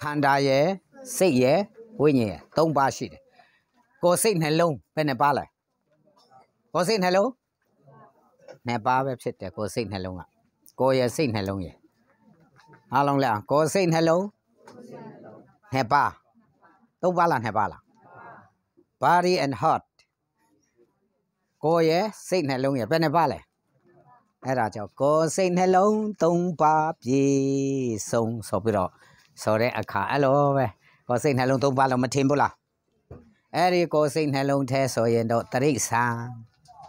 khanda ye sick ye winnie don't bash it go sick hello penepala go sick hello nepa website there go sick hello go ye sick hello ye how long la go sick hello nepa don't bala nepa body and heart go ye sick hello ye penepalaအဲ့ဒါကြောင့်ကိုယ်စိတ်နှလုံးသုံးပါပြည့်စုံဆိုပြီးတော့ဆိုတဲ့အခါအဲ့လိုပဲကိုယ်စိတ်နှလုံးသုံးပါလို့မထင်ဘူးလားအဲ့ဒီကိုယ်စိတ်နှလုံးထဲဆိုရင်တော့တရိစ္ဆာန်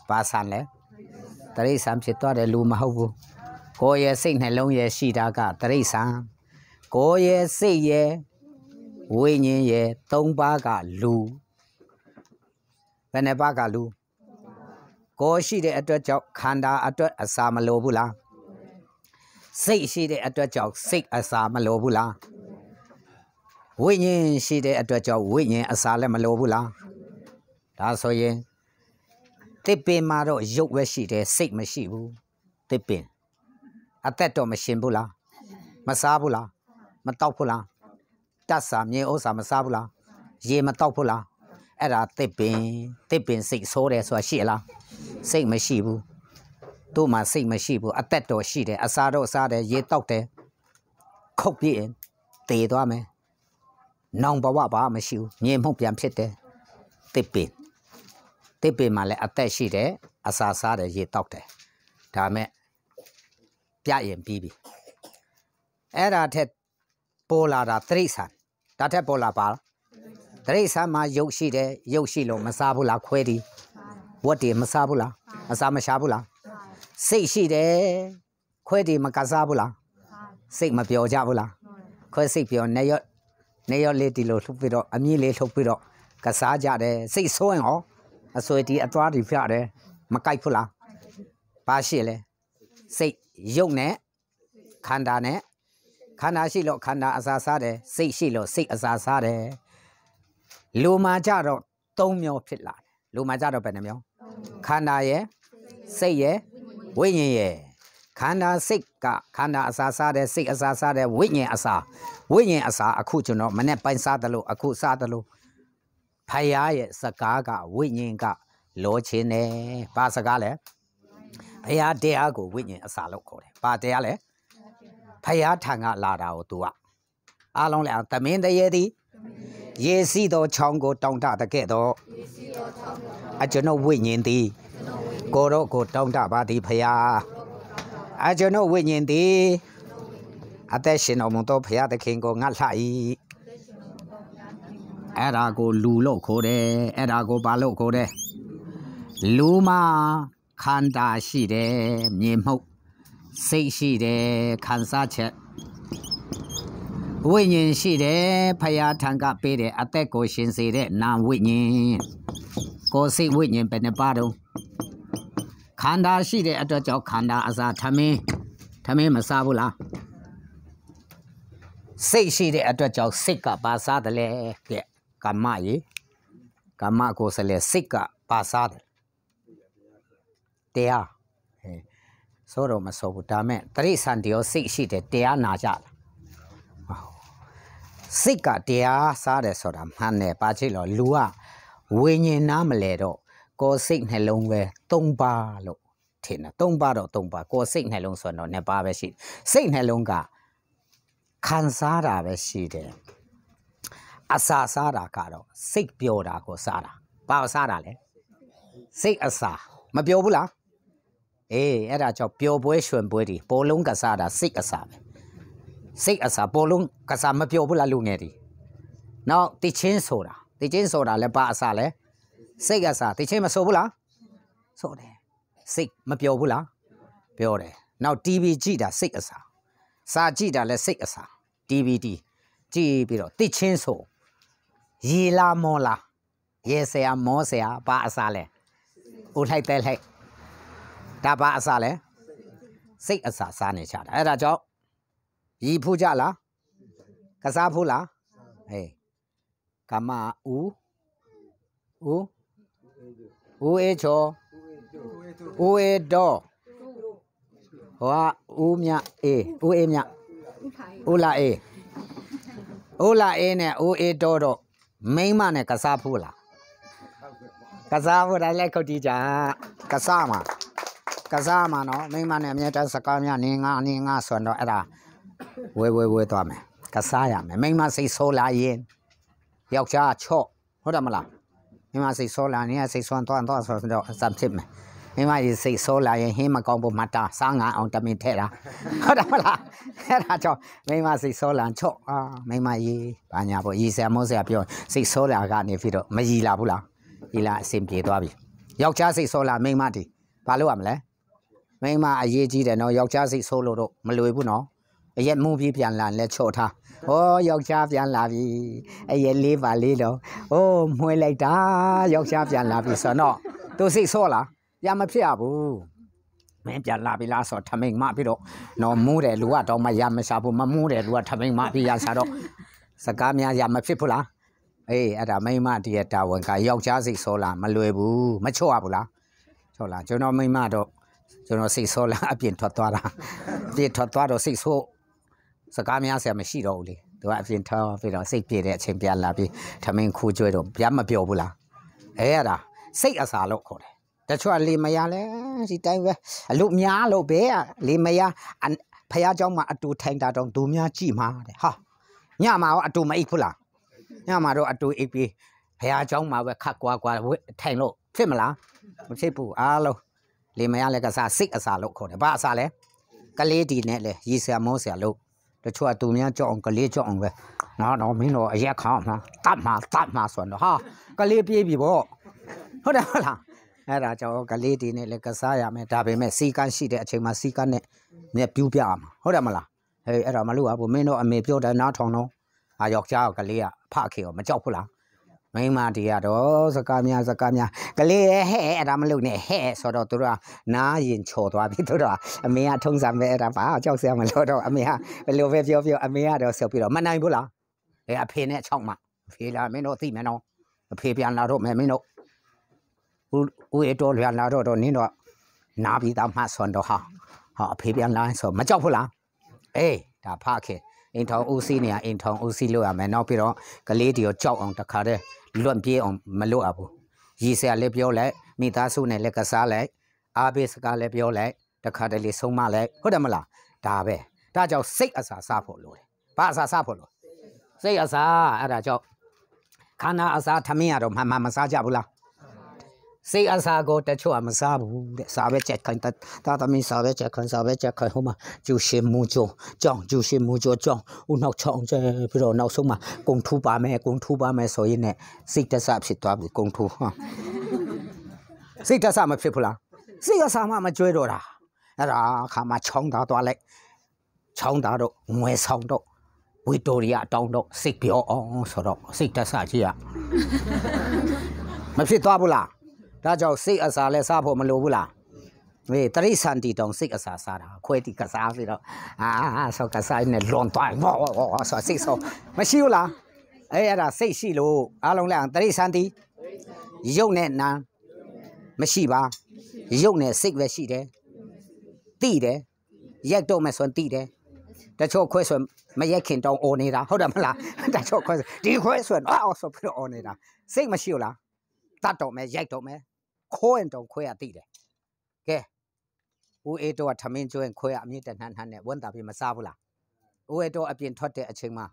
ပါဆန်လေတရိစ္ဆာန်ဖြစ်သွားတယ်လူမဟုတ်ဘူးကိုယ်ရဲ့စိတ်နှလုံးရဲ့ရှိတာကတရိစ္ဆာန်ကိုယ်ရဲ့စိတ်ရဲ့ဝိညာဉ်ရဲ့သုံးပါးကလူဘယ်နှပါးကလူကိုရှိတဲ့အတွက်ကြောင့်ခန္ဓာအတွက်အစာမလိုဘူးလားစိတ်ရှိတဲ့အတွက်ကြောင့်စိတ်အစာမလိုဘူးလားဝိညာဉ်ရှိတဲ့အတွက်ကြောင့်ဝိညာဉ်အစာလည်းမလိုဘူးလားဒါဆိုရင်တစ်ပင်မှာတော့ရုပ်ပဲရှိတယ်စိတ်မရှိဘူးတစ်ပင်အသက်တော့မရှင်ဘူးလားမစားဘူးလားမတောက်ဘူးလားတတ်စာမြေဥစ္စာမစားဘူးလားရေမတောက်ဘူးလားအဲ့ဒါတစ်ပင်စိတ်ဆိုးတယ်ဆိုတာရှိလားစိတ်မရှိဘူးတို့မှစိတ်မရှိဘူးအသက်တော်ရှိတယ်အစာတော့စားတယ်ရေတောက်တယ်ခုတ်ပြင်းတည်သွားမယ်နောင်ဘဝဘာမရှိဘူးညင်မှုပြန်ဖြစ်တယ်တစ်ပင်မှာလည်းအသက်ရှိတယ်အစာစားတယ်ရေတောက်တယ်ဒါမဲ့ပြရင်ပြီးပြီအဲ့ဒါထက်ပေါ်လာတာတိရစ္ဆာန်ဒါထက်ပေါ်လာပါတိရစ္ဆာန်မှာရုပ်ရှိတယ်ရုပ်ရှိလို့မစားဘူးလားခွဲဒီဝတ်ဒီမစားဘူးလားအစာမရှာဘူးလားစိတ်ရှိတယ်ခွဲဒီမကစားဘူးလားစိတ်မပြောကြဘူးလားခွဲစိတ်ပြောနေရောလေးဒီလိုလှုပ်ပြီးတော့အမြင့်လေးလှုပ်ပြီးတော့ကစားကြတယ်စိတ်ဆိုးရင်ဟောအဆွေဒီအသွားဒီဖျက်တယ်မကြိုက်ဘူးလားပါရှိလေစိတ်ရုပ်နဲ့ခန္ဓာရှိလို့ခန္ဓာအစာစားတယ်စိတ်ရှိလို့စိတ်အစာစားတယ်လူမှာကြတော့၃မျိုးဖြစ်လာတယ်လူမှာကြတော့ဘယ်နှမျိုးခန္ဓာရဲ့စိတ်ရဲ့ဝိညာဉ်ရဲ့ခန္ဓာစိတ်ကခန္ဓာအစာစားတယ်စိတ်အစာစားတယ်ဝိညာဉ်အစာအခုကျွန်တော်မနေ့ပိုင်းစားတယ်လို့အခုစားတယ်လို့ဖယားရဲ့စကားကဝိညာဉ်ကလောချင်းတယ်ဘာစကားလဲဖယားတရားကိုဝိညာဉ်အစာလို့ခေါ်တယ်ဘာတရားလဲဖယားထံကလာတာကို तू ကအားလုံးလည်းသမင်းတရေသည်ရေစီတော်ချောင်းကိုတောင်းတတကဲ့တော့အကျွန်ုပ်ဝိညာဉ်သည်ကိုတော့ကိုတောင်းတပါသည်ဖယားအကျွန်ုပ်ဝိညာဉ်သည်အသက်ရှင်တော်မူသောဖယားသခင်ကိုငတ်လှ၏အဲ့ဒါကိုလူလို့ခေါ်တယ်အဲ့ဒါကိုဘာလို့ခေါ်တယ်လူမှာခန္ဓာရှိတယ်မြင်မှုစိတ်ရှိတယ်ခံစားချက်ဝိညာဉ်ရှိတယ်ဖယားထံကပေးတယ်အသက်ကိုရှင်စေတဲ့နာဝိညာဉ်ကိုယ်စိတ်ဝိညာဉ်ပဲနှစ်ပါးတော့ခန္ဓာရှိတဲ့အတွက်ကြောင့်ခန္ဓာအစာထမင်းမစားဘူးလားစိတ်ရှိတဲ့အတွက်ကြောင့်စိတ်ကပါစားတယ်လေကဲကမ္မကိုစလဲစိတ်ကပါစားတယ်တရားဆိုတော့မဆိုဘူးဒါမဲ့တရိစ္ဆာန်တရားစိတ်ရှိတယ်တရားနာကြလားစိတ်ကတရားစားတယ်ဆိုတာမှန်တယ်ပါချိလို့လူကဝိညာဉ်နားမလဲတော့ကိုယ်စိတ်နှလုံးပဲ၃ပါးလို့ထင်တယ်၃ပါးတော့၃ပါးကိုယ်စိတ်နှလုံးဆိုတော့၂ပါးပဲရှိစိတ်နှလုံးကခံစားတာပဲရှိတယ်အစာစားတာကတော့စိတ်ပျော်တာကိုစားတာဘာစားတာလဲစိတ်အစာမပျော်ဘူးလားအေးအဲ့ဒါကြောင့်ပျော်ပွဲရွှင်ပွဲတွေပေါ်လုံးကစားတာစိတ်အစာပဲစိတ်အစာပေါ်လုံးကစားမပျော်ဘူးလားလူငယ်တွေနောက်တချင်းဆိုတာလည်းဘာအစာလဲစိတ်အစာတချင်းမဆိုဘူးလားဆိုတယ်စိတ်မပျော်ဘူးလားပျော်တယ်နောက် TV ကြည့်တာစိတ်အစာစာကြည့်တာလည်းစိတ်အစာ DVD ကြည့်ပြီးတော့တချင်းဆိုရေလာမောလာရေဆရာမောဆရာဘာအစာလဲဦးလိုက်တဲလိုက်ဒါဘာအစာလဲစိတ်အစာစားနေကြတာအဲ့ဒါကြောင့်ရီဖူးကြလားကစားဖူးလားဟေးကမဦးအေချောဦးအေတော်ဟောဦးမြအေးဦးအေးမြဦးလာအေး Ola ene o e dodo main man ne kasa pula. Kasa pula le kotija kasa ma no main man ne mieta sakamya ninga sondo era we to me kasa ya me main man sei sola yin yok cha cho hoda mala main man sei sola ni sei son to so do sam phit me main man sei sola yin hin ma kong bu mata sa nga ong tamin the la hoda mala era cho main man sei sola cho main man yi ba nya bo yi sa mo sa pyo sei sola ka ni phi do ma yi la bu la yi la a sim pie twa bi yok cha sei sola main man ti ba lo ya ma le main man a yi ji de no yok cha sei so lo do ma lwe bu no အရက်မူးပြီးပြန်လာလဲချော့ထား။ဩယောက်ျားပြန်လာပြီ။အရက်လေးပါလေးတော့။ဩမွှေးလိုက်တာယောက်ျားပြန်လာပြီဆိုတော့သူစိတ်ဆော့လား။ပြန်မဖြစ်ရဘူး။မင်းပြန်လာပြီလားဆိုထမိန်မပြီးတော့နော်မူးတယ်လူကတော့မရမရှာဘူးမမူးတယ်လူကထမိန်မပြီးရစားတော့စကားများရမဖြစ်ဘူးလား။အေးအဲ့ဒါမိမတည်းတာဝန်ကယောက်ျားစိတ်ဆော့လားမလွယ်ဘူးမချော့ရဘူးလား။ချော့လားကျွန်တော်မိမတော့ကျွန်တော်စိတ်ဆော့လားအပြင်ထွက်သွားတာအပြင်ထွက်သွားတော့စိတ်ဆော့ စကားများဆရာမရှိတော့ဘူးလေသူကအပြင်ထားပြီးတော့စိတ်ပြေတဲ့အချိန်ပြန်လာပြီးထမင်းခူးကျွေးတော့ပြန်မပြောဘူးလားအဲ့ဒါစိတ်အစာလို့ခေါ်တယ်တချို့ကလေမရလဲဒီတိုင်းပဲအလုများလို့ပဲလေမရဖះเจ้าမှာအတူထိုင်တာတော့သူများကြည့်မှာတဲ့ဟာညမှာရောအတူမအိပ်ဘူးလားညမှာတော့အတူအိပ်ပြီးဖះเจ้าမှာပဲခတ်ကွာထိုင်လို့ဖြစ်မလားမဖြစ်ဘူးအားလုံးလေမရလဲကစားစိတ်အစာလို့ခေါ်တယ်ဘာအစာလဲကလေးဒီနဲ့လေရီဆရာမောဆရာလို့ တချို့ကသူများကြောက်အောင်ကလေးကြောက်အောင်ပဲငါတော့မင်းတို့အရက်ခါမှာတတ်မှာဆိုတော့ဟာကလေးပြေးပြီပေါ့ဟုတ်တယ်ဟုတ်လားအဲ့ဒါကြောင့်ကလေးဒီနဲ့လည်းကစားရမယ်ဒါပေမဲ့စီကန်းရှိတဲ့အချိန်မှာစီကန်းနဲ့မြက်ပြူးပြအောင်ဟုတ်တယ်မလားဟေးအဲ့ဒါမလို့ဘူးမင်းတို့အမေပြောတယ်နားထောင်တော့ယောက်ျားကလေးကဖခေရောမကြောက်ဘူးလားမိန်းမတီကတော့စကားများကလေးဟဲ့အဲ့ဒါမလို့နဲ့ဟဲ့ဆိုတော့သူတို့ကနားရင်ချော်သွားပြီသူတို့ကအမေကထုံးစံပဲအဲ့ဒါဘာကြောက်စရာမလိုတော့အမေကဘယ်လိုပဲပြောအမေကတော့ဆိုပြီးတော့မနိုင်ဘူးလားအဲအဖေနဲ့6မှအဖေလာမင်းတို့သိမယ်နော်အဖေပြန်လာတော့မယ်မင်းတို့ဦးရတော်ပြန်လာတော့နင်းတော့နားပြီးသားမှဆွန်တော့ဟာအဖေပြန်လာဆိုမကြောက်ဘူးလားအေးဒါဖခေအိမ်ထောင်ဦးစီးနေရအိမ်ထောင်ဦးစီးလို့ရမယ်နောက်ပြီးတော့ကလေးတီကိုကြောက်အောင်တခါတည်းလွတ်ပြေးအောင်မလုပ်ရဘူးရည်စရာလည်းပြောလိုက်မိသားစုနဲ့လည်းကစားလိုက်အားပေးစကားလည်းပြောလိုက်တခါတည်းလေးဆုံးမလိုက်ဟုတ်တယ်မလားဒါပဲဒါကြောင့်စိတ်အစာစားဖို့လိုတယ်ဘာအစာစားဖို့လိုစိတ်အစာအဲ့ဒါကြောင့်ခန္ဓာအစာထမင်းရတော့မစားကြဘူးလားစိတ်အစာကိုတချို့ကမစားဘူးတဲ့စားပဲချက်ခိုင်းတာသမီးစားပဲချက်ခိုင်းဟိုမှာကျူရှင်မူကြောကြောင်းဦးနောက်ချောင်းကျပြီးတော့နောက်ဆုံးမှာကုံထူပါမယ်ဆိုရင်နဲ့စိတ်တဆဖြစ်သွားပြီကုံထူဟာစိတ်တဆမဖြစ်ဘူးလားစိတ်အစာမှမကြွေးတော့တာအဲ့ဒါခါမှချောင်းသားသွားလိုက်ချောင်းသားတော့ငွေဆောင်တော့ဝီတိုရီယာတောင်းတော့စိတ်ပြောအောင်ဆိုတော့စိတ်တဆကြီးရမဖြစ်သွားဘူးလားဒါကြောင့်စိတ်အစာလဲစားဖို့မလိုဘူးလားဝေးတရိစန္တီတောင်စိတ်အစာစားတာခွဲတီကစားပြီးတော့ဆောက်ကစားနေလွန်သွားဘောဆိုစိတ်ဆောမရှိဘူးလားအဲ့ဒါစိတ်ရှိလို့အားလုံးလည်းတရိစန္တီရုပ်နဲ့နာမရှိပါရုပ်နဲ့စိတ်ပဲရှိတယ်တိတယ်ရက်တော့မယ်ဆိုရင်တိတယ်တချို့ခွဲဆိုမရက်ခင်တောင်အော်နေတာဟုတ်တယ်မလားတချို့ခွဲဒီခွဲဆိုရင်ဆိုပြီးတော့အော်နေတာစိတ်မရှိဘူးလားတတ်တော့မယ်ရိုက်တော့မယ်ခိုးရင်တော့ခွဲရတိတယ်ကဲဦးအေးတော့ထမင်းကျွေးခွဲရအမြင့်တနှမ်းနဲ့ဝန်တာပြီးမစားဘူးလားဦးအေးတော့အပြင်ထွက်တဲ့အချိန်မှာ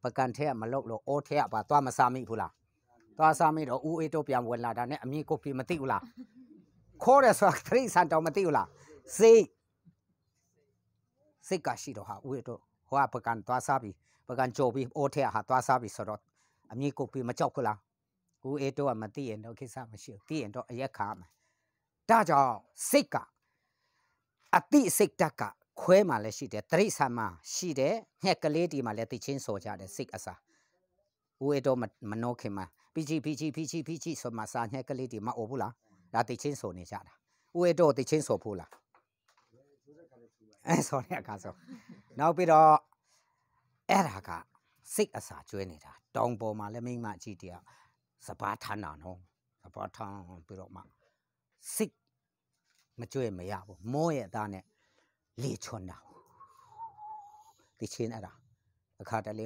ပကံထဲကမလုတ်လို့အိုးထဲကပါသွားမစားမိဘူးလားသွားစားမိတော့ဦးအေးတော့ပြန်ဝင်လာတာနဲ့အမြင့်ကိုပြီးမသိဘူးလားခိုးတယ်ဆိုတာခရိစံတောင်မသိဘူးလားစိတ်ကရှိတော့ဟာဦးအေးတော့ဟိုကပကံသွားစားပြီးပကံကြိုပြီးအိုးထဲကဟာသွားစားပြီးဆိုတော့အမြင့်ကိုပြီးမကြောက်ဘူးလားဦးအေးတော့မသိရင်တော့ကိစ္စမရှိဘူးသိရင်တော့အရက်ခါမှာဒါကြောင့်စိတ်ကအတိစိတ်တက်ကခွဲမှလည်းရှိတယ်တရိษံမှာရှိတယ်ငှက်ကလေးဒီမှာလည်းသိချင်းစော်ကြတယ်စိတ်အစာဦးအေးတော့မနှောခင်မှာပီချီဆိုမှစာငှက်ကလေးဒီမှာအိုဘူးလားဒါသိချင်းစော်နေကြတာဦးအေးတော့သိချင်းစော်ဖို့လားစော်တဲ့အခါဆိုနောက်ပြီးတော့အဲ့ဒါကစိတ်အစာကျွေးနေတာတောင်ပေါ်မှာလည်းမိမကြည့်တရားစပါးထမ်းတာနော်စပါးထမ်းပြီးတော့မှစိတ်မကြွေးမရဘူးမောရဲ့သားနဲ့လေချွန်တာဒီချင်းအဲ့ဒါ အခါတလေ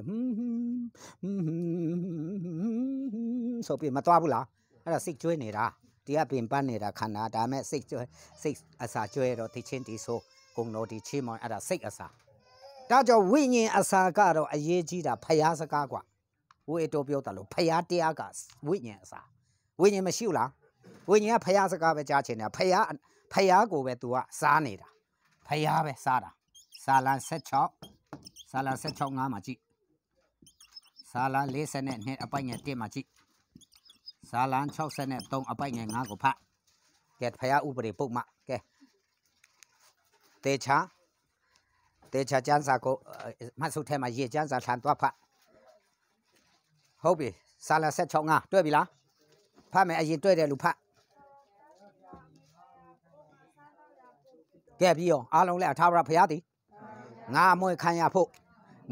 ဆိုပြီးမသွားဘူးလားအဲ့ဒါစိတ်ကျွေးနေတာတရားပင်ပန်းနေတာခန္ဓာဒါမဲ့စိတ်အစာကျွေးတော့တိချင်းတီဆိုကုံတော်ဒီချီးမွန်အဲ့ဒါစိတ်အစာဒါကြောင့်ဝိညာဉ်အစာကတော့အရေးကြီးတာဖယားစကားကွာဝိတော်ပြောတယ်လို့ဖယားတရားကဝိညာဉ်အစာဝိညာဉ်မရှိဘူးလားဝိညာဉ်ကဖယားစကားပဲကြားချင်တယ်ဖယားကိုပဲ तू ကစားနေတာဖယားပဲစားတာစာလံ16စာလံ16 5မှာကြည့်စာလံ42အပိုက်ငယ်1မှာကြည့်စာလံ63အပိုက်ငယ်5ကိုဖတ်ကဲဖယားဥပဒေပုဒ်မကဲတေချာကျမ်းစာကိုမှတ်စုထဲမှာရေကျမ်းစာထန်သွားဖတ်ဟုတ်ပြီစာလံ16 5တွေ့ပြီလားဖတ်မယ်အရင်တွေ့တယ်လူဖတ်ကဲပြီးရောအားလုံးလည်းအထာဝရဘုရားသည်ငါအမွေခံရဖို့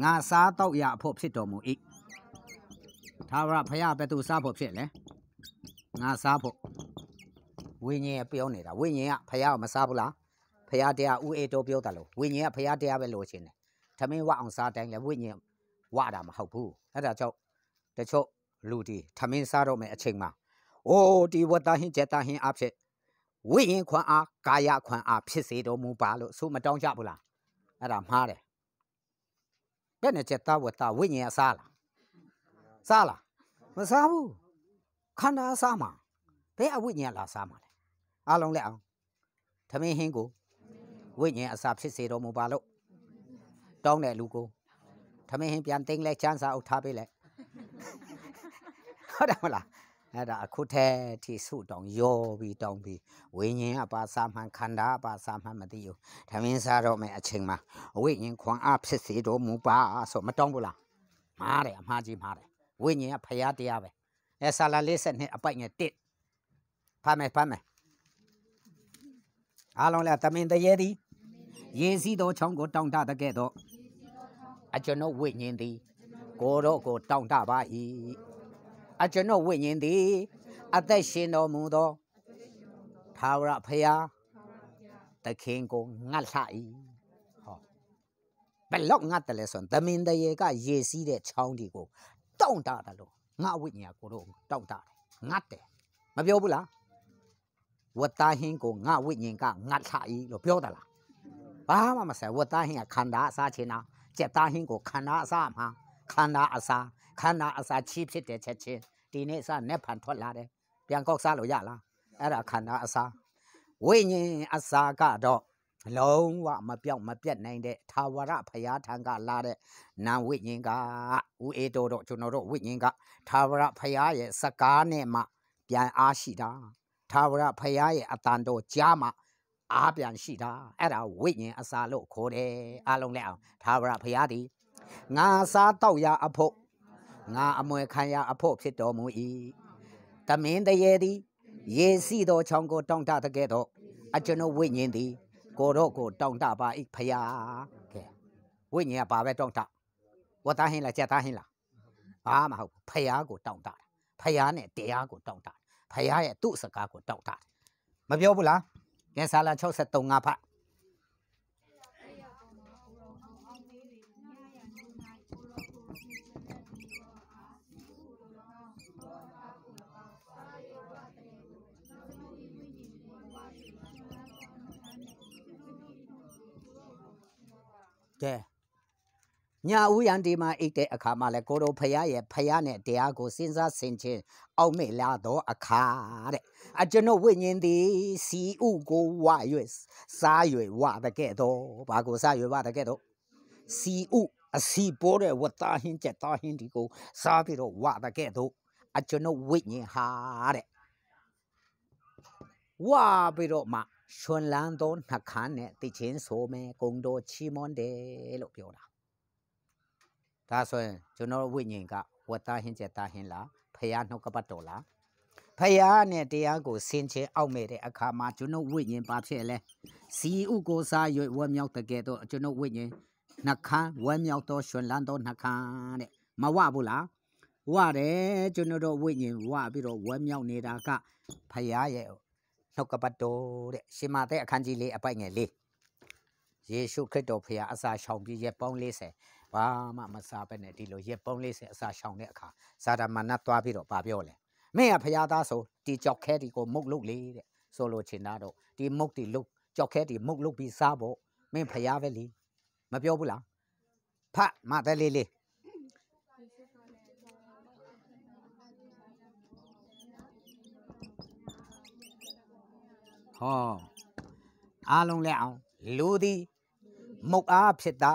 ငါစားတော့ရဖို့ဖြစ်တော်မူ၏ထာဝရဘုရားဘယ်သူစားဖို့ဖြစ်လဲငါစားဖို့ဝိညာဉ်ပြောနေတာဝိညာဉ်ကဘုရားကိုမစားဘူးလားဘုရားတရားဥအေတော်ပြောတယ်လို့ဝိညာဉ်ကဘုရားတရားပဲလို့ရှင်တယ်ထမင်းဝအောင်စားတိုင်းလဲဝိညာဉ်ဝတာမဟုတ်ဘူးအဲ့ဒါကြောင့်တချို့လူဒီထမင်းစားတော့မယ်အချိန်မှာအိုးဒီဝတ္တဟင်းကျက်တဟင်းအဖြစ်ဝိညာဉ်ခွန်အားကာယခွန်အားဖြစ်စေတော်မူပါလို့ဆိုမတောင်းကြဘူးလားအဲ့ဒါမှားတယ်ဘယ်နဲ့ကျက်တဝတ္တဝိညာဉ်အစားလားမစားဘူးခန္ဓာအစားမှာဘယ်အဝိညာဉ်လာစားမှာလဲအားလုံးလက်အောင်ထမင်းဟင်းကိုဝိညာဉ်အစားဖြစ်စေတော်မူပါလို့တောင်းတဲ့လူကိုထမင်းဟင်းပြန်သိမ်းလဲချမ်းစာအုပ်ထားပေးလိုက်ဟုတ်တယ်မလားအဲ့ဒါအခုထဲထိဆုတောင်းရောပြီးတောင်းပြီးဝိညာဉ်ကပါစာမှန်ခန္ဓာပါစာမှန်မသိဘူးထမင်းစားတော့မယ်အချိန်မှာဝိညာဉ်ခွန်အားဖြစ်စေတော်မူပါဆိုမတောင်းဘူးလားမှားတယ်အမှားကြီးမှားတယ်ဝိညာဉ်ကဖရာတရားပဲအဲစာလာ42အပိုက်ငယ်1ဖတ်မယ်အားလုံးလည်းတမင်တရေသည်ရေစီးသောချောင်းကိုတောင်းတတဲ့ကဲ့သို့အကျွန်ုပ်ဝိညာဉ်သည်ကိုတော့ကိုတောင်းတပါ၏အကျွန်ုပ်ဝိညာဉ်သည်အသက်ရှင်တော်မူသောထာဝရဘုရားသခင်ကိုငတ်လှ၏ဟောဘယ်လောက်ငတ်တယ်လဲဆိုရင်တမင်တရေကရေစီးတဲ့ချောင်းဒီကိုတောင်းတတယ်လို့ငါဝိညာဉ်ကိုတော့တောင်းတတယ်ငတ်တယ်မပြောဘူးလားဝတ္တဟင်းကိုငါဝိညာဉ်ကငတ်လှ၏လို့ပြောတယ်လားဘာမှမဆိုင်ဝတ္တဟင်းကခန္ဓာအစားချင်းနာကျက်သားဟင်းကိုခန္ဓာအစားမှာခန္ဓာအစားချီးဖြစ်တဲ့ချက်ချင်းဒီနေ့စနဲ့ဖန်ထွက်လာတယ်ပြန်ကောက်စားလို့ရလားအဲ့ဒါခန္ဓာအစားဝိညာဉ်အစားကတော့လုံးဝမပြောင်းမပြတ်နိုင်တဲ့ထာဝရဘုရားထံကလာတဲ့နာဝိညာဉ်ကဥအေတော်တို့ကျွန်တော်တို့ဝိညာဉ်ကထာဝရဘုရားရဲ့စကားနဲ့မှပြန်အားရှိတာထာဝရဘုရားရဲ့အတန်တော်ကြားမှအားပြန်ရှိတာအဲ့ဒါဝိညာဉ်အစာလို့ခေါ်တယ်အားလုံးလည်းအောင်ထာဝရဘုရားသည်ငါစားတော့ရအဖို့ငါအမွေခံရအဖို့ဖြစ်တော်မူ၏တမင်တရေသည်ရေစီးသောချောင်းကိုတောင်းတတဲ့ကဲ့သို့အကျွန်ုပ်ဝိညာဉ်သည်ကိုတော့ကိုတောင်းတပါ၏ဖယားကဲဝိညာဉ်ကဘာပဲတောင်းတဝတ်သားဟင်းလားကြက်သားဟင်းလားဘာမဟုတ်ဖယားကိုတောင်းတဖယားနဲ့တရားကိုတောင်းတဖယားရဲ့သူ့စကားကိုတောင်းတမပြောဘူးလားကဲစာလ63 5ဖတ်ကဲညာဦးရန်ဒီမှာအိတ်တဲ့အခါမှာလဲကိုတော်ဖယားရဲ့ဖယားနဲ့တရားကိုစဉ်းစားဆင်ခြင်အောက်မေ့လာတော့အခါတဲ့အကျွန်ုပ်ဝိညာဉ်သည်စီဥကိုဝ၍စား၍ဝတဲ့ကဲ့သို့ဘာကိုစား၍ဝတဲ့ကဲ့သို့စီဥအစီပိုးတဲ့ဝတ်သားဟင်းကျက်သားဟင်းဒီကိုစားပြီးတော့ဝတဲ့ကဲ့သို့အကျွန်ုပ်ဝိညာဉ်ဟာတဲ့ဝပြီးတော့မှရွှန်လန်းသောနှခမ်းနဲ့တိချင်းဆိုမယ်ဂုံတော်ချီးမွမ်းတယ်လို့ပြောတာဒါဆိုရင်ကျွန်တော်ဝိညာဉ်ကဝတ်သားဟင်းကျက်သားဟင်းလားဖယားနှုတ်ကပတ်တော်လားဖယားနဲ့တရားကိုဆင်ခြင်အောက်မဲ့တဲ့အခါမှာကျွန်တော်ဝိညာဉ်ပါဖြစ်လဲစီဥကိုစား၍ဝမ်းမြောက်တဲ့ကဲ့သို့ကျွန်တော်ဝိညာဉ်နှခမ်းဝမ်းမြောက်သောရွှန်လန်းသောနှခမ်းတဲ့မဝဘူးလားဝတယ်ကျွန်တော်ဝိညာဉ်ဝပြီးတော့ဝမ်းမြောက်နေတာကဖယားရဲ့နှုတ်ကပတ်တော်တဲ့ရှင်မာသက်အခန်းကြီး4အပိုက်ငယ်4ယေရှုခရစ်တော်ဖခင်အစာရှောင်ပြီးရက်ပေါင်း40 ဘာမှမစားပဲနဲ့ဒီလိုရက်ပုံးလေးစင်အစာရှောင်တဲ့အခါဇာတာမာနသွားပြီးတော့ဗာပြောလေမင်းကဖျားသားဆိုဒီကြောက်ခဲဒီကိုမုတ်လုတ်လေတဲ့ဆိုလိုချင်တာတော့ဒီမုတ်ဒီလုတ်ကြောက်ခဲဒီမုတ်လုတ်ပြီးစားဖို့မင်းဖျားပဲလေမပြောဘူးလားဖတ်မတဲ့လေးလေးဟောအားလုံးလဲအောင်လူသည်မုတ်အားဖြစ်တာ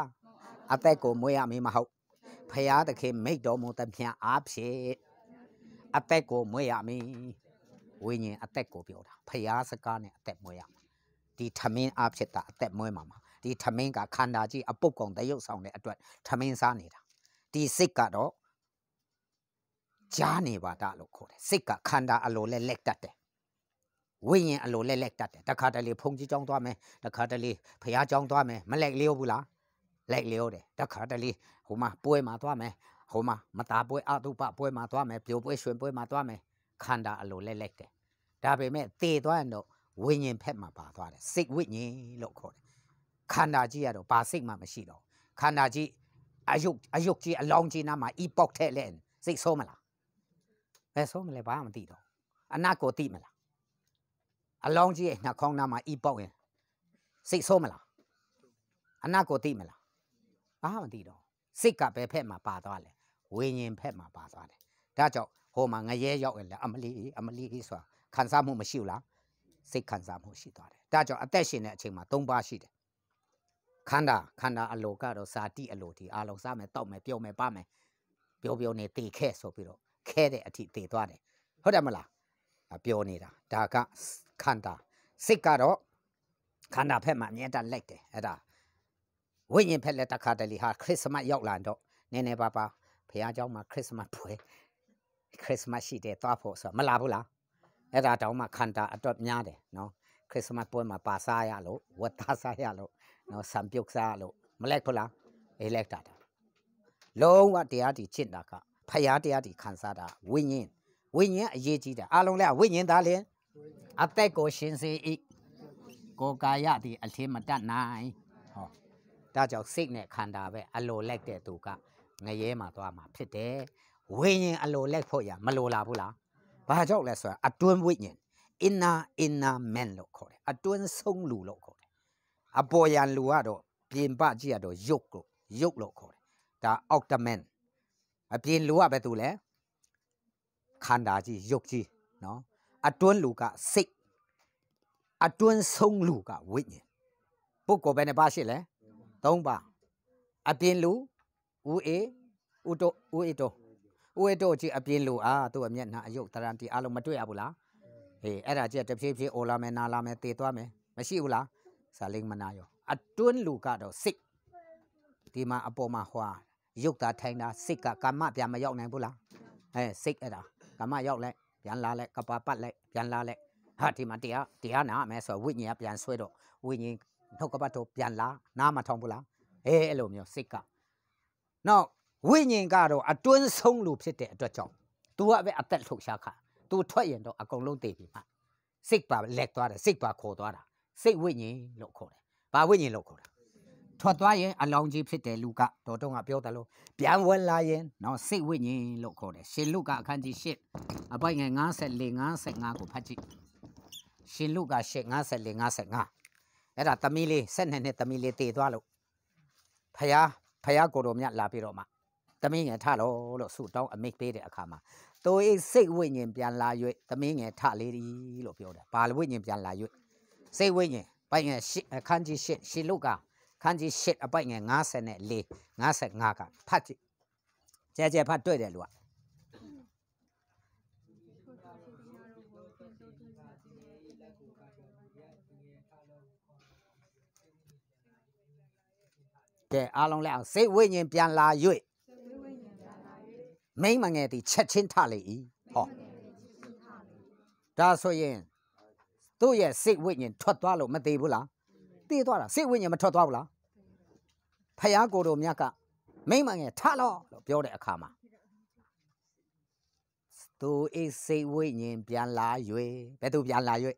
အသက်ကိုမွေးရမည်မဟုတ်ဖျားသခင်မိတ်တော်မူသမျှအားဖြင့်အသက်ကိုမွေးရမည်ဝိညာဉ်အသက်ကိုပြောတာဖျားစကားနဲ့အသက်မွေးရမှာဒီထမင်းအားဖြစ်တာအသက်မွေးမှာမှာဒီထမင်းကခန္ဓာကြီးအပုတ်ကောင်တရုပ်ဆောင်တဲ့အတွက်ထမင်းစားနေတာဒီစိတ်ကတော့ကြားနေပါတာလို့ခေါ်တယ်စိတ်ကခန္ဓာအလိုလဲလက်တတ်တယ်ဝိညာဉ်အလိုလက်လက်တတ်တယ်တခါတလေဖုန်ကြီးကြောင်းသွားမယ်တခါတလေဖျားကြောင်းသွားမယ်မလက်လျောဘူးလားလက်လျောတယ်တခါတလေဟိုမှာပွဲမှာသွားမယ်ဟိုမှာမသားပွဲအတုပပွဲမှာသွားမယ်ပြိုပွဲရွှင်ပွဲမှာသွားမယ်ခန္ဓာအလိုလက်လက်တယ်ဒါပေမဲ့သေသွားရင်တော့ဝိညာဉ်ဖက်မှာပါသွားတယ်စိတ်ဝိညာဉ်လို့ခေါ်တယ်ခန္ဓာကြီးကတော့ဘာစိတ်မှမရှိတော့ခန္ဓာကြီးအယုတ်ကြီးအလောင်းကြီးနားမှာဤပေါက်ထဲလဲစိတ်ဆိုးမလားဘယ်ဆိုးမလဲဘာမှမသိတော့အနာကိုသိမလားအလောင်းကြီးရဲ့နှာခေါင်းနားမှာဤပေါက်ရင်စိတ်ဆိုးမလားအနာကိုသိမလားဘာမှမသိတော့စိတ်ကဘယ်ဖက်မှာပါသွားလဲဝိညာဉ်ဖက်မှာပါသွားတယ်ဒါကြောင့်ဟိုမှာငရဲရောက်ရင်လည်းအမလီဆိုတာခံစားမှုမရှိဘူးလားစိတ်ခံစားမှုရှိသွားတယ်ဒါကြောင့်အသက်ရှင်တဲ့အချိန်မှာ၃ပါးရှိတယ်ခန္ဓာအလိုကတော့ဇာတိအလိုဒီအလုံးစားမယ်တောက်မယ်ပြုံးမယ်ပါမယ်ပြောနေတေခဲဆိုပြီးတော့ခဲတဲ့အထိတေသွားတယ်ဟုတ်တယ်မလားပြောနေတာဒါကခန္ဓာစိတ်ကတော့ခန္ဓာဖက်မှာအမြဲတမ်းလိုက်တယ်အဲ့ဒါဝိညာဉ်ဖက်လက်တခါတလေဟာခရစ်စမတ်ရောက်လာတော့နည်းနည်းပါးပါဘုရားကျောင်းမှာခရစ်စမတ်ပွဲခရစ်စမတ်ရှိတယ်သွားဖို့ဆိုမလာဘူးလားအဲ့ဒါတောင်မှခန္ဓာအတွက်များတယ်နော်ခရစ်စမတ်ပွဲမှာပါစားရလို့ဝတ်သားစားရလို့နော်စံပြုတ်စားလို့မလိုက်ဘူးလားအေးလိုက်တာလုံးဝတရားဒီချစ်တာကဖယားတရားဒီခံစားတာဝိညာဉ်အရေးကြီးတယ်အားလုံးလဲဝိညာဉ်သားလင်အသက်ကိုရှင်စေ၏ကိုယ်ကာယသည်အထင်မတတ်နိုင်ဟောဒါကြောင့်စိတ်နဲ့ခန္ဓာပဲအလိုလိုက်တဲ့သူကငရဲမှာသွားမှာဖြစ်တယ်ဝိညာဉ်အလိုလိုက်ဖို့ရမလိုလာဘူးလားဘာကြောင့်လဲဆိုတော့အတွင်းဝိညာဉ် inner man လို့ခေါ်တယ်အတွင်းဆုံးလူလို့ခေါ်တယ်အပေါ်ယံလူကတော့ပြင်ပကြည့်ရတော့ရုပ်လို့ခေါ်တယ်ဒါ outer man အပြင်လူကပဲသူလဲခန္ဓာကြီးရုပ်ကြီးနော်အတွင်းလူကစိတ်အတွင်းဆုံးလူကဝိညာဉ်ပုဂ္ဂိုလ်ပဲနဲ့ပါရှိလဲ၃ပါးအပြင်လူဦးအေတိုကြီးအပြင်လူသူ့အမျက်နှာအယုတ်တရံတီအလုံးမတွေ့ရဘူးလားဟေးအဲ့ဒါကြည့်တဖြည်းဖြည်းအိုလာမယ်နာလာမယ်တေသွားမယ်မရှိဘူးလားဇာလိမ္မနာရောအတွင်းလူကတော့စိတ်ဒီမှာအပေါ်မှာဟွာရုပ်သားထိုင်တာစိတ်ကကာမပြန်မရောက်နိုင်ဘူးလားစိတ်အဲ့ဒါကာမရောက်လိုက်ပြန်လာလိုက်ကပါပတ်လိုက်ပြန်လာလိုက်ဟာဒီမှာတရားနာမယ်ဆိုဝိညာဉ်ကပြန်ဆွဲတော့ဝိညာဉ်နှုတ်ကပတ်တော့ပြန်လာနားမထောင်ဘူးလားအဲ့လိုမျိုးစိတ်ကနောက်ဝိညာဉ်ကတော့အတွင်းဆုံးလူဖြစ်တဲ့အတွက်ကြောင့် तू ကပဲအသက်ထုတ်ရှားခါ तू ထွက်ရင်တော့အကုန်လုံးသိပြီမှစိတ်ပါလက်သွားတယ်စိတ်ပါခေါ်သွားတာစိတ်ဝိညာဉ်လို့ခေါ်တယ်ဘာဝိညာဉ်လို့ခေါ်တာထွက်သွားရင်အလောင်းကြီးဖြစ်တယ်လူကတော်တုံးကပြောတယ်လို့ပြန်ဝင်လာရင်နော်စိတ်ဝိညာဉ်လို့ခေါ်တယ်ရှင်လုကအခန်းကြီး၈အပိုင်ငယ်54-55ကိုဖတ်ကြည့်ရှင်လုက၈54-55အဲ့ဒါသမီးလေး12နှစ်သမီးလေးတည်သွားလို့ဖယားကိုတော်မြတ်လာပြီးတော့မှသမီးငယ်ထလို့ဆုတောင်းအမိတ်ပေးတဲ့အခါမှာသူ၏စိတ်ဝိညာဉ်ပြန်လာ၍သမီးငယ်ထလေသည်လို့ပြောတယ်ဘာဝိညာဉ်ပြန်လာ၍စိတ်ဝိညာဉ်ပိုင်ငယ်အခန်းကြီး၈ရှင်လုကခန်းကြီး၈အပိုက်ငယ်54-55ကဖတ်ကြည့်ကျဲဖတ်တွေ့တယ်လူကကဲအားလုံးလည်းအောင်စိတ်ဝိညာဉ်ပြန်လာ၍မိမ့်မငယ်သည်ချက်ချင်းထလေ၏ဟောဒါဆိုရင်သူ့ရဲ့စိတ်ဝိညာဉ်ထွက်သွားလို့မသေးဘူးလားသိသွားတာစိတ်ဝိညာဉ်မထွက်သွားဘူးလားဖယားကိုယ်တော်မြတ်ကမိမ့်မငယ်ထလို့ပြောတဲ့အခါမှာသူအိစိတ်ဝိညာဉ်ပြန်လာ၍ဘယ်သူပြန်လာ၍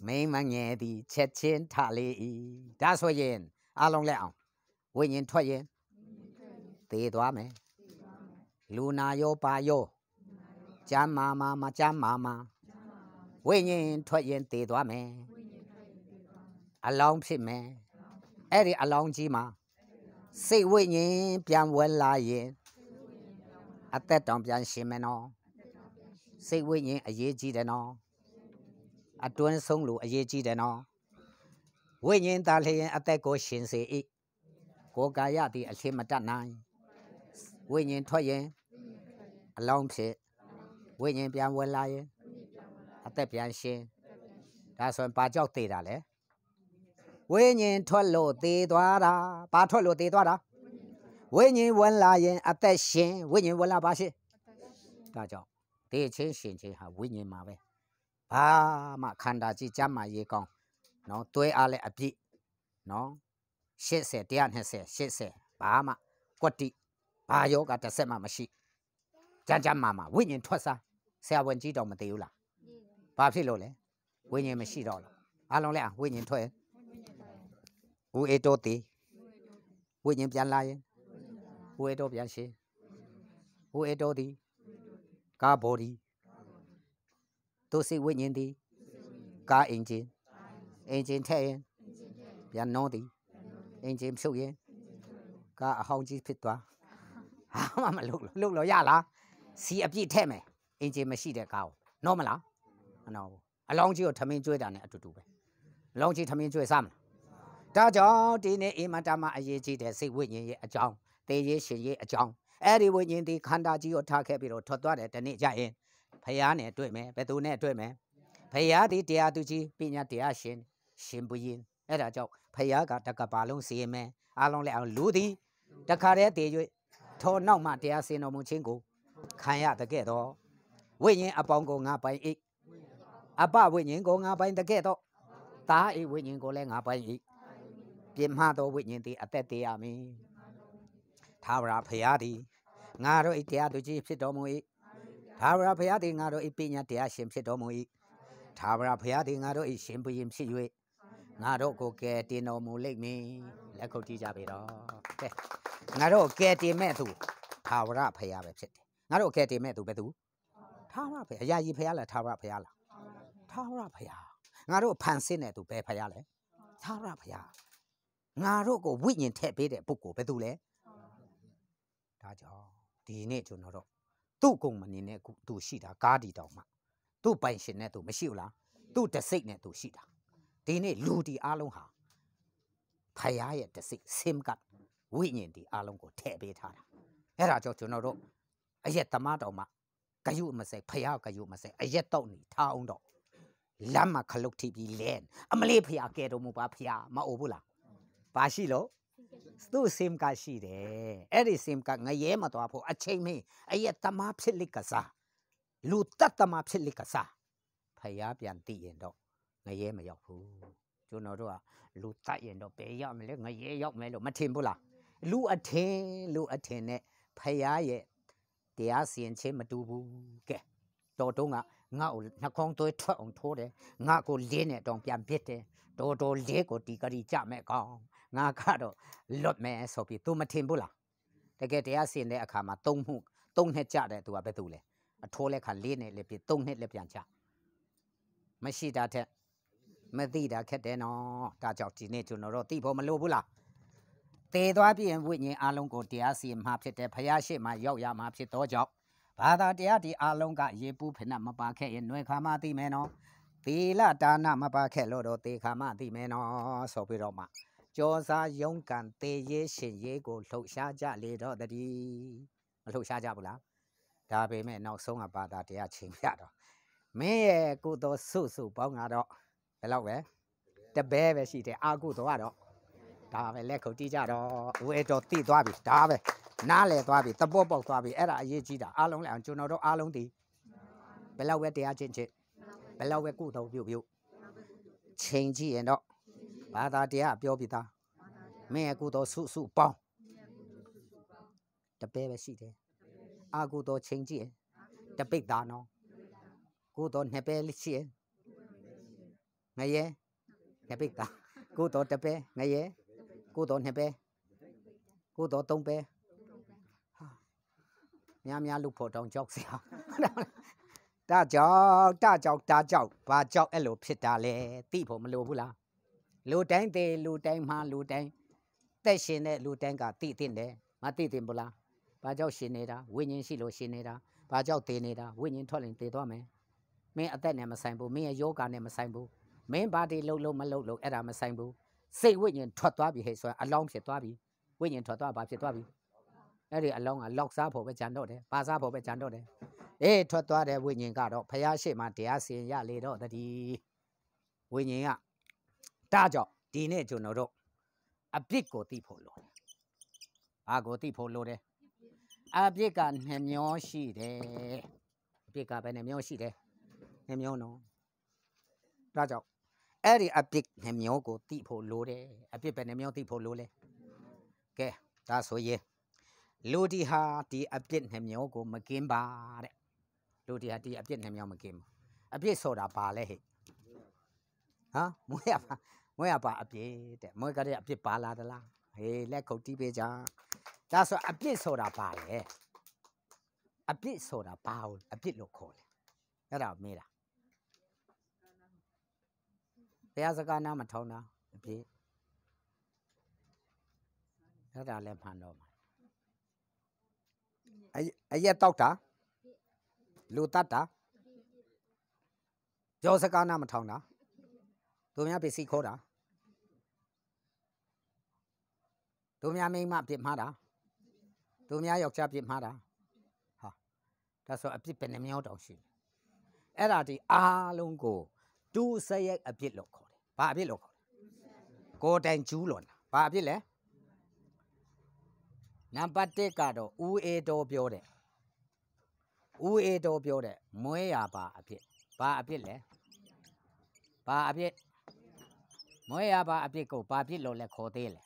မိမ့်မငယ်သည်ချက်ချင်းထလေ၏ဒါဆိုရင်အားလုံးလက်အောင်ဝိညာဉ်ထွက်ရင် သေးသွားမယ်လူနာရောပါရောကျမ်းမာမာမကျမ်းမာမာဝိညာဉ်ထွက်ရင်သေးသွားမယ်အလောင်းဖြစ်မယ်အဲ့ဒီအလောင်းကြီးမှာစိတ်ဝိညာဉ်ပြန်ဝင်လာရင်အသက်တောင်ပြန်ရှင်မယ်နော်စိတ်ဝိညာဉ်အရေးကြီးတယ်နော်အတွင်းဆုံးလို့အရေးကြီးတယ်နော်ဝိညာဉ်သားလျင်အသက်ကိုရှင်စေ၏ကိုယ်ကာယသည်အလင်းမတတ်နိုင်ဝိညာဉ်ထွက်ရင်အလောင်းဖြစ်ဝိညာဉ်ပြန်ဝင်လာရင်အသက်ပြန်ရှင်ဒါဆိုရင်ဘာကြောက်သေးတာလဲဝိညာဉ်ထွက်လို့သေးသွားတာဘာထွက်လို့သေးသွားတာဝိညာဉ်ဝင်လာရင်အသက်ရှင်ဝိညာဉ်ဝင်လာပါရှင်ဒါကြောင့်သေချင်းရှင်ချင်းဟာဝိညာဉ်မှာပဲဘာမှခန္ဓာကြီးကျမ်းမာရေးကောင်းနော်သွေးအားလည်းအပြည့်နော်80 120 80ဘာမှကွက်တိဘာယောဂတစ်ဆက်မှမရှိကြမ်းမာဝိညာဉ်ထွက်စားဆရာဝန်ကြီးတော့မသေးဘူးလားဘာဖြစ်လို့လဲဝိညာဉ်မရှိတော့လို့အားလုံးလဲဝိညာဉ်ထွက်ဦးအေတိုတီဝိညာဉ်ပြန်လာရင်ဦးအေတိုပြန်ရှင်ဦးအေတိုတီကာဘော်ဒီသူစိတ်ဝိညာဉ်ဒီကာအင်ဂျင်ထည့်ရင်ပြန်နှောသည်အင်ဂျင်ဖြုတ်ရင်ကာအဟောင်းကြီးဖြစ်သွားဟာမလုပ်လို့ရလားစီအပြည့်ထည့်မယ်အင်ဂျင်မရှိတဲ့ကာကိုနှောမလားမနှောဘူးအလောင်းကြီးကိုထမင်းကျွေးတာနဲ့အတူတူပဲအလောင်းကြီးထမင်းကျွေးစားမလားဒါကြောင့်ဒီနေ့အိမ်မတမအရေးကြီးတဲ့စိတ်ဝိညာဉ်ရဲ့အကြောင်းသေရေးရှင်ရေးအကြောင်းအဲ့ဒီဝိညာဉ်ဒီခန္ဓာကြီးကိုထားခဲ့ပြီးတော့ထွက်သွားတယ်ဒီနေ့ကြရင်ဖယားနဲ့တွေ့မယ်ဘယ်သူနဲ့တွေ့မယ်ဖယားဒီတရားသူကြီးပညာတရားရှင်ဘုရင်အဲ့ဒါကြောင့်ဖယားကတကပါလုံးစီရင်မယ်အားလုံးလည်းအောင်လူသည်တခါတည်းတည်၍ထောနောက်မှတရားစင်တော်မူခြင်းကိုခံရတဲ့ကဲ့တော့ဝိညာဉ်အပေါင်းကိုငါပိုင်၏အပဝိညာဉ်ကိုငါပိုင်တဲ့ကဲ့တော့သား၏ဝိညာဉ်ကိုလည်းငါပိုင်၏ပြင်းမှသောဝိညာဉ်သည်အသက်တည်ရမည်သာဝရဖယားသည်ငါတို့၏တရားသူကြီးဖြစ်တော်မူ၏သာဝရဖယားသည်ငါတို့၏ပညာတရားရှင်ဖြစ်တော်မူ၏သာဝရဖယားသည်ငါတို့၏ရှင်ဘုရင်ဖြစ်၍ငါတို့ကိုကယ်တင်တော်မူလိမ့်မည်လက်ခုပ်တီးကြပြီတော့ကဲငါတို့ကယ်တင်မဲ့သူသာဝရဖယားပဲဖြစ်တယ်ငါတို့ကယ်တင်မဲ့သူဘယ်သူသာဝရဖယားအရာကြီးဖယားလားသာဝရဖယားလားသာဝရဖယားငါတို့ဖန်ဆင်းတဲ့သူဘယ်ဖယားလဲသာဝရဖယားငါတို့ကိုဝိညာဉ်ထည့်ပေးတဲ့ပုဂ္ဂိုလ်ဘယ်သူလဲဒါကြောင့်ဒီနေ့ကျွန်တော်တို့သူ့ကုံမနေနဲ့သူရှိတာကားဒီတောင်မှသူ့ပိုင်ရှင်နဲ့သူမရှိဘူးလားသူ့တစိတ်နဲ့သူရှိတာဒီနေ့လူဒီအားလုံးဟာဖယားရဲ့တစိတ်စင်ကတ်ဝိညာဉ်ဒီအားလုံးကိုထည့်ပေးထားတာအဲ့ဒါကြောင့်ကျွန်တော်တို့အရက်သမားတော်မှဂယုမစိဖယားဂယုမစိအရက်တော့နေထားအောင်တော့လမ်းမှာခလုတ်ထိပ်ပြီးလဲအမလေးဖယားကဲတော်မူပါဖယားမအိုဘူးလားဘာရှိလို့သူ့စင်ကရှိတယ်အဲ့ဒီစင်ကငရဲမသွားဖို့အချိန်မေးအရက်သမားဖြစ်လိကစားလူတတ်သမားဖြစ်လိကစားဖယားပြန်တည်ရင်တော့ငရဲမရောက်ဘူးကျွန်တော်တို့ကလူတတ်ရင်တော့ဘယ်ရောက်မလဲငရဲရောက်မယ်လို့မထင်ဘူးလားလူအထင်နဲ့ဖယားရဲ့တရားစီရင်ခြင်းမတူဘူးကဲတော်တုံးကငါ့ကိုနှာခေါင်းသွေးထွက်အောင်ထိုးတယ်ငါ့ကိုလင်းနဲ့တောင်ပြန်ပစ်တယ်တော်လေးကိုဒီကရီကြမဲ့ကောင်ငါကတော့လွတ်မယ်ဆိုပြီး तू မထင်ဘူးလားတကယ်တရားစီရင်တဲ့အခါမှာ3နှစ်ကြတဲ့ तू ကဘယ်သူလဲအထိုးလက်ခါ4နှစ်လည်းပြ3နှစ်လည်းပြန်ကြမရှိတာထက်မသိတာခက်တယ်နော်ဒါကြောင့်ဒီနေ့ကျွန်တော်တို့သိဖို့မလိုဘူးလားသေသွားပြီးရင်ဝိညာဉ်အလုံးကိုတရားစီရင်မှာဖြစ်တယ်ဖယားရှိမှရောက်ရမှာဖြစ်တော့ကြောင့်ဘာသာတရားဒီအလုံးကရေပူးဖိနမပါခဲ့ရင်နှွေခါမသိမယ်နော်သီလဒါနမပါခဲ့လို့တော့သေခါမသိမယ်နော်ဆိုပြီးတော့မှကြောစားယုံကန်သေရေးရှင်ရေးကိုလှုပ်ရှားကြလေတော့တည်းမလှုပ်ရှားကြဘူးလားဒါပေမဲ့နောက်ဆုံးကဘာသာတရားချိန်ပြတော့မင်းရဲ့ကုသိုလ်စုပေါင်းကတော့ဘယ်လောက်ပဲတပဲပဲရှိတယ်အာကုသိုလ်ကတော့ဒါပဲလက်ခုပ်တီးကြတော့ဝဲတော်တိသွားပြီဒါပဲနားလဲသွားပြီတပုတ်ပေါက်သွားပြီအဲ့ဒါအရေးကြီးတာအားလုံးလည်းကျွန်တော်တို့အားလုံးဒီဘယ်လောက်ပဲတရားချင်းချင်းဘယ်လောက်ပဲကုသိုလ်ပြုချိန်ကြည့်ရင်တော့ဘာသာတရားပြောပြီးသားမင်းရဲ့ကုသိုလ်စုပေါင်းတပဲပဲရှိတယ်အာကုသိုလ်ချိန်ကြည့်ရင်တပိတ်သားနော်ကုသိုလ်နှစ်ပဲရှိရင်ငရဲနှစ်ပိတ်သားကုသိုလ်တပဲငရဲကုသိုလ်နှစ်ပဲကုသိုလ်3ပဲ များလူဖို့တောင်ကြောက်စရာဒါကြောက်ဘာကြောက်အဲ့လိုဖြစ်တာလဲသိဖို့မလိုဘူးလားလူတိုင်းသေးလူတိုင်းမှာလူတိုင်းတက်ရှင်တဲ့လူတိုင်းကသိတဲ့တယ်မသိတင်ဘူးလားဘာကြောက်ရှင်နေတာဝိညာဉ်ရှိလို့ရှင်နေတာဘာကြောက်တည်နေတာဝိညာဉ်ထွက်ရင်တည်သွားမယ်မင်းအသက်နဲ့မဆိုင်ဘူးမင်းရဲ့ယောဂနဲ့မဆိုင်ဘူးမင်းဘာဒီလုံးမလုံးအဲ့ဒါမဆိုင်ဘူးစိတ်ဝိညာဉ်ထွက်သွားပြီဟဲ့ဆိုအလောင်းဖြစ်သွားပြီဝိညာဉ်ထွက်သွားဘာဖြစ်သွားပြီအဲ့ဒီအလောင်းကလောက်စားဖို့ပဲကြံတော့တယ်ပါစားဖို့ပဲကြံတော့တယ်အေးထွက်သွားတဲ့ဝိညာဉ်ကတော့ဖယားရှိမှတရားစီရင်ရလေတော့တည်းဝိညာဉ်ကတားကြောင့်ဒီနေ့ကျွန်တော်တို့အပြစ်ကိုသိဖို့လိုတယ်အာကိုသိဖို့လိုတယ်အပြစ်က2မျိုးရှိတယ်အပြစ်ကဘယ်နှမျိုးရှိတယ်2မျိုးနော်ဒါကြောင့်အဲ့ဒီအပြစ်2မျိုးကိုသိဖို့လိုတယ်အပြစ်ဘယ်နှမျိုးသိဖို့လိုလဲကဲဒါဆိုရင်လူဒီဟာဒီအပြစ်2မျိုးကိုမကင်းပါတဲ့လူဒီဟာဒီအပြစ်2မျိုးမကင်းဘူးအပြစ်ဆိုတာပါလဲဟဲ့ဟာမွေးရပါအပြစ်တဲ့မွေးကတဲ့အပြစ်ပါလာသလားဟေးလက်ခုပ်တီးပေးကြဒါဆိုအပြစ်ဆိုတာပါလေအပြစ်ဆိုတာဘာလို့အပြစ်လို့ခေါ်လဲအဲ့ဒါမေးတာဘုရားစကားနားမထောင်းတာအပြစ်အဲ့ဒါလည်းမှန်တော့မှာအရက်တောက်တာလူတတ်တာပြောစကားနားမထောင်းတာသူများပစ္စည်းခိုးတာသူများမိန်းမပြစ်မှားတာသူများယောက်ျားပြစ်မှားတာဟာဒါဆိုအပြစ်ပဲနှမျိုးတောင်ရှိတယ်အဲ့ဒါဒီအားလုံးကိုတူစရိုက်အပြစ်လို့ခေါ်တယ်ဘာအပြစ်လို့ခေါ်လဲကိုယ်တိုင်ကျူးလွန်တာဘာအပြစ်လဲနံပါတ်1ကတော့ဦးအေတော်ပြောတဲ့မွေးရပါအပြစ်ဘာအပြစ်လဲဘာအပြစ်မွေးရပါအပြစ်ကိုဘာပြစ်လို့လဲခေါ်သေးလဲ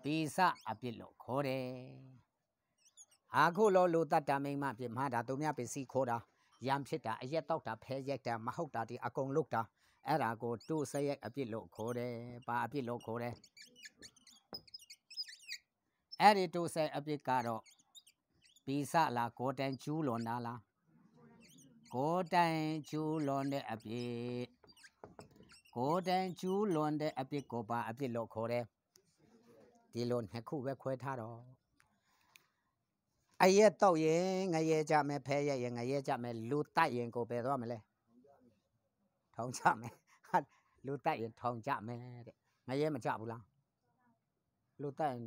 ပိစအပြစ်လို့ခေါ်တယ်အခုလောလူတတ်တာမိမပြစ်မှားတာသူများပစ္စည်းခိုးတာရံဖြစ်တာအရက်တောက်တာဖဲရက်တာမဟုတ်တာဒီအကုန်လုပ်တာအဲ့ဒါကိုတူစရိုက်အပြစ်လို့ခေါ်တယ်ဘာအပြစ်လို့ခေါ်တယ်အဲ့ဒီတူစရိုက်အပြစ်ကတော့ပိစလားကိုတိုင်ကျူးလွန်တာလားကိုတိုင်ကျူးလွန်တဲ့အပြစ်ကိုတိုင်ကျူးလွန်တဲ့အပြစ်ကိုဘာအပြစ်လို့ခေါ်တယ်ဒီလိုနှစ်ခုပဲခွဲထားတော့အရက်တော့ရင်ငရဲကြမယ်ဖဲရက်ရင်ငရဲကြမယ်လူတိုက်ရင်ကိုပဲသွားမလဲထောင်ကြမယ်လူတိုက်ရင်ထောင်ကြမယ်တဲ့ငရဲမကြဘူးလားလူတိုက်ရင်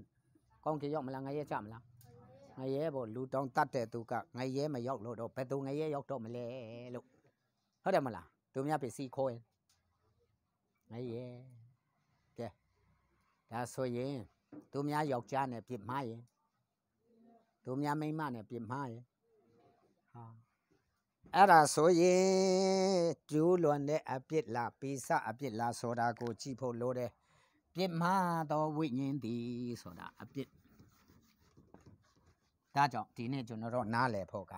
ကောင်းကင်ရောက်မလားငရဲကြမလားငရဲပေါ့လူတောင်တတ်တဲ့သူကငရဲမရောက်လို့တော့ဘယ်သူငရဲရောက်တော့မလဲလို့ဟုတ်တယ်မလားသူများပစ္စည်းခိုးရင်ငရဲကဲဒါဆိုရင်သူများယောက်ျားနဲ့ပြစ်မှားရင်သူများမိန်းမနဲ့ပြစ်မှားရင်ဟာအဲ့ဒါဆိုရင်ကျူးလွန်တဲ့အပြစ်လားပိစအပြစ်လားဆိုတာကိုကြည့်ဖို့လိုတယ်ပြစ်မှားသောဝိညာဉ်သည်ဆိုတာအပြစ်ဒါကြောင့်ဒီနေ့ကျွန်တော်တို့နားလည်ဖို့က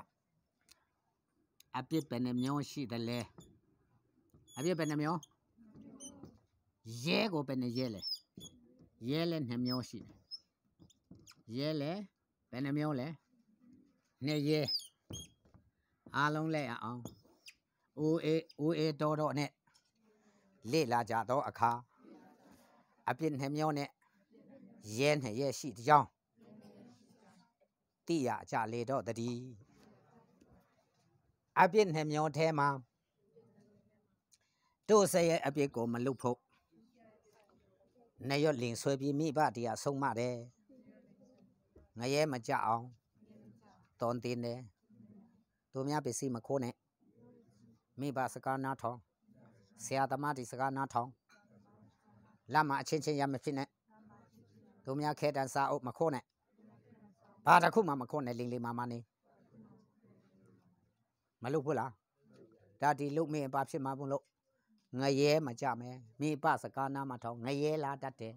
အပြစ်ပဲနှမျိုးရှိတယ်လေအပြစ်ပဲနှမျိုးရဲကိုပဲနှရဲလေရဲလဲ2မျိုးရှိတယ်ရဲလဲဘယ်နှမျိုးလဲ2ရဲအားလုံးလဲအောင်ဦးအေတော်နဲ့လေ့လာကြတော့အခါအပြစ်2မျိုးနဲ့ရဲ2ရဲရှိတဲ့ကြောင်းတိရကြလေတော့တည်းအပြစ်2မျိုးထဲမှာတို့စရဲ့အပြစ်ကိုမလုပ်ဖို့နေရလင်ဆွဲပြီးမိဘတရားဆုံးမတယ်ငရဲမကြအောင်တွန်တင်တယ်သူများပစ္စည်းမခိုးနဲ့မိဘစကားနားထောင်ဆရာသမားဒီစကားနားထောင်လက်မှာအချင်းချင်းရမဖြစ်နဲ့သူများခဲတန်စာအုပ်မခိုးနဲ့ဘာတစ်ခုမှမခိုးနဲ့လိမ့်လိမ့်မနေမလုပ်ဘူးလားဒါဒီလုပ်မင်းဘာဖြစ်မှာဘုံလို့ငရဲမကြမယ်မိဘစကားနားမထောင်ငရဲလာတတ်တယ်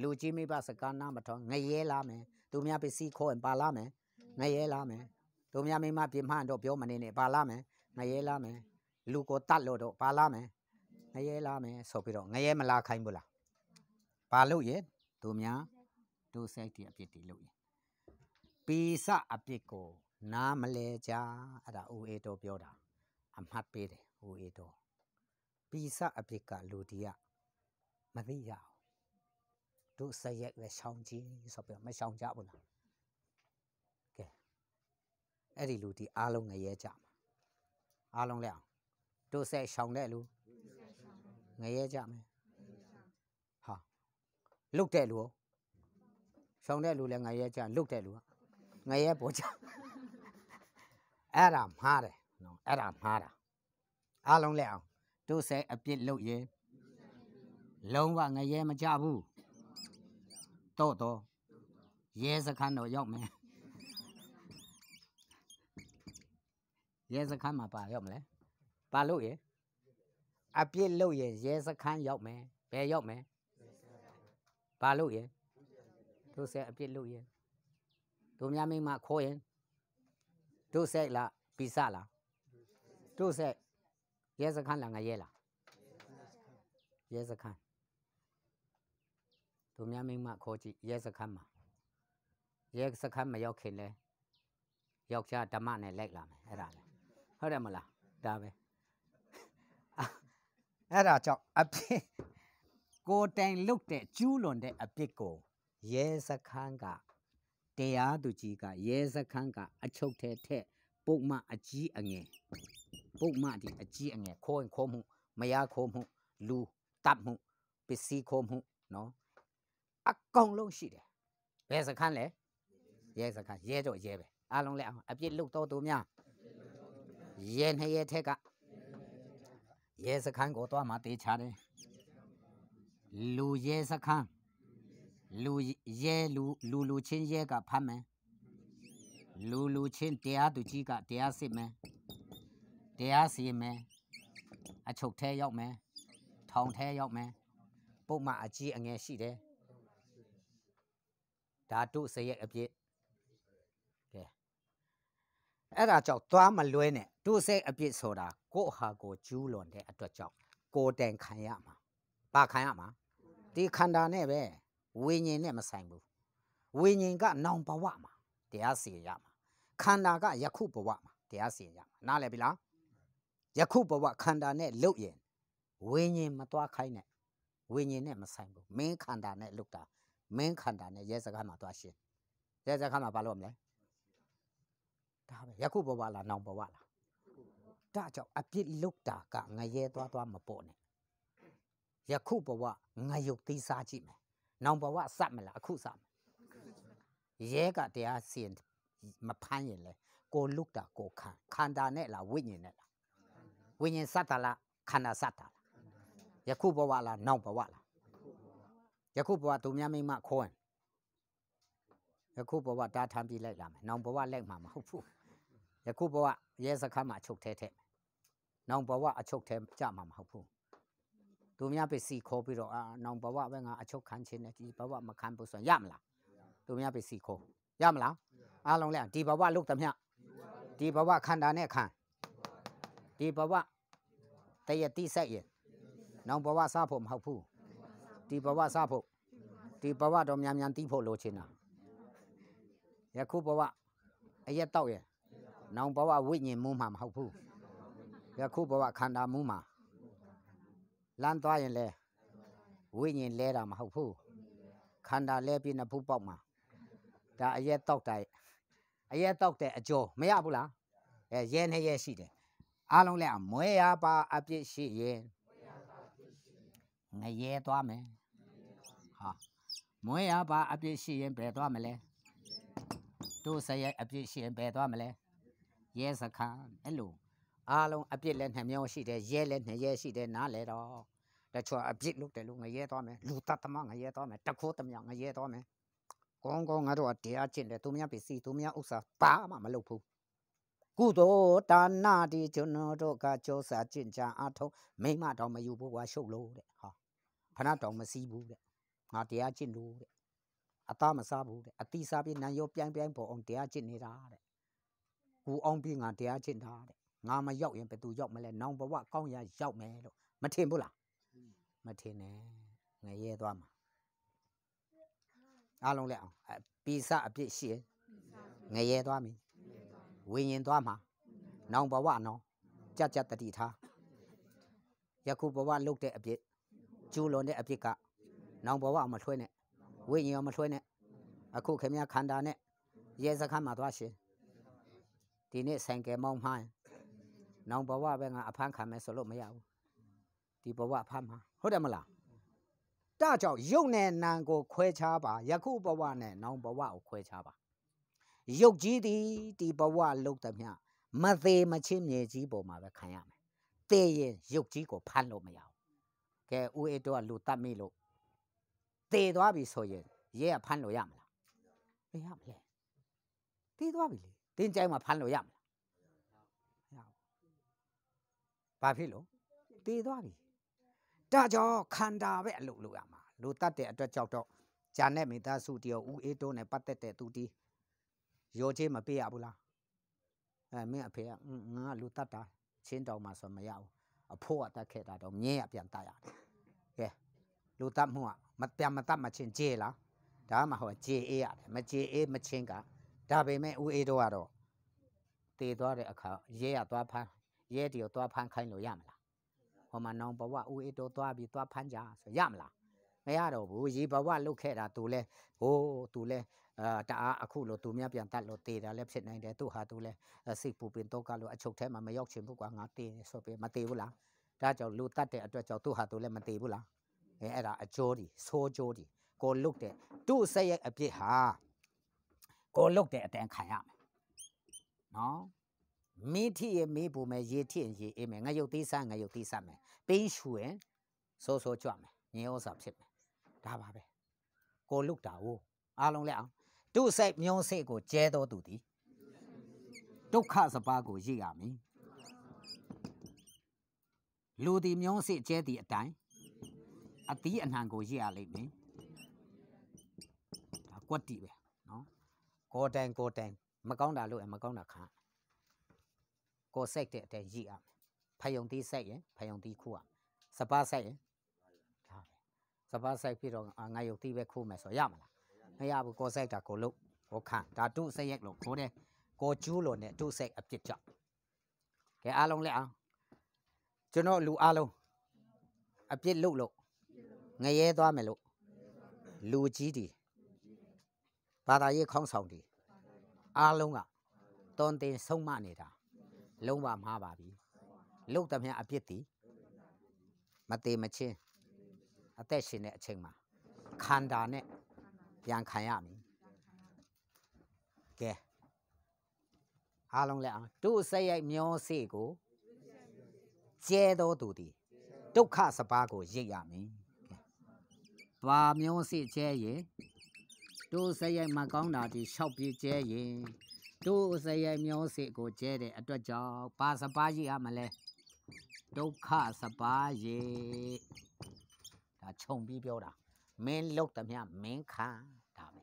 လူကြီးမိဘစကားနားမထောင်ငရဲလာမယ်သူများပစ္စည်းခိုးရင်ပါလာမယ်ငရဲလာမယ်သူများမိမပြမှန်းတော့ပြောမနေနဲ့ပါလာမယ်ငရဲလာမယ်လူကိုတတ်လို့တော့ပါလာမယ်ငရဲလာမယ်ဆိုပြီးတော့ငရဲမလာခိုင်းဘူးလားဘာလို့ရဲ့သူများဒုစိတ်တီအပြစ်တီလို့ရဲ့ပိစအပြစ်ကို နားမလဲကြအဲ့ဒါဦးအေးတော်ပြောတာအမှတ်ပေးတယ်ဦးအေးတော်ပိစအပြစ်ကလူတီကမသိရအောင်တို့စရက်ပဲရှောင်ကြည့်ဆိုပြီးမရှောင်ကြဘူးလားကဲအဲ့ဒီလူတီအားလုံးငရဲကြမှာအားလုံးလဲအောင်တို့ဆက်ရှောင်တဲ့လူငရဲကြမယ်ဟာလုတ်တဲ့လူရှောင်တဲ့လူလည်းငရဲကြလုတ်တဲ့လူကငရဲပေါ်ကြအဲ့ဒါမှားတယ်နော်အဲ့ဒါမှားတာအားလုံးလဲအောင်တို့ဆက်အပြစ်လုတ်ရင်လုံးဝငရဲမကြဘူးတော့ရဲစခန်းတော့ရောက်မယ်ရဲစခန်းမှာပါရောက်မလဲပါလို့ရအပြစ်လို့ရရဲစခန်းရောက်မယ်ဘယ်ရောက်မယ်ပါလို့ရတို့ဆက်အပြစ်လို့ရတို့များမိမခိုးရင်တို့ဆက်လားပိစလားတို့ဆက်ရဲစခန်းလားငရဲလားရဲစခန်းတို့များမိမခိုးကြည့်ရဲစခန်းမှာရဲစခန်းမရောက်ခင်လဲယောက်ျားဓမ္မနဲ့လိုက်လာမယ်အဲ့ဒါလေဟုတ်တယ်မလားဒါပဲအဲ့ဒါကြောင့်အပြစ်ကိုတိုင်လုတ်တဲ့ကျူးလွန်တဲ့အပြစ်ကိုရဲစခန်းကတရားသူကြီးကရဲစခန်းကအချုပ်ထဲထက်ပုတ်မအကြီးအငယ်ပုတ်မဒီအကြီးအငယ်ခိုးရင်ခိုးမှုမရခိုးမှုလူတပ်မှုပစ္စည်းခိုးမှုနော်အကောင်လုံးရှိတယ်ဘယ်စခန်းလဲရဲစခန်းရဲတော့ရဲပဲအားလုံးလဲအောင်အပြစ်လုတ်တော့သူများရဲနှစ်ရဲထက်ကရဲစခန်းကိုသွားမှတေးချတယ်လူရဲစခန်းလူရဲလူချင်းရဲကဖမ်းမယ်လူချင်းတရားသူကြီးကတရားစစ်မယ်တရားစီမယ်အချုပ်ထဲရောက်မယ်ထောင်ထဲရောက်မယ်ပုတ်မအကြီးအငယ်ရှိတယ်ဒါတို့စရက်အပြစ်ကဲအဲ့ဒါကြောင့်သွားမလွဲနဲ့တို့စက်အပြစ်ဆိုတာကိုယ့်ဟာကိုကျူးလွန်တဲ့အတွက်ကြောင့်ကိုယ်တိုင်ခံရမှာဘာခံရမှာဒီခန္ဓာနဲ့ပဲဝိညာဉ်နဲ့မဆိုင်ဘူးဝိညာဉ်ကနောင်ဘဝမှာတရားစီရင်ရမှာခန္ဓာကယခုဘဝမှာတရားစီရင်ရမှာနားလည်ပြီလားယခုဘဝခန္ဓာနဲ့လုတ်ရင်ဝိညာဉ်မသွားခိုင်းနဲ့ဝိညာဉ်နဲ့မဆိုင်ဘူးမင်းခန္ဓာနဲ့လုတ်တာမင်းခန္ဓာနဲ့ရဲစခန်းမှာသွားရှင်းရဲစခန်းမှာဘာလို့မလဲဒါပဲယခုဘဝလားနောင်ဘဝလားဒါကြောင့်အပြစ်လုတ်တာကငရဲသွားမပေါ့နဲ့ယခုဘဝငရုတ်သေးစားကြည့်မယ်နောင်ဘဝစမလားအခုစမယ်ရဲကတရားစီရင်မဖမ်းရင်လေကိုလုတ်တာကိုခန္ဓာနဲ့လားဝိညာဉ်နဲ့လားဝိညာဉ်စတာလားခန္ဓာစတာလားယခုဘဝလားနောင်ဘဝလားယခုဘဝသူများမိမခိုးရင်ယခုဘဝတားထမ်းပြီးလိုက်လာမယ်နောင်ဘဝလိုက်မှာမဟုတ်ဘူးယခုဘဝရဲစခန်းမှာအချုပ်ထဲထက်နောင်ဘဝအချုပ်ထဲကြမှာမဟုတ်ဘူးသူများပစ္စည်းခိုးပြီးတော့နောင်ဘဝပဲငါအချုပ်ခံခြင်းနဲ့ဒီဘဝမခံဘူးဆိုရင်ရမလားသူများပစ္စည်းခိုးရမလားအားလုံးလဲဒီဘဝလုတ်သမျှဒီဘဝခန္ဓာနဲ့ခံဒီဘဝတရတိဆက်ရင်နောင်ဘဝစားဖို့မဟုတ်ဘူးဒီဘဝစားဖို့ဒီဘဝတော့မြန်တီးဖို့လိုချင်တာယခုဘဝအရက်တောက်ရင်နောင်ဘဝဝိညာဉ်မူးမှာမဟုတ်ဘူးယခုဘဝခန္ဓာမူးမှာလမ်းသွားရင်လဲဝိညာဉ်လဲတာမဟုတ်ဘူးခန္ဓာလဲပြီးနှစ်ဖူးပေါက်မှာဒါအရက်တောက်တဲ့အကျော်မရဘူးလားရဲနဲ့ရဲရှိတယ်အားလုံးလဲမွဲရပါအပြစ်ရှိရင်ငရဲသွားမယ်ဟာမွဲရပါအပြစ်ရှိရင်ဘယ်သွားမလဲတို့စရိုက်အပြစ်ရှိရင်ဘယ်သွားမလဲရဲစခန်းအဲ့လိုအားလုံးအပြစ်လည်း2မျိုးရှိတယ်ရဲလည်း2ရဲရှိတယ်နားလဲတော့တချို့အပြစ်လုပ်တယ်လို့ငရဲသွားမယ်လူတတ်သမားငရဲသွားမယ်တခိုးသမားငရဲသွားမယ်ကောင်းငါတို့တရားကျင့်တယ်သူများပစ္စည်းသူများဥစ္စာဘာမှမလုပ်ဘူးကုသိုလ်ဒါနဒီကျွန်တော်တို့ကကြောစာကျင့်ကြအားထုတ်မိမတော်မယူဘူးကွာရှုပ်လို့တဲ့ဟာဖဏတော်မစည်းဘူးတဲ့ငါတရားကျင့်လို့တဲ့အသားမစားဘူးတဲ့အတိစားပြီးနံရောပြိုင်ပေါ်အောင်တရားကျင့်နေတာတဲ့ကူအောင်ပြီးငါတရားကျင့်တာတဲ့ငါမရောက်ရင်ဘယ်သူရောက်မလဲနောင်ဘဝကောင်းရရောက်မယ်လို့မထင်ဘူးလားမထင်နဲ့ငရဲသွားမှာအားလုံးလဲအောင်ပိစအပြစ်ရှိငရဲသွားပြီ ဝိညာဉ်သွားမှာနောင်ဘဝနော်ကြကြတတိထားယခုဘဝလုတ်တဲ့အပြစ်ကျူးလွန်တဲ့အပြစ်ကနောင်ဘဝမထွဲနဲ့ဝိညာဉ်မထွဲနဲ့အခုခင်ဗျာခန္ဓာနဲ့ရဲစခန်းမှာသွားရှင်ဒီနေ့ဆိုင်ကယ်မောင်းမှန်းနောင်ဘဝပဲငါအဖမ်းခံမယ်ဆိုလို့မရဘူးဒီဘဝအဖမ်းမှာဟုတ်တယ်မလားဒါကြောင့်ယုတ်နဲ့နာမ်ကိုခွဲခြားပါယခုဘဝနဲ့နောင်ဘဝကိုခွဲခြားပါယုတ်ကြီးသည်ဒီဘဝလုတ်သမျှမသေးမချင်းမြေကြီးပေါ်မှာပဲခံရမယ်သေရင်ယုတ်ကြီးကိုဖမ်းလို့မရဘူးကဲဦးအေးတော့လူတတ်မိလို့သေသွားပြီဆိုရင်ရဲကဖမ်းလို့ရမလားမရမလဲသေသွားပြီလေတင်းကြိုင်မှာဖမ်းလို့ရမလားမရဘူးဘာဖြစ်လို့သေသွားပြီဒါကြောင့်ခန္ဓာပဲအလုပ်လုပ်ရမှာလူတတ်တဲ့အတွက်ကြောက်တော့ဂျာနဲ့မိသားစုတယောက်ဦးအေးတိုးနဲ့ပတ်သက်တဲ့သူတီးရောချင်းမပေးရဘူးလားမင်းအဖေကငါလူတတ်တာချင်းတောင်မှဆိုမရဘူးအဖိုးကတတ်ခဲ့တာတော့မြင်းရပြန်တတ်ရတယ်ကဲလူတတ်မှုကမပြန်မတတ်မချင်းကြေလားဒါမှဟောကြေအေးရတယ်မကြေအေးမချင်းကဒါပေမဲ့ဦးအေးတိုးကတော့တည်သွားတဲ့အခါရဲရသွားဖမ်းရဲတီကိုသွားဖမ်းခိုင်းလို့ရမလားဟောမှာနောင်ဘဝဦးအေးတိုးသွားပြီးသွားဖမ်းကြဆိုရမလားမရတော့ဘူးရေဘဝလုတ်ခဲ့တာသူလဲဟိုးသူလဲတအားအခုလို့သူများပြန်တတ်လို့တေးတာလည်းဖြစ်နိုင်တယ်သူဟာသူလဲစိတ်ပူပင်တော့ကလို့အချုပ်ထဲမှာမရောက်ချင်ဘူးကွာငါတေးဆိုပြီးမတေးဘူးလားဒါကြောင့်လူတတ်တဲ့အတွက်ကြောင့်သူဟာသူလဲမတေးဘူးလားအဲ့ဒါအကျိုးဒီဆိုးကျိုးဒီကိုလုတ်တဲ့သူ့ဆက်ရဲ့အပြစ်ဟာကိုလုတ်တဲ့အတန်ခံရမယ်နော်မီးထီရဲ့မီးပူမယ်ရေထီရင်ရေအေးမယ်ငရုတ်သီးစားငရုတ်သီးစားမယ်ပေးရှူရင်စိုးစိုးကြွမယ်ငြင်းဥစ္စာဖြစ်မယ်ဒါပါပဲကိုလုတ်တာကိုအားလုံးလက်အောင်သူ့စိတ်မျိုးစိတ်ကိုကျဲတော်သူသည်ဒုက္ခစပါးကိုရည်ရမည်လူသည်မျိုးစိတ်ကျဲသည့်အတိုင်းအသီးအနှံကိုရည်ရလိမ့်မယ်ဒါကွက်တိပဲနော်ကိုတိုင်မကောင်းတာလို့မကောင်းတာခံကိုစိတ်တဲ့အတိုင်းရည်ရမယ်ဖယုံသီးစိတ်ရင်ဖယုံသီးခုရစပါးစိတ်ရင်ဒါပဲစပါးစိတ်ပြီးတော့ငါယုတ်သီးပဲခိုးမယ်ဆိုရမလားမရဘူးကိုစိတ်တာကိုလို့ကိုခံဒါတုစိတ်ရက်လို့ခိုးတယ်ကိုကျူးလို့နဲ့တုစိတ်အပြစ်ကြောင့်ကဲအားလုံးလက်အောင်ကျွန်တော်လူအားလုံးအပြစ်လုပ်လို့ငရဲသွားမယ်လို့လူကြီးတီဘာသာရေးခေါင်းဆောင်တီအားလုံးကတွန်တင်ဆုံးမနေတာလုံးဝမှားပါပြီလုတ်သမျှအပြစ်တီမသေးမချင်းအသက်ရှင်တဲ့အချိန်မှာခန္ဓာနဲ့ပြန်ခံရမည်ကဲအားလုံးလက်အောင်တို့စိတ်ရိုက်မျောစေကိုကျဲတော်သူသည်ဒုက္ခစပါးကိုရိပ်ရမည်ဘာမျောစေကျဲရင်တို့စိတ်ရိုက်မကောင်းတာဒီရှောက်ပြေးကျဲရင်တို့စိတ်ရိုက်မျောစေကိုကျဲတဲ့အတွက်ကြောင့်ဘာစပါးရိပ်ရမလဲဒုက္ခစပါးရိပ်ဒါခြုံပြီးပြောတာမင်းလုတ်သမျှမင်းခံဒါပဲ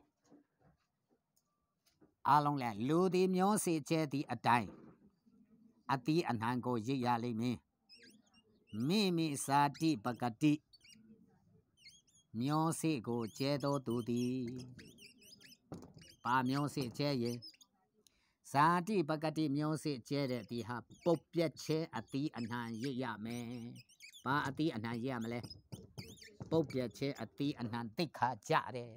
အားလုံးလဲလူသည်မျောစေကျဲသည့်အတိုင်းအသီးအနှံကိုရိပ်ရလိမ့်မည်မိမိစာတိပကတိမျောစေကိုကျဲတော်သူသည်ပါမျောစေကျဲရင်ဇာတိပကတိမျောစေကျဲတဲ့ဒီဟာပုတ်ပြက်ခြင်းအသီးအနှံရိပ်ရမယ်ဘာအသီးအနှံရိပ်ရမလဲပုတ်ပြက်ခြင်းအသီးအနှံသိခါကြတယ်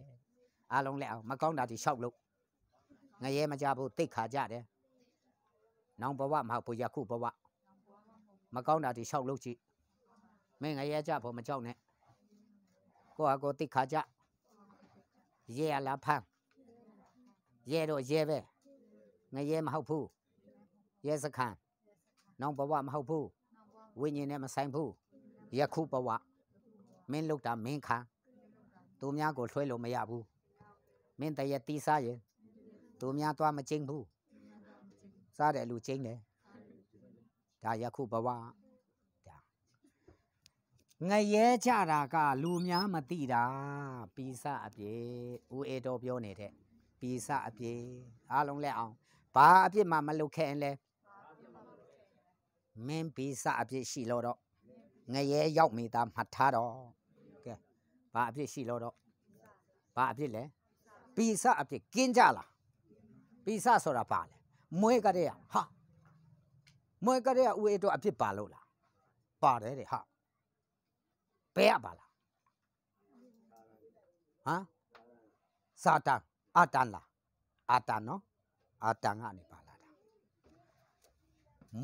အားလုံးလက်အောင်မကောင်းတာဒီလျှောက်လို့ငရဲမကြဘူးသိခါကြတယ်နောင်ဘဝမဟုတ်ဘူးယခုဘဝမကောင်းတာဒီလျှောက်လို့ကြည့်မင်းငရဲကြဖို့မကြောက်နဲ့ကိုဟာကိုသိခါကြရဲရလာဖမ်းရဲတော့ရဲပဲငရဲမဟုတ်ဘူးရဲစခန်းနောင်ဘဝမဟုတ်ဘူးဝိညာဉ်နဲ့မဆိုင်ဘူးယခုဘဝမင်းလုတ်တာမင်းခံသူများကိုလွှဲလို့မရဘူးမင်းတရတီးစားရင်သူများသွားမကျင်းဘူးစားတယ်လူကျင်းတယ်ဒါယခုဘဝဒါငရဲကြတာကလူများမသိတာပိစအပြေဦးအေတော်ပြောနေတဲ့ပိစအပြေအားလုံးလက်အောင်ဘာအပြစ်မှမလုပ်ခဲ့ရင်လဲမင်းပိစအပြစ်ရှိလို့တော့ငရဲရောက်မိသားမှတ်ထားတော့ကဲဘာအပြစ်ရှိလို့တော့ဘာအပြစ်လဲပိစအပြစ်ကင်းကြလားပိစဆိုတာဘာလဲ မွဲကတဲ့ဟာမွဲကတဲ့ဦးအေတော့အဖြစ်ပါလို့လားပါတယ်တဲ့ဟာဘယ်ရပါလားဟမ်စာတန်အာတန်လားအာတန်နော်အာတန်ကနေပါလာတာ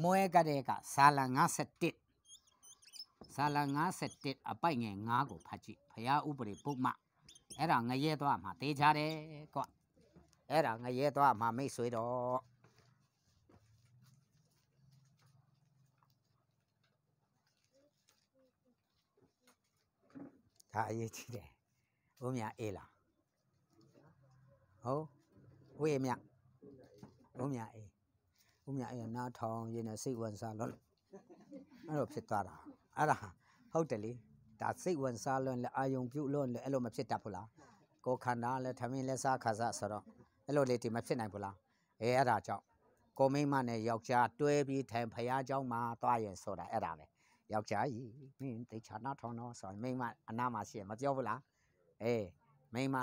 မွဲကတဲ့ကစာလ51စာလ51အပိုက်ငယ်9ကိုဖတ်ကြည့်ဖရာဥပဒေပုဒ်မအဲ့ဒါငရဲသွားမှာတေးချတယ်ကွအဲ့ဒါငရဲသွားမှာမိတ်ဆွေတော့ဒါအရေးကြီးတယ်ဦးမြအေးလားဟုတ်ဦးအေးမြဦးမြအေးဦးမြအေးနားထောင်ရင်းနဲ့စိတ်ဝင်စားလို့အဲ့လိုဖြစ်သွားတာအဲ့ဒါဟုတ်တယ်လေဒါစိတ်ဝင်စားလို့လည်းအာယုံပြုတ်လို့လည်းအဲ့လိုမဖြစ်တတ်ဘူးလားကိုခန္ဓာလည်းထမင်းလည်းစားခါစားဆိုတော့အဲ့လိုလေဒီမဖြစ်နိုင်ဘူးလားအဲ့ဒါကြောင့်ကိုမိမနဲ့ယောက်ျားတွဲပြီးထိုင်ဖရားเจ้าမှာသွားရင်ဆိုတာအဲ့ဒါပဲယောက်ျားကြီးမင်းသိချာနားထောင်တော့ဆိုရင်မိမအနာမှာရှိရင်မပြောဘူးလားအေးမိမ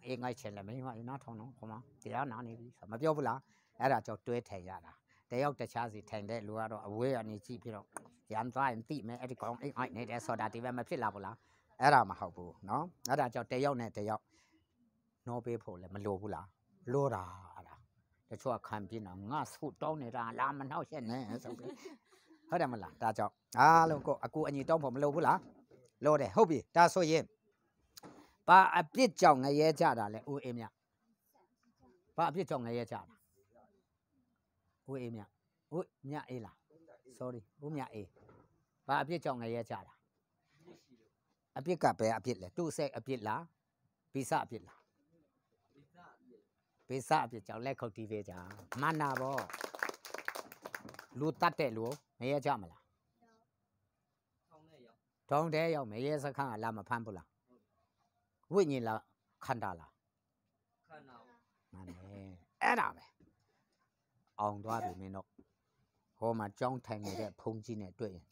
အေးငိုက်ချင်လဲမိမနားထောင်တော့ခေါမတရားနာနေပြီဆိုမပြောဘူးလားအဲ့ဒါကြောင့်တွဲထိုင်ရတာတယောက်တခြားစီထိုင်တဲ့လူကတော့အဝေးကနေကြည့်ပြီးတော့ရန်သွားရင်တိမယ်အဲ့ဒီကောင်အိတ်အိုက်နေတယ်ဆိုတာဒီပဲမဖြစ်လာဘူးလားအဲ့ဒါမဟုတ်ဘူးနော်အဲ့ဒါကြောင့်တယောက်နဲ့တယောက်နှောပေးဖို့လည်းမလိုဘူးလားလိုတာအဲ့ဒါတချို့ခံပြင်းတော့ငါဆုတောင်းနေတာလာမနှောက်ရက်နဲ့ဆိုပြီးဟုတ်တယ်မလားဒါကြောင့်အားလုံးကိုအကူအညီတောင်းဖို့မလိုဘူးလားလိုတယ်ဟုတ်ပြီဒါဆိုရင်ဘာအပြစ်ကြောင့်ငရဲကြတာလဲဦးအေးမြဘာအပြစ်ကြောင့်ငရဲကြတာဦးအေးမြဦးမြအေးလား sorry ဦးမြအေးဘာအပြစ်ကြောင့်ငရဲကြတာအပြစ်ကဘယ်အပြစ်လဲသူ့စိတ်အပြစ်လားဗိစအပြစ်လားဗိစအပြစ်ကြောင့်လက်ခုပ်တီးပေးကြမနာပေါ့လူတတ်တဲ့လူငရဲကြမလားထောင်းတဲ့ရောက်မရဲစခန်းကလာမဖမ်းဘူးလားဝိညာဉ်လားခန္ဓာလားခန္ဓာမှန်တယ်အဲ့ဒါပဲအောင်သွားပြီမင်းတို့ဟောမှာကြောင်းထိုင်နေတဲ့ဖုန်ကြီးနဲ့တွေ့ရင်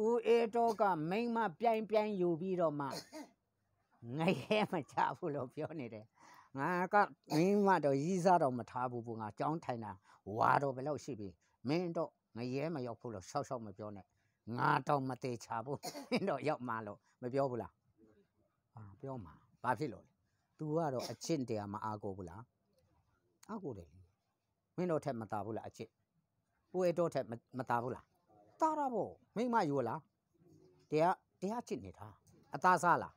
ဦးအေတော့ကမိမပြိုင်ပြိုင်ယူပြီးတော့မှငရဲမချဘူးလို့ပြောနေတယ်ငါကမိမတော့ရီးစားတော့မထားဘူးငါကြောင်းထိုင်တာဝါတော့ဘယ်လောက်ရှိပြီမင်းတော့ငရဲမရောက်ဘူးလို့ရှောက်ရှောက်မပြောနဲ့ငါတော့မသေးချဘူးမင်းတော့ရောက်မှလို့မပြောဘူးလားဟာပြောမှာဘာဖြစ်လို့လဲ तू ကတော့အချစ်တရားမအားကိုဘူးလားအားကိုတယ်မင်းတို့ထက်မတာဘူးလားအချစ်ဦးအေတော့ထက်မတာဘူးလားတာတာပေါ့မိမယူလားတရားချစ်နေတာအသားစားလား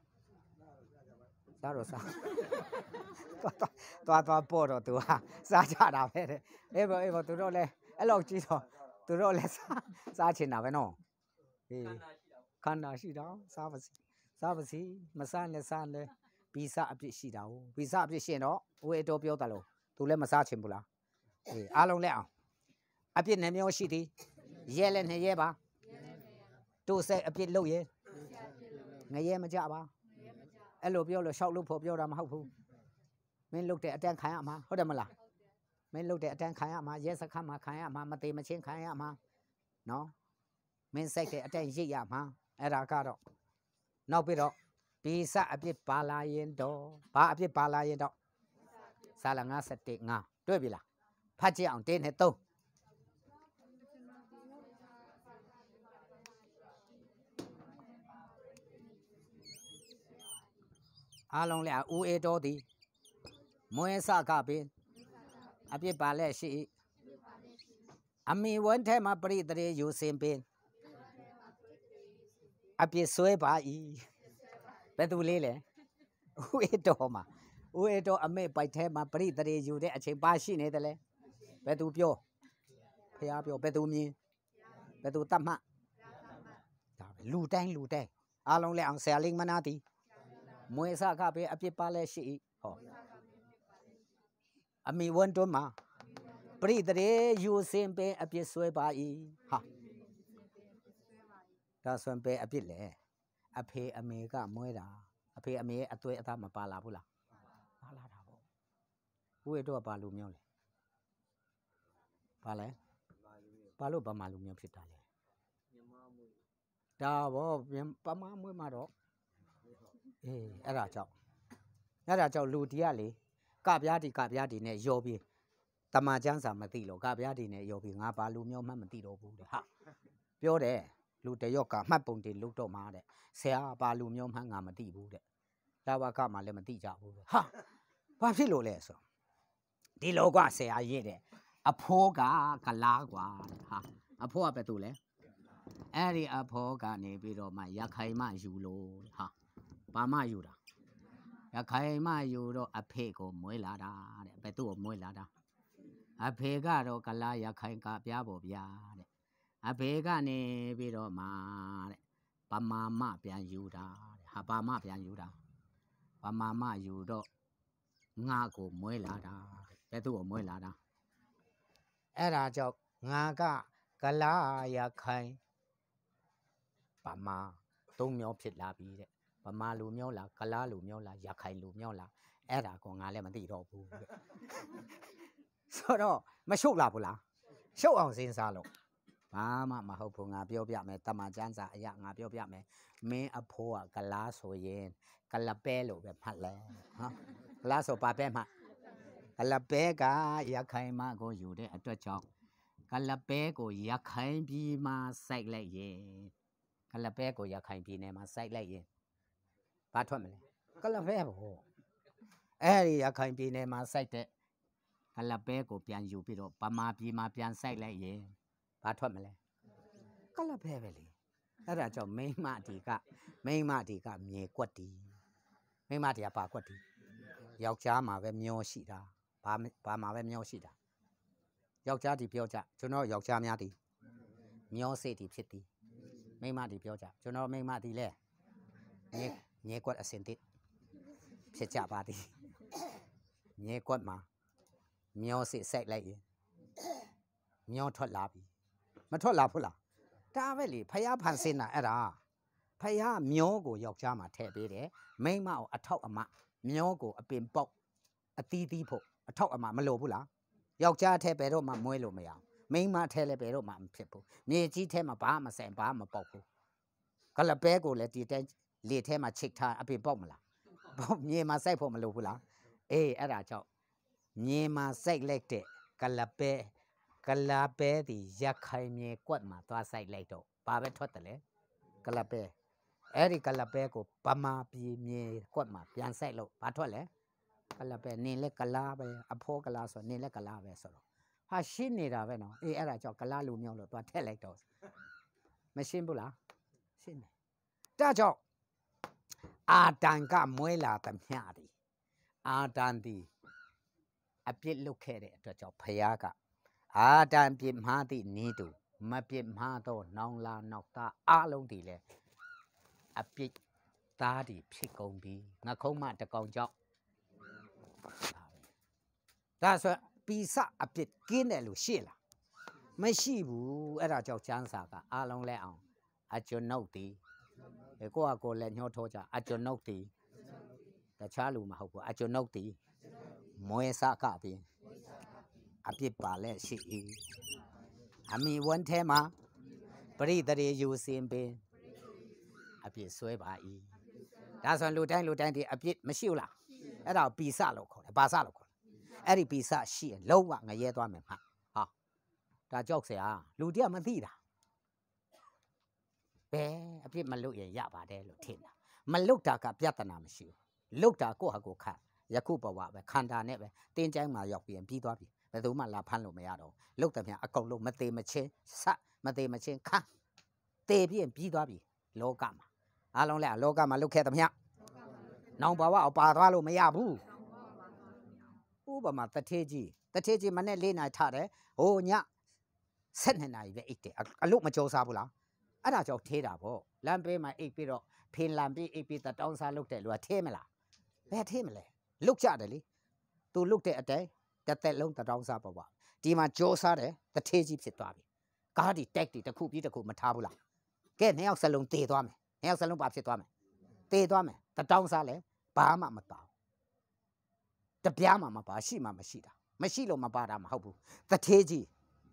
စားတော့စားသွားပေါ့တော့ तू ဟာစားကြတာပဲတဲ့အေးပေါ့သူတို့လည်းအဲ့လောက်ကြီးတော့သူတို့လည်းစားချင်တာပဲနော်ဟေးခန္ဓာရှိတော့စားပါစီမစားနဲ့စားလဲဗီဇအပြစ်ရှိတာဟုတ်ဗီဇအပြစ်ရှင်တော့ဦးအေတော့ပြောတယ်လို့ तू လည်းမစားချင်ဘူးလားအေးအားလုံးလက်အောင်အပြစ်နှမျိုးရှိသည်ရဲလည်းနှရဲပါတို့စိတ်အပြစ်လုပ်ရဲငရဲမကြပါအဲ့လိုပြောလို့ရှောက်လို့ဖို့ပြောတာမဟုတ်ဘူးမင်းလုပ်တဲ့အတန်းခံရမှာဟုတ်တယ်မလားမင်းလုပ်တဲ့အတန်းခံရမှာရဲစခန်းမှာခံရမှာမသေးမချင်းခံရမှာနော်မင်းစိတ်တဲ့အတန်းရိပ်ရမှာအဲ့ဒါကတော့နောက်ပြီးတော့ဒီစအပြစ်ပါလာရင်တော့ဘာအပြစ်ပါလာရင်တော့စာလ51 5တွေ့ပြီလားဖတ်ကြည့်အောင်1နဲ့3အားလုံးလည်းဦးအေတော်သည်မွေးစကပင်အပြစ်ပါလက်ရှိအမိဝန်းထဲမှာပရိသေယူစင်ပင်အပြစ်ဆွဲပါ၏ဘယ်သူလေးလဲဦးအေတော်မှာဦးအေတော်အမေပိုက်ထဲမှာပရိသေယူတဲ့အချိန်ပါရှိနေတယ်လေဘယ်သူပြောဖះပြောဘယ်သူမြင်ဘယ်သူတတ်မှတ်ဒါပဲလူတိုင်းအားလုံးလည်းအောင်ဆရာလေးမနာသည်မွေးစကပဲအပြစ်ပါလဲရှိဟောအမိဝန်းတွန်းမှာပရိသေယူစင်ပင်အပြစ်ဆွဲပါ၏ဟာဒါဆွန်ပဲအပြစ်လေအဖေအမေကမွဲတာအဖေအမေရဲ့အသွေးအသားမပါလာဘူးလားပါလာတာပေါ့ဦးရတော့ဘာလူမျိုးလဲဘာလဲဘာလို့ဗမာလူမျိုးဖြစ်တာလဲဒါဘောပမာမွေးမှာတော့အေးအဲ့ဒါကြောင့်လူတီးကလေကပြားတီနဲ့ယောပြီး တမန်ကျမ်းစာမသိလို့ကဗျာဒီနဲ့ယောပြီးငါဘာလူမျိုးမှမသိတော့ဘူးတဲ့ဟာပြောတယ်လူတယောက်ကမှတ်ပုံတင်လုတော့မှာတဲ့ဆရာဘာလူမျိုးမှငါမသိဘူးတဲ့လာဝကမှလည်းမသိကြဘူးတဲ့ဟာဘာဖြစ်လို့လဲဆိုဒီလောကဆရာရေးတယ်အဖိုးကကလားကွာတဲ့ဟာအဖိုးကပဲသူလဲအဲ့ဒီအဖိုးကနေပြီးတော့မှရခိုင်မယူလို့ဟာဘာမှယူတာရခိုင်မယူတော့အဖေကိုမွေးလာတာတဲ့ဘယ်သူ့ကိုမွေးလာတာအဖေကတော့ကလားရခိုင်ကပြားပေါ်ဗျာတဲ့အဖေကနေပြီးတော့မှတဲ့ဗမာမပြန်ယူတာတဲ့ဟာဗမာပြန်ယူတာဗမာမယူတော့ငါကိုမွေးလာတာတဲ့ဘယ်သူ့ကိုမွေးလာတာအဲ့ဒါကြောင့်ငါကလားရခိုင်ဗမာသုံးမျိုးဖြစ်လာပြီတဲ့ဗမာလူမျိုးလားကလားလူမျိုးလားရခိုင်လူမျိုးလားအဲ့ဒါကိုငါလည်းမသိတော့ဘူးတဲ့ဆိုတော့မရှုပ်လာဘူးလားရှုပ်အောင်စဉ်းစားလို့ဘာမှမဟုတ်ဘူးငါပြောပြမယ်တမန်ကျမ်းစာအရာငါပြောပြမယ်မင်းအဖိုးကကလားဆိုရင်ကလပဲလို့ပဲမှတ်လဲဟာကလားဆိုပါပဲမှကလပဲကရခိုင်မကိုယူတဲ့အတွက်ကြောင့်ကလပဲကိုရခိုင်ပြည်မှာစိုက်လိုက်ရင်ကလပဲကိုရခိုင်ပြည်နယ်မှာစိုက်လိုက်ရင်ဘာထွက်မလဲကလပဲပေါ့အဲ့ဒီရခိုင်ပြည်နယ်မှာစိုက်တဲ့ကလပဲကိုပြန်ယူပြီးတော့ဗမာပြည်မှာပြန်စိုက်လိုက်ရင်ဘာထွက်မလဲကလပဲပဲလေအဲ့ဒါကြောင့်မိမဒီကမြေကွက်တီမိမဒီကပါကွက်တီယောက်ျားမှာပဲမျောရှိတာဘာမှာပဲမျောရှိတာယောက်ျားဒီပြောကြကျွန်တော်ယောက်ျားများဒီမျောစိတ်ဒီဖြစ်သည်မိမဒီပြောကြကျွန်တော်မိမဒီလဲမြေကွက်အစင်တစ်ဖြစ်ကြပါသည်မြေကွက်မှာမျောစိတ်စိုက်လိုက်ရင်မျောထွက်လာပြီမထွက်လာဘူးလားဒါပဲလေဖယားဖန်ဆင်းတာအဲ့ဒါဖယားမျောကိုယောက်ျားမှာထည့်ပေးတယ်မိန်းမကိုအထောက်အမမျောကိုအပင်ပေါက်အသီးသီးဖို့အထောက်အမမလိုဘူးလားယောက်ျားထဲဘယ်တော့မှမွေးလို့မရအောင်မိန်းမထဲလည်းဘယ်တော့မှမဖြစ်ဘူးမြေကြီးထဲမှာဘာမှဆိုင်ဘာမှမပေါက်ဘူးကလပဲကိုလည်းဒီတိုင်းလေထဲမှာချိတ်ထားအပင်ပေါက်မလားပေါက်မြေမှာစိုက်ဖို့မလိုဘူးလားအေးအဲ့ဒါကြောင့်မြေမှာစိုက်လိုက်တဲ့ကလပဲဒီရခိုင်မြေကွက်မှာသွားစိုက်လိုက်တော့ဘာပဲထွက်တယ်လေကလပဲအဲ့ဒီကလပဲကိုဗမာပြည်မြေကွက်မှာပြန်စိုက်လို့ဘာထွက်လဲကလပဲနင်းလဲကလားပဲအဖိုးကလားဆိုနင်းလဲကလားပဲဆိုတော့ဟာရှင်းနေတာပဲနော်အေးအဲ့ဒါကြောင့်ကလားလူမျိုးလို့သွားထည့်လိုက်တော့မရှင်းဘူးလားရှင်းတယ်ဒါကြောင့်အာတန်ကမွဲလာသမျှဒီအာတန်ဒီအပြစ်လုတ်ခဲ့တဲ့အတွက်ကြောင့်ဖယားကအာတန်ပြစ်မှားသည့်နီးတူမပြစ်မှားတော့နောင်လာနောက်သားအလုံးဒီလေအပြစ်သားဒီဖြစ်ကုန်ပြီငါခုံးမတကောင်ကြောင့်ဒါဆိုပီစအပြစ်ကင်းတယ်လို့ရှေ့လားမရှိဘူးအဲ့ဒါကြောင့်ကျမ်းစာကအလုံးလဲအောင်အကျွန်ုပ်ဒီကိုကကိုလည်းညှောထိုးကြအကျွန်ုပ်ဒီတခြားလူမဟုတ်ဘူးအကျွန်ုပ်ဒီမွေးစကပြင်အပြစ်ပါလဲရှိ၏အမိဝန်ထဲမှာပရိသေယူစင်ပင်အပြစ်ဆွဲပါ၏ဒါဆိုလူတိုင်းဒီအပြစ်မရှိဘူးလားအဲ့ဒါပီစလို့ခေါ်တယ်ဘာစလို့ခေါ်တယ်အဲ့ဒီပီစရှိရင်လုံးဝငရဲသွားမယ်မှာဟာဒါကြောက်စရာလူတယောက်မသိတာဘယ်အပြစ်မလုပ်ရင်ရပါတယ်လို့ထင်တာမလုပ်တာကပြဿနာမရှိဘူးလုပ်တာကိုယ့်ဟာကိုယ်ခန့်ယခုဘဝပဲခန္ဓာနဲ့ပဲတင်းကျိုင်းမှာရောက်ပြီးပြီးသွားပြီဘယ်သူမှလာဖမ်းလို့မရတော့လုတ်တယ်များအကုန်လုံးမသေးမချင်းမသေးမချင်းခန့်တေပြီးပြီးသွားပြီလောကမှာအားလုံးလဲလောကမှာလုတ်ခဲ့တယ်များနောင်ဘဝအပါသွားလို့မရဘူးဥပမာတထေးကြီးမနဲ့၄နာရီထတယ်ဟိုည7နာရီပဲအိတ်တယ်အလုတ်မကြောစားဘူးလားအဲ့ဒါကြောင့်ထေးတာပေါ့လမ်းပေးမှာအိတ်ပြီးတော့ဖင်လန်ပြီးအိတ်ပြီးတောင်းစားလုတ်တယ်လူကထေးမလားဘယ်ထေးမလဲလုတ်ကြတယ်လေသူလုတ်တဲ့အတိုင်းတစ်သက်လုံးတောင်းစားပေါ့ဒီမှာကြောစားတယ်တထေးကြီးဖြစ်သွားပြီကားဒီတက်တီတစ်ခုပြီးတစ်ခုမထားဘူးလားကဲနှစ်ယောက်စလုံးတေသွားမယ်နှစ်ယောက်စလုံးပါဖြစ်သွားမယ်တေသွားမယ်တောင်းစားလဲဘာမှမပါတပြားမှမပါရှိမှမရှိတာမရှိလို့မပါတာမဟုတ်ဘူးတထေးကြီး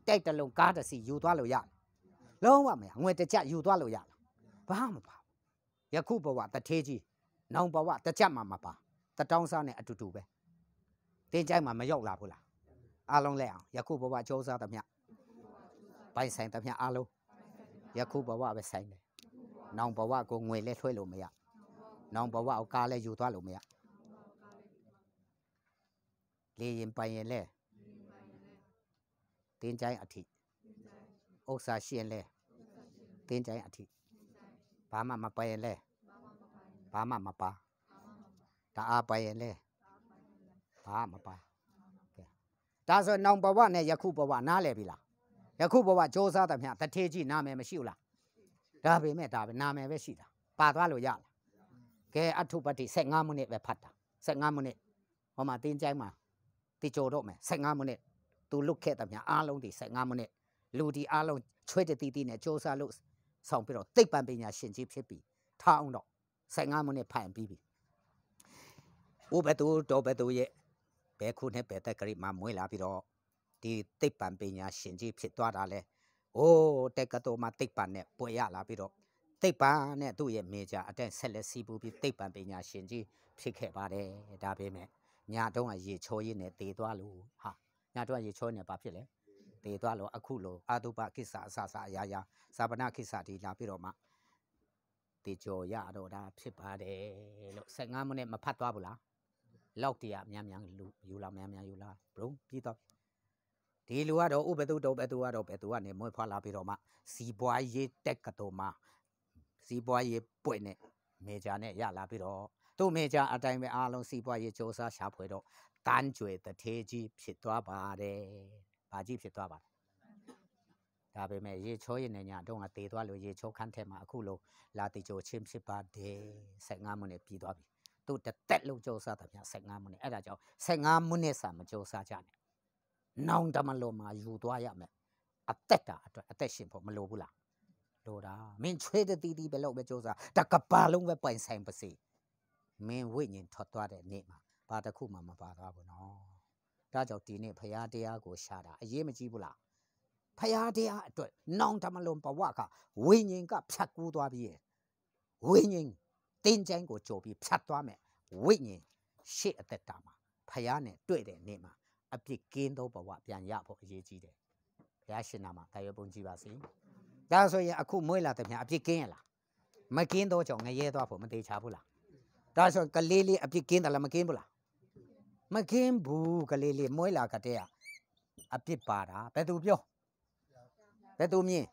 တိုက်တလုံးကားတစ်စီယူသွားလို့ရတယ်လုံးဝမရငွေတစ်ချက်ယူသွားလို့ရလားဘာမှမပါယခုဘဝတထေးကြီးနောင်ဘဝတစ်ချက်မှမပါတောင်းစားနဲ့အတူတူပဲတင်းကြိုက်မှမရောက်လာဘူးလား အားလုံးလဲအောင်ယခုဘဝကြိုးစားသမျှပိုင်ဆိုင်သမျှအားလုံးယခုဘဝပဲဆိုင်တယ်နောင်ဘဝကိုငွေလဲထွေးလို့မရနောင်ဘဝကိုကားလဲယူသွားလို့မရလေရင်ပိုင်ရင်လဲတင်းချိုင်းအထိဥစ္စာရှိရင်လဲတင်းချိုင်းအထိဘာမှမပိုင်ရင်လဲဘာမှမပါတအားပိုင်ရင်လဲဘာမပါဒါဆိုနောင်ဘဝနဲ့ယခုဘဝနားလဲပြီလားယခုဘဝစ조사သမျှတထေးကြီးနာမည်မရှိဘူးလားဒါပေမဲ့ဒါပဲနာမည်ပဲရှိတာပါသွားလို့ရလားကဲအထုပတိ15မိနစ်ပဲဖတ်တာ15မိနစ်ဟောမှာတင်းချိုင်းမှာတိကြိုတော့မယ်15မိနစ်သူလုတ်ခဲ့သမျှအားလုံးဒီ15မိနစ်လူဒီအားလုံးချွေးတတီနဲ့စ조사လို့ဆောင်ပြီးတော့သိပ္ပံပညာရှင်ကြီးဖြစ်ပြီးထားအောင်တော့15မိနစ်ဖတ်ရင်ပြီးပြီဥပတူတော်ဘတူရဲ့ဘယ်ခုနဲ့ဘယ်တက်ကလေးမှမွေးလာပြီးတော့ဒီသိပ္ပံပညာရှင်ကြီးဖြစ်သွားတာလဲ။အိုးတက်ကတော်မှသိပ္ပံနဲ့ပွေရလာပြီးတော့သိပ္ပံနဲ့သူ့ရဲ့မေဂျာအတက်ဆက်လက်စီးပူးပြီးသိပ္ပံပညာရှင်ကြီးဖြစ်ခဲ့ပါတယ်။ဒါပေမဲ့ညာတုံးကရေချိုးရင်းနဲ့တည်သွားလို့ဟာညာတုံးကရေချိုးနေပါဖြစ်လေ။တည်သွားလို့အခုလိုအာတုပကိစ္စအစစအရာရာဇာပနာကိစ္စဒီလာပြီးတော့မှတည်ကြော်ရတော့တာဖြစ်ပါတယ်လို့15မိနစ်မဖတ်သွားဘူးလား။လောက်တရားများလူယူလာများယူလာဘုံပြီးတော့ဒီလူကတော့ဥပဒုတော့ဘယ်သူကတော့ဘယ်သူကနေမွေးဖွားလာပြီးတော့မှစီပွားရေးတက်ကတော်မှာစီပွားရေးပွင့်နဲ့မေဂျာနဲ့ရလာပြီးတော့သူ့မေဂျာအတိုင်းပဲအားလုံးစီပွားရေးစ조사ရှာဖွေတော့တန်းကျွေတထေးကြီးဖြစ်သွားပါတယ်။ဘာကြီးဖြစ်သွားပါလဲ။ဒါပေမဲ့ရေချိုးရင်လည်းညာတော့ကတည်သွားလို့ရေချိုးခန်းထဲမှာအခုလိုလာတိချိုချင်းဖြစ်ပါတယ်15မိနစ်ပြီးသွားပြီ။သူ့တက်လုံးစ조사တာဗျ15မိနစ်အဲ့ဒါကြောင့်15မိနစ်စာမစ조사ကြနဲ့နောင်တမလို့မှာယူသွားရမယ်အသက်တာအတွက်အသက်ရှင်ဖို့မလိုဘူးလားလိုတာမင်းချွေးတဲ့တီးတီးပဲလို့ပဲစ조사တကပါလုံးပဲပိုင်ဆိုင်ပါစေမင်းဝိညာဉ်ထွက်သွားတဲ့နေ့မှာဘာတစ်ခုမှမပါသွားဘူးနော်ဒါကြောင့်ဒီနေ့ဖရာတရားကိုရှာတာအရေးမကြီးဘူးလားဖရာတရားအတွက်နောင်တမလို့ဘဝကဝိညာဉ်ကဖြတ်ကူးသွားပြီးဝိညာဉ်တင်းချိုင်းကိုကြိုပြီးဖြတ်သွားမယ်ဝိညာဉ်ရှေ့အသက်တာမှာဖရာနဲ့တွေ့တဲ့နေ့မှာအပြစ်ကင်းသောဘဝပြန်ရဖို့အရေးကြီးတယ်။ဘုရားရှင်နာမှာတာရွယ်ပုံကြည့်ပါစေ။ဒါဆိုရင်အခုမွေးလာတဲ့ပြန်အပြစ်ကင်းရလား။မကင်းတော့ကြောင့်ငရဲသွားဖို့မသေးချဘူးလား။ဒါဆိုကလေးလေးအပြစ်ကင်းတယ်လားမကင်းဘူးလား။မကင်းဘူးကလေးလေးမွေးလာကတည်းကအပြစ်ပါတာဘယ်သူပြောဘယ်သူမြင်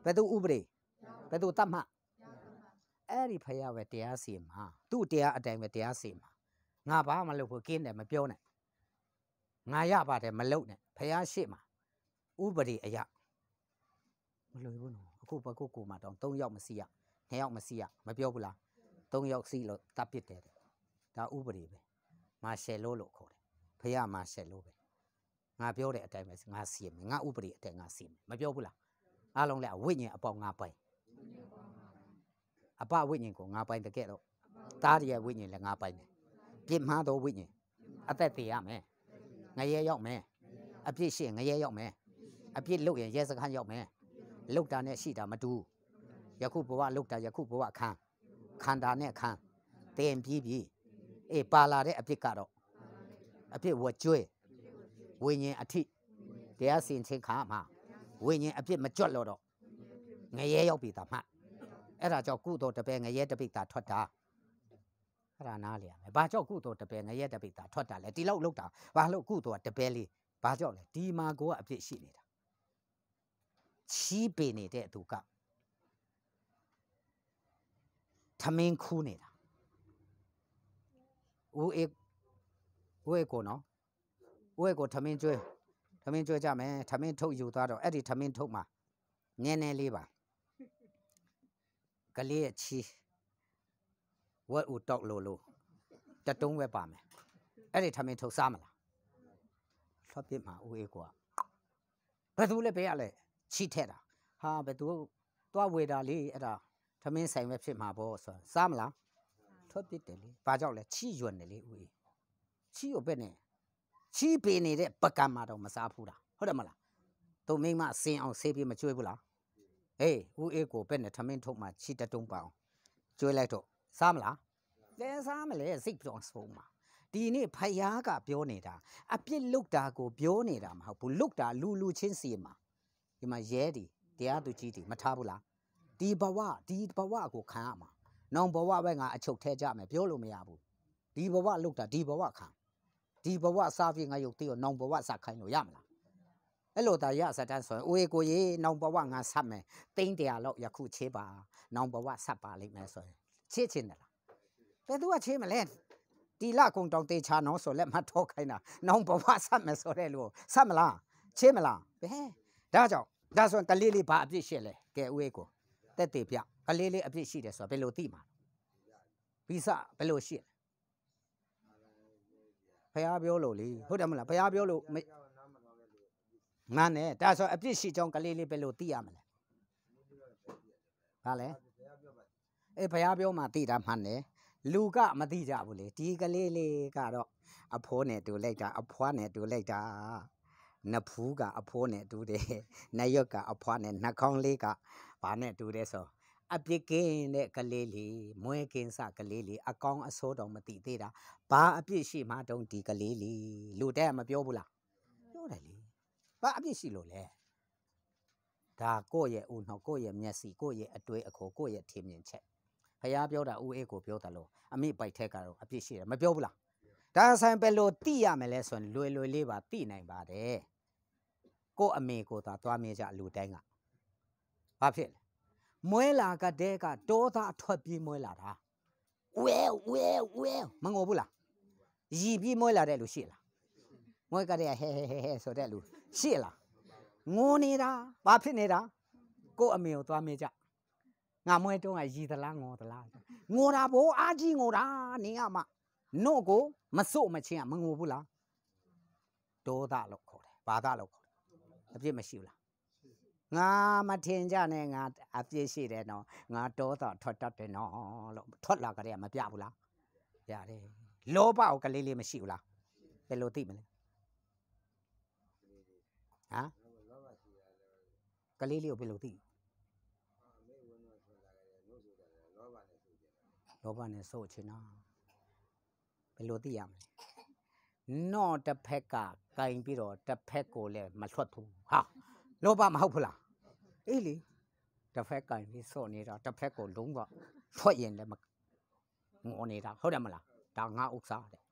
ဘယ်သူဥပဒေဘယ်သူတတ်မှအဲ့ဒီဖယားပဲတရားစီမှာသူ့တရားအတိုင်းပဲတရားစီမှာငါဘာမှမလုပ်ဘူးကင်းတယ်မပြောနဲ့ငါရပါတယ်မလုပ်နဲ့ဖယားရှိမှာဥပဒေအရမလွယ်ဘူးနော်အခုဘကုကိုမှတောင်း3ယောက်မစီရ2ယောက်မစီရမပြောဘူးလား3ယောက်စီလို့တပ်ပစ်တယ်ဒါဥပဒေပဲမာရှယ်လို့ခေါ်တယ်ဖယားမာရှယ်လို့ပဲငါပြောတဲ့အတိုင်းပဲငါစီရမယ်ငါဥပဒေအတိုင်းငါစီမယ်မပြောဘူးလားအားလုံးလည်းဝိညာဉ်အပေါင်းငါပိုင်အပဝိညာဉ်ကိုငါပိုင်တကယ်တော့တားရရဲ့ဝိညာဉ်လည်းငါပိုင်တယ်ပြစ်မှားသောဝိညာဉ်အသက်သေးရမယ်ငရဲရောက်မယ်အပြစ်ရှိရင်ငရဲရောက်မယ်အပြစ်လုပ်ရင်ရဲစခန်းရောက်မယ်လုပ်တာနဲ့ရှိတာမတူယခုဘဝလုပ်တာယခုဘဝခန္ဓာနဲ့တင်ပြီးအေးပါလာတဲ့အပြစ်ကတော့အပြစ်ဝကျွေးဝိညာဉ်အထိတရားစင်ချင်းခါမှာဝိညာဉ်အပြစ်မကြွတ်လို့တော့ငရဲရောက်ပြီတာမှအဲ့ဒါကြောင့်ကုသိုလ်တပည့်ငရဲတပိတာထွက်တာအဲ့ဒါနားလေရမယ်ဘာကြောင့်ကုသိုလ်တပည့်ငရဲတပိတာထွက်တာလဲဒီလောက်လောက်တာဘာလို့ကုသိုလ်ကတပည့်လေးဘာကြောင့်လဲဒီမှာကိုကအပြစ်ရှိနေတာချီးပေနေတဲ့အတူကထမင်းခူးနေတာဦးအေကိုနော်ဦးအေကိုထမင်းကျွေးကြမယ်ထမင်းထုတ်ယူသွားတော့အဲ့ဒီထမင်းထုတ်မှာနည်းနည်းလေးပါကလေးရဲ့ချီးဝက်ဦးတောက်လို့တတုံးပဲပါမယ်အဲ့ဒီထမင်းထုတ်စားမလားလှပ်ပြစ်မှာဦးအေကိုကဘယ်သူလဲဘေးရလဲချီးထက်တာဟာဘယ်သူသွားဝေတာလေးအဲ့ဒါထမင်းဆိုင်ပဲဖြစ်မှာပေါ့ဆိုစားမလားလှပ်ပြစ်တယ်လေဘာကြောင့်လဲချီးယွန်းတယ်လေဦးအေချီးကိုပဲနဲ့ချီးပေနေတဲ့ပကံမှာတော့မစားဘူးလားဟုတ်တယ်မလားသူမိမစင်အောင်ဆေးပြီးမကျွေးဘူးလားအေးဦးအေကိုပဲနဲ့ထမင်းထုတ်မှာချီးတတုံးပါအောင်ကျွေးလိုက်တော့စားမလားလဲစားမလဲစိတ်ပြောင်းဆုံးမှာ ဒီနေ့ဖယားကပြောနေတာအပြစ်လုတ်တာကိုပြောနေတာမဟုတ်ဘူးလုတ်တာလူချင်းစီမှာဒီမှာရဲဒီတရားသူကြီးဒီမထားဘူးလားဒီဘဝကိုခံရမှာနောင်ဘဝပဲငါအချုပ်ထဲကြမယ်ပြောလို့မရဘူးဒီဘဝလုတ်တာဒီဘဝခံဒီဘဝစားပြီးငါရုပ်သေးရောနောင်ဘဝစခိုင်းလို့ရမလားအဲ့လိုတာရစတန်းဆိုရင်ဦးကိုရေနောင်ဘဝငါဆက်မယ်တိန်း100လောက်ယခုချေးပါနောင်ဘဝဆက်ပါလိမ့်မယ်ဆိုရင်ချေးချင်းတယ်လားဘယ်သူကချေးမလဲဒီလကုံတောင်တေချာနော်ဆိုလက်မှတ်ထောက်ခိုင်းတာနောင်ဘဝဆက်မယ်ဆိုတဲ့လူဆက်မလားချေးမလားဘယ်ဒါကြောင့်ဒါဆိုရင်ကလေးလေးဘာအပြစ်ရှိလဲကဲဦးကိုတက်တေပြကလေးလေးအပြစ်ရှိတယ်ဆိုတော့ဘယ်လိုသိမှာဗီဇဘယ်လိုရှိလဲဖះပြောလို့လေဟုတ်တယ်မလားဖះပြောလို့ငါနဲ့ဒါဆိုအပြစ်ရှိကြောင်းကလေးလေးဘယ်လိုသိရမလဲဟာလဲအေးဖះပြောမှသိတာမှန်တယ်လူကမသိကြဘူးလေဒီကလေးလေးကတော့အဖိုးနဲ့တူလိုက်တာအဖွားနဲ့တူလိုက်တာနဖူးကအဖိုးနဲ့တူတယ်နရွက်ကအဖွားနဲ့နှာခေါင်းလေးကဘာနဲ့တူတယ်ဆိုအပြစ်ကင်းတဲ့ကလေးလေးမွဲကင်းစကလေးလေးအကောင်းအဆိုးတောင်မသိသေးတာဘာအပြစ်ရှိမှတုံးဒီကလေးလေးလူတဲ့မပြောဘူးလားပြောတယ်လေဘာအပြစ်ရှိလို့လဲဒါကိုယ့်ရဲ့ဦးနှောက်ကိုယ့်ရဲ့မျက်စိကိုယ့်ရဲ့အတွေ့အခေါ်ကိုယ့်ရဲ့ထင်မြင်ချက်ဖះပြောတာဦးအေးကိုပြောတယ်လို့အမိပိုက်ထက်ကတော့အပြစ်ရှိတယ်မပြောဘူးလားဒါဆိုင်ပဲလို့သိရမယ်လဲဆိုရင်လွယ်လေးပါသိနိုင်ပါတယ်ကိုယ့်အမေကိုသာသွားမြင်ကြလူတိုင်းကဘာဖြစ်လဲမွဲလာကတဲ့ကတောသားအထွက်ပြေးမွဲလာတာဝဲမငိုဘူးလားရီပြေးမွဲလာတဲ့လူရှိလားမွဲကတဲ့ဟဲဆိုတဲ့လူရှိလားငိုနေတာဘာဖြစ်နေတာကိုယ့်အမေကိုသွားမြင်ကြငါမွဲတုံးကရီသလားငိုသလားငိုတာဘိုးအားကြီးငိုတာနင်ကမှနို့ကိုမစို့မချင်းကမငိုဘူးလားတောသားလို့ခေါ်တယ်ဘာသားလို့ခေါ်တယ်အပြစ်မရှိဘူးလားငါမထင်ကြနဲ့ငါအပြစ်ရှိတယ်နော်ငါတောသားထွက်တတ်တယ်နော်လို့ထွက်လာကြတဲ့မပြဘူးလားရတယ်လောဘကိုကလေးလေးမရှိဘူးလားဘယ်လိုသိမလဲဟမ်ကလေးလေးကိုဘယ်လိုသိလောဘနဲ့ဆို့ချင်တာဘယ်လိုသိရမလဲနော့တစ်ဖက်ကကင်ပြီးတော့တစ်ဖက်ကိုလည်းမထွက်ဘူးဟာလောဘမဟုတ်ဘူးလားအေးလေတစ်ဖက်ကင်ပြီးစော့နေတာတစ်ဖက်ကိုလုံးဝထွက်ရင်လည်းငေါနေတာဟုတ်တယ်မလားဒါငါဥစ္စာတဲ့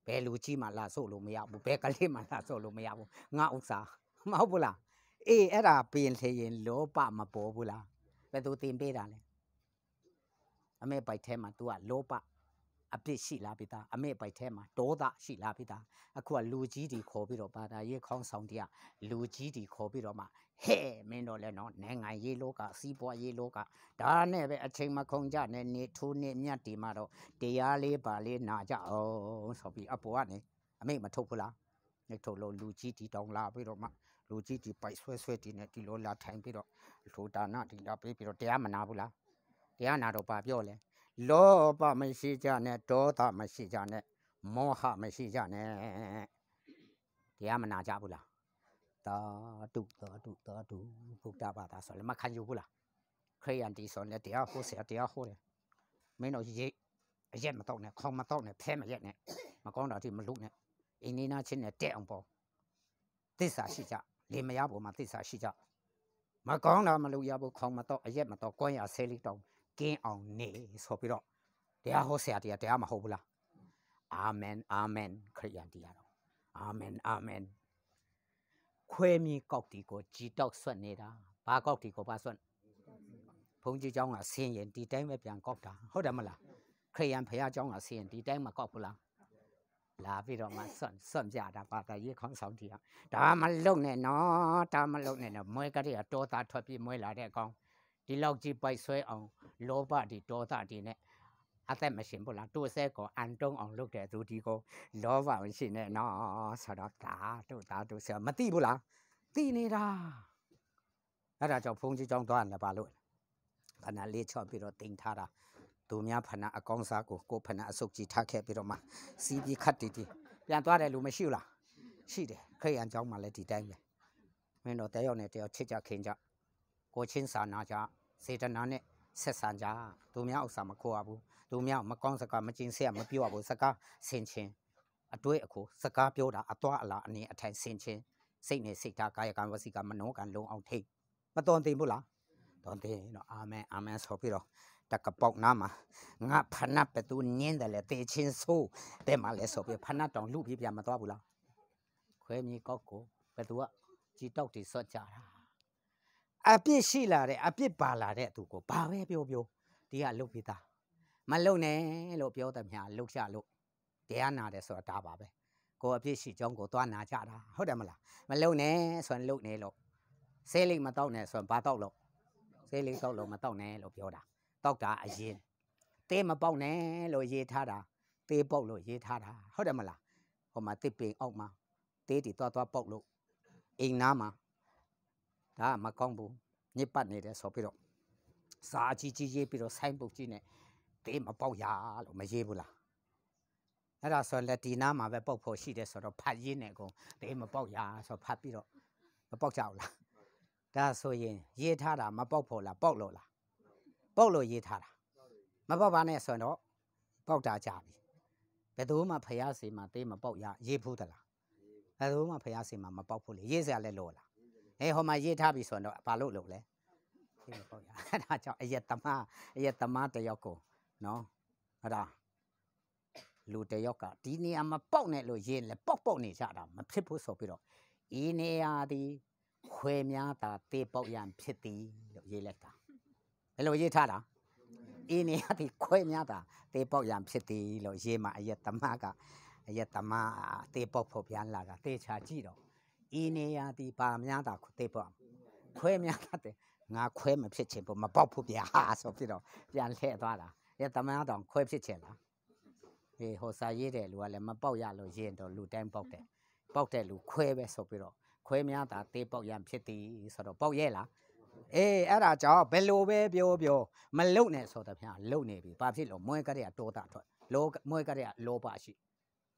ဘယ်လူကြီးမှလာဆို့လို့မရဘူးဘယ်ကလေးမှလာဆို့လို့မရဘူးငါဥစ္စာမဟုတ်ဘူးလားအေးအဲ့ဒါပြင်လေရင်လောဘမပေါ်ဘူးလားဘယ်သူတင်ပေးတာလဲအမေပိုက်ထဲမှာ तू ကလောဘအပြစ်ရှိလားပိသားအမေပိုက်ထဲမှာဒေါသရှိလားပိသားအခုကလူကြီးတွေခေါ်ပြီးတော့ဘာသာရေးခေါင်းဆောင်တရားလူကြီးတွေခေါ်ပြီးတော့မှဟဲ့မင်းတို့လည်းနော်နိုင်ငံရေးလောကစီးပွားရေးလောကဒါနဲ့ပဲအချိန်မခုံကြနဲ့နေထိုးနေမြတ်ဒီမှာတော့တရားလေးပါလေးနာကြအောင်ဆိုပြီးအပေါ်ကနေအမေမထုတ်ဘူးလားနေထုတ်လို့လူကြီးတီတောင်လာပြီးတော့မှလူကြီးတီပိုက်ဆွဲတီနဲ့ဒီလိုလာထိုင်ပြီးတော့လူဒါနဒီလာပြီးတော့တရားမနာဘူးလားတရားနာတော့ပါပြောလဲလောဘမရှိကြနဲ့ဒေါသမရှိကြနဲ့မောဟမရှိကြနဲ့တရားမနာကြဘူးလားသာဓုဗုဒ္ဓဘာသာဆိုလည်းမခံယူဘူးလားခရိယန်တီဆိုလည်းတရားဟောဆရာတရားဟောတယ်မင်းတို့ရိတ်အရက်မတော့နဲ့ခေါင်းမတော့နဲ့ဖဲမရက်နဲ့မကောင်းတာတိမလုပ်နဲ့အင်းနေနာချင်းနဲ့တက်အောင်ပေါ့သစ္စာရှိကြလေမရပေါ်မှာသစ္စာရှိကြမကောင်းတာမလုပ်ရဘူးခေါင်းမတော့အရက်မတော့ကွမ်းရဆဲလေးတောင်းကင်းအောင်နေဆိုပြီးတော့တရားဟောဆရာတရားမဟုတ်ဘူးလားအာမင်အာမင်ခရိယန်တရားတော့အာမင်အာမင်ခွဲမြေကောက်တီကိုကြည်တောက်ဆွတ်နေတာဘာကောက်တီကိုဘာဆွတ်ဘုန်းကြီးเจ้าကဆင်းရင်ဒီတိုင်းပဲပြန်ကောက်တာဟုတ်တယ်မလားခရိယန်ဖရာเจ้าကဆင်းရင်ဒီတိုင်းမကောက်ဘူးလားလာပြီးတော့မှဆွတ်ကြတာဘာသာရေးခေါင်းဆောင်တရားဒါမလုံနဲ့နော်ဒါမလုံနဲ့နော်မွဲကလေးကတောသားထွက်ပြီးမွဲလာတဲ့အကောင်ဒီလောက်ကြီးပိုက်ဆွဲအောင်လောဘဒီဒေါသဒီနဲ့အသက်မရှင်ဘူးလားတိုးဆဲကိုအန်တုံးအောင်လုပ်တဲ့သူဒီကိုလောဘမရှိနဲ့နော်ဆိုတော့ဒါတို့ဆရာမသိဘူးလားသိနေတာအဲ့ဒါကြောင့်ဘုန်းကြီးကျောင်းသွားတယ်ဘာလို့ဖဏလေးချော့ပြီးတော့တင်ထားတာသူများဖဏအကောင်းစားကိုဖဏအစုပ်ကြီးထားခဲ့ပြီးတော့မှစီးပြီးခတ်တီပြန်သွားတယ်လူမရှိဘူးလားရှိတယ်ခရိယန်ကျောင်းမှာလည်းဒီတိုင်းပဲမင်းတို့တယောက်နဲ့တယောက်ချစ်ကြခင်ကြကိုချင်းစာနာကြစေတနာနဲ့ ဆက်ဆံကြသူများဥစ္စာမခေါ်ရဘူးသူများမကောင်းစကားမကျင်းဆက်မပြောရဘူးစကားဆင်ချင်းအတွေ့အခိုစကားပြောတာအသွားအလာအနေအထိုင်ဆင်ချင်းစိတ်နဲ့စိတ်ထားကာယကံဝစီကမနောကံလုံးအောင်ထိတ်မတော်တင်ဘူးလားတော်တင်တော့အာမင်အာမင်ဆိုပြီးတော့တကပေါက်နာမှာငါဖဏတ်ပတူနင်းတယ်လေတေချင်းဆိုးတဲ့မှာလဲဆိုပြီးဖဏတ်တောင်လူပြပြမသွားဘူးလားခွဲမြေကောက်ကိုဘယ်သူကကြည်တောက်တီစော့ကြတာအပြစ်ရှိလာတဲ့အပြစ်ပါလာတဲ့သူကိုဘာပဲပြောဒီကလုတ်ပြီးသားမလုံနဲ့လို့ပြောတယ်များလုတ်ချလို့တရားနာတယ်ဆိုတာဒါပါပဲကိုအပြစ်ရှိကြောင်းကိုသွားနာကြတာဟုတ်တယ်မလားမလုံနဲ့ဆိုရင်လုတ်နေလို့ဆေးလိမ့်မတောက်နဲ့ဆိုရင်ဘာတောက်လို့ဆေးလိမ့်တောက်လို့မတောက်နဲ့လို့ပြောတာတောက်တာအရင်တေးမပေါက်နဲ့လို့ရေးထားတာတေးပေါက်လို့ရေးထားတာဟုတ်တယ်မလားဟိုမှာတစ်ပင်အောက်မှာတေးတီသွားပေါက်လို့အိမ်နားမှာဒါမကောင်းဘူးညစ်ပတ်နေတယ်ဆိုပြီးတော့စာကြီးရေးပြီးတော့ဆိုင်းပုတ်ကြီးနဲ့တေးမပေါက်ရလို့မရေးဘူးလားအဲ့ဒါဆိုလက်ဒီနားမှာပဲပေါက်ဖို့ရှိတယ်ဆိုတော့ဖတ်ရင်းနဲ့ကိုတေးမပေါက်ရဆိုဖတ်ပြီးတော့မပေါက်ကြဘူးလားဒါဆိုရင်ရေးထားတာမပေါက်ဖို့လားပေါက်လို့လားပေါက်လို့ရေးထားတာမပေါက်ပါနဲ့ဆိုတော့ပေါက်တာကြပြီဘယ်သူမှဖျားစီမှာတေးမပေါက်ရရေးဘူးသလားဘယ်သူမှဖျားစီမှာမပေါက်ဘူးလေရေးစရာလဲလို့လားဟိုမှာရေးထားပြီဆိုတော့ဘာလို့လဲဒီမပေါက်ရအဲ့ဒါကြောင့်အယက်သမားတယောက်ကိုနော်အဲ့ဒါလူတယောက်ကဒီနေရာမှာပေါက်နေလို့ရေးလဲပေါက်နေကြတာမဖြစ်ဘူးဆိုပြီးတော့ဤနေရာဒီခွဲများတာတေးပေါက်ရန်ဖြစ်သည်လို့ရေးလိုက်တာဘယ်လိုရေးထားတာဤနေရာဒီခွဲများတာတေးပေါက်ရန်ဖြစ်သည်လို့ရေးမှာအယက်သမားတေးပေါက်ဖို့ပြန်လာတာတေးချာကြည့်တော့ဤနေရာဒီပါများတာတေးပေါက်ခွဲများတာတဲ့ငါခွဲမဖြစ်ချင်ဘူးမပေါက်ဘူးဗျာဆိုပြီးတော့ပြန်လှည့်သွားတာအယက်သမားတောင်ခွဲဖြစ်ချင်လားဟိုစာရေးတဲ့လူကလည်းမပေါက်ရလို့ရေးတော့လူတိုင်းပေါက်တဲ့လူခွဲပဲဆိုပြီးတော့ခွဲများတာတေးပေါက်ရန်ဖြစ်သည်ဆိုတော့ပေါက်ရဲ့လားအဲ့ဒါကြောင့်ဘယ်လိုပဲပြောမလုံနဲ့ဆိုတော့ဗျာလုံနေပြီဘာဖြစ်လို့မွဲကတဲ့တောတာထွက်မွဲကတဲ့လောဘရှိ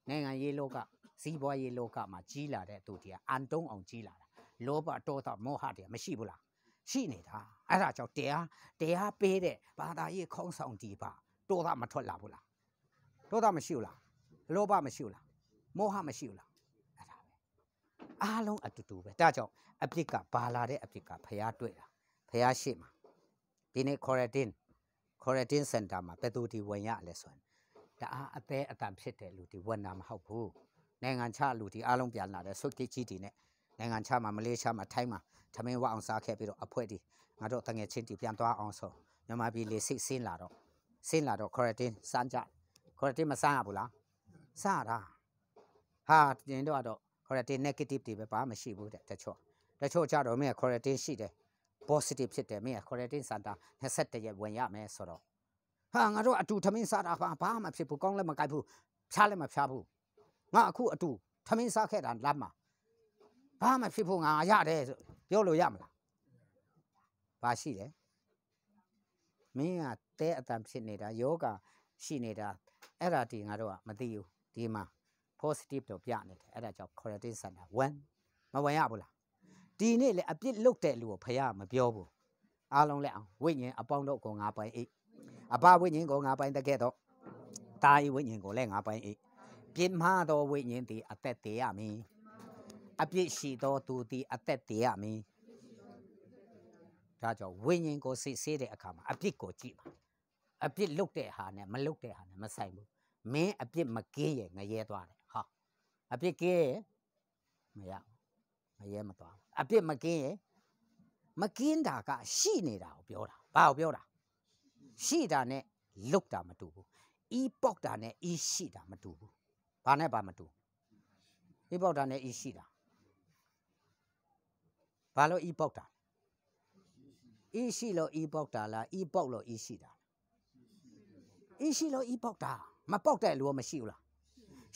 နိုင်ငံရေးလောကစီးပွားရေးလောကမှာကြီးလာတဲ့သူတည်းအန်တုံးအောင်ကြီးလာတာလောဘတောတာမောဟတွေမရှိဘူးလားရှိနေတာအဲ့ဒါကြောင့်တရားပေးတဲ့ဘာသာရေးခေါင်းဆောင်ဒီပါတောတာမထွက်လာဘူးလားတောတာမရှိဘူးလားလောဘမရှိဘူးလားမောဟမရှိဘူးလားအဲ့ဒါပဲအားလုံးအတူတူပဲဒါကြောင့်အပြစ်ကဘာလာတဲ့အပြစ်ကဖျားတွေ့တာဖျားရှိမှာဒီနေ့ quarantine center မှာဘယ်သူဒီဝင်ရလဲဆိုရင်ဒါအသေးအတန်ဖြစ်တဲ့လူဒီဝင်တာမဟုတ်ဘူးနိုင်ငံခြားလူဒီအားလုံးပြန်လာတဲ့စုတ်ကြီးဒီနဲ့နိုင်ငံခြားမှာမလေးရှားမှာထိုင်းမှာထမင်းဝအောင်စားခဲ့ပြီးတော့အဖွဲ့ဒီငါတို့တငယ်ချင်းဒီပြန်သွားအောင်ဆိုမြန်မာပြည်လေစိတ်ဆင်းလာတော့ quarantine စမ်းကြ quarantine မစမ်းရဘူးလားစရတာဟာတင်တော့ quarantine negative တွေပဲဘာမှမရှိဘူးတဲ့တချို့ကြတော့မင်း quarantine ရှိတယ် positive ဖြစ်တယ်မင်း quarantine center 21ရက်ဝင်ရမယ်ဆိုတော့ဟာငါတို့အတူထမင်းစားတာဘာမှဖြစ်ဘူးကောင်းလည်းမကိုက်ဘူးဖြားလည်းမဖြားဘူးငါအခုအတူထမင်းစားခဲ့တာလမ်းမှာဘာမှဖြစ်ဖို့ငါရတယ်ပြောလို့ရမလားဘာရှိတယ်မင်းကတဲအတန်ဖြစ်နေတာယောဂရှိနေတာအဲ့ဒါဒီငါတို့ကမသိဘူးဒီမှာ positive တော့ပြနေတယ်အဲ့ဒါကြောင့် quarantine center မဝင်ရဘူးလားဒီနေ့လေအပြစ်လုတ်တဲ့လူကိုဖယားမပြောဘူးအားလုံးလက်အောင်ဝိညာဉ်အပေါင်းတို့ကိုငါပိုင်အိအဘဝိညာဉ်ကိုငါပိုင်တဲ့ကဲ့တော့တာဤဝိညာဉ်ကိုလည်းငါပိုင်အိပြင်းမှားသောဝိညာဉ်သည်အသက်တည်ရမည်အပြစ်ရှိသောသူသည်အသက်တည်ရမည်ဒါကြောင့်ဝိညာဉ်ကိုစစ်ဆေးတဲ့အခါမှာအပြစ်ကိုကြည့်ပါအပြစ်လုတ်တဲ့ဟာနဲ့မလုတ်တဲ့ဟာနဲ့မဆိုင်ဘူးမင်းအပြစ်မကင်းရဲ့ငရဲသွားတယ်ဟာအပြစ်ကင်းရဲ့မရငရဲမသွားဘူးအပြစ်မကင်းရဲ့မကင်းတာကရှိနေတာကိုပြောတာဘာကိုပြောတာရှိတာနဲ့လုတ်တာမတူဘူးဤပေါက်တာနဲ့ဤရှိတာမတူဘူးဘာနဲ့ဘာမတူဤပေါက်တာနဲ့ဤရှိတာဘာလို့ဤပေါက်တာဤရှိလို့ဤပေါက်တာလားဤပေါက်လို့ဤရှိတာဤရှိလို့ဤပေါက်တာမပေါက်တဲ့လူကမရှိဘူးလား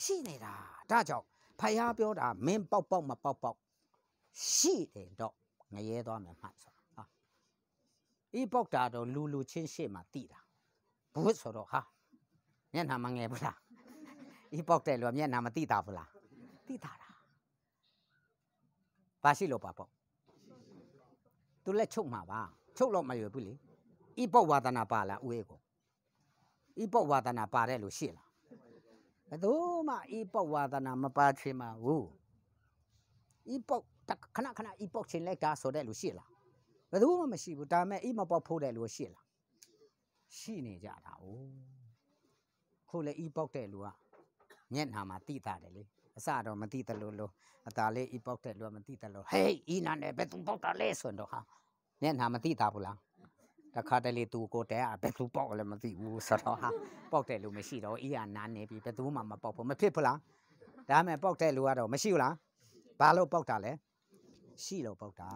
ရှိနေတာဒါကြောင့်ဖယားပြောတာမင်းပေါက်မပေါက်ရှိတယ်တော့ငရဲသွားမယ်မှတ်ဆိုဟာဤပေါက်တာတော့လူချင်းရှေ့မှာတိတာဘူးဆိုတော့ဟာမျက်နှာမငယ်ဘူးလားဤပေါက်တဲ့လူကမျက်နှာမတိတာဘူးလားတိတာလားဘာရှိလို့ပါပေါက်သူလက်ချုပ်မှာပါချုပ်လို့မရွယ်ဘူးလေ ဤပုတ်ဝါဒနာပါလားဦးကိုဤပုတ်ဝါဒနာပါတယ်လို့ရှိလားဘယ်သူမှဤပုတ်ဝါဒနာမပါချင်ပါဘူးဤပုတ်ခဏခဏဤပုတ်ချင်လိုက်တာဆိုတဲ့လူရှိလားဘယ်သူမှမရှိဘူးဒါမဲ့ဤမပုတ်ဖို့တဲ့လူရှိလားရှိနေကြတာ哦ခုလေဤပုတ်တဲ့လူကမျက်နှာမှာတိတာတယ်လေအစတော့မတိတယ်လို့အตาလေးဤပုတ်တဲ့လူကမတိတယ်လို့ဟေးဤနာနဲ့ဘယ်သူပုတ်တာလဲဆိုတော့ဟာမျက်နှာမတိတာဘူးလားတခါတလေသူကိုတဲဘယ်သူပေါက်လည်းမသိဘူးဆိုတော့ဟာပေါက်တဲ့လူမရှိတော့ဤဟာနားနေပြီဘယ်သူမှမပေါက်ဘူးမဖြစ်ဘူးလားဒါမှပေါက်တဲ့လူကတော့မရှိဘူးလားဘာလို့ပေါက်တာလဲရှိလို့ပေါက်တာ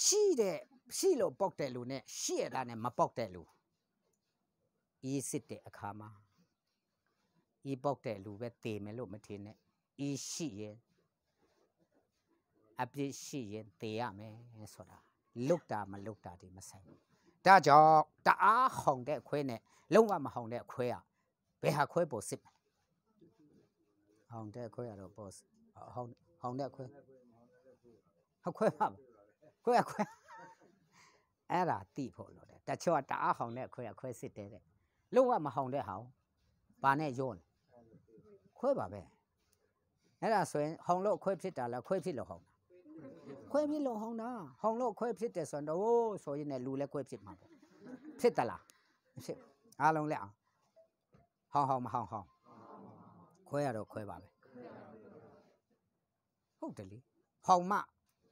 ရှိလို့ပေါက်တဲ့လူနဲ့ရှိရတာနဲ့မပေါက်တဲ့လူဤစစ်တဲ့အခါမှာဤပေါက်တဲ့လူပဲတေမယ်လို့မထင်နဲ့ဤရှိရင်အပြစ်ရှိရင်တေရမယ်ဆိုတာလုတ်တာမလုတ်တာဒီမဆိုင်ဘူးဒါကြောင့်တအားဟောင်တဲ့ခွဲနဲ့လုံးဝမဟောင်တဲ့ခွဲอ่ะဘယ်ဟာခွဲပေါ်စစ်မလဲဟောင်တဲ့ခွဲကတော့ပေါ်ဟောင်တဲ့ခွဲခွဲပါခွဲအဲ့ဒါတိဖို့လို့တဲ့တချို့ကတအားဟောင်တဲ့ခွဲစစ်တဲ့လုံးဝမဟောင်တဲ့ဟောင်ဘာနဲ့ရောလဲခွဲပါပဲအဲ့ဒါဆိုရင်ဟောင်လို့ခွဲဖြစ်တာလားခွဲဖြစ်လို့ဟောင်ခွဲဖြစ်လို့ဟောင်တာဟောင်လို့ခွဲဖြစ်တယ်ဆိုတော့ဆိုရင်လည်းလူလည်းခွဲဖြစ်မှာပေါ့ဖြစ်တလားမဖြစ်အားလုံးလက်အောင်ဟောင်မဟောင်ခွဲရတော့ခွဲပါပဲဟုတ်တယ်လေဟောင်မ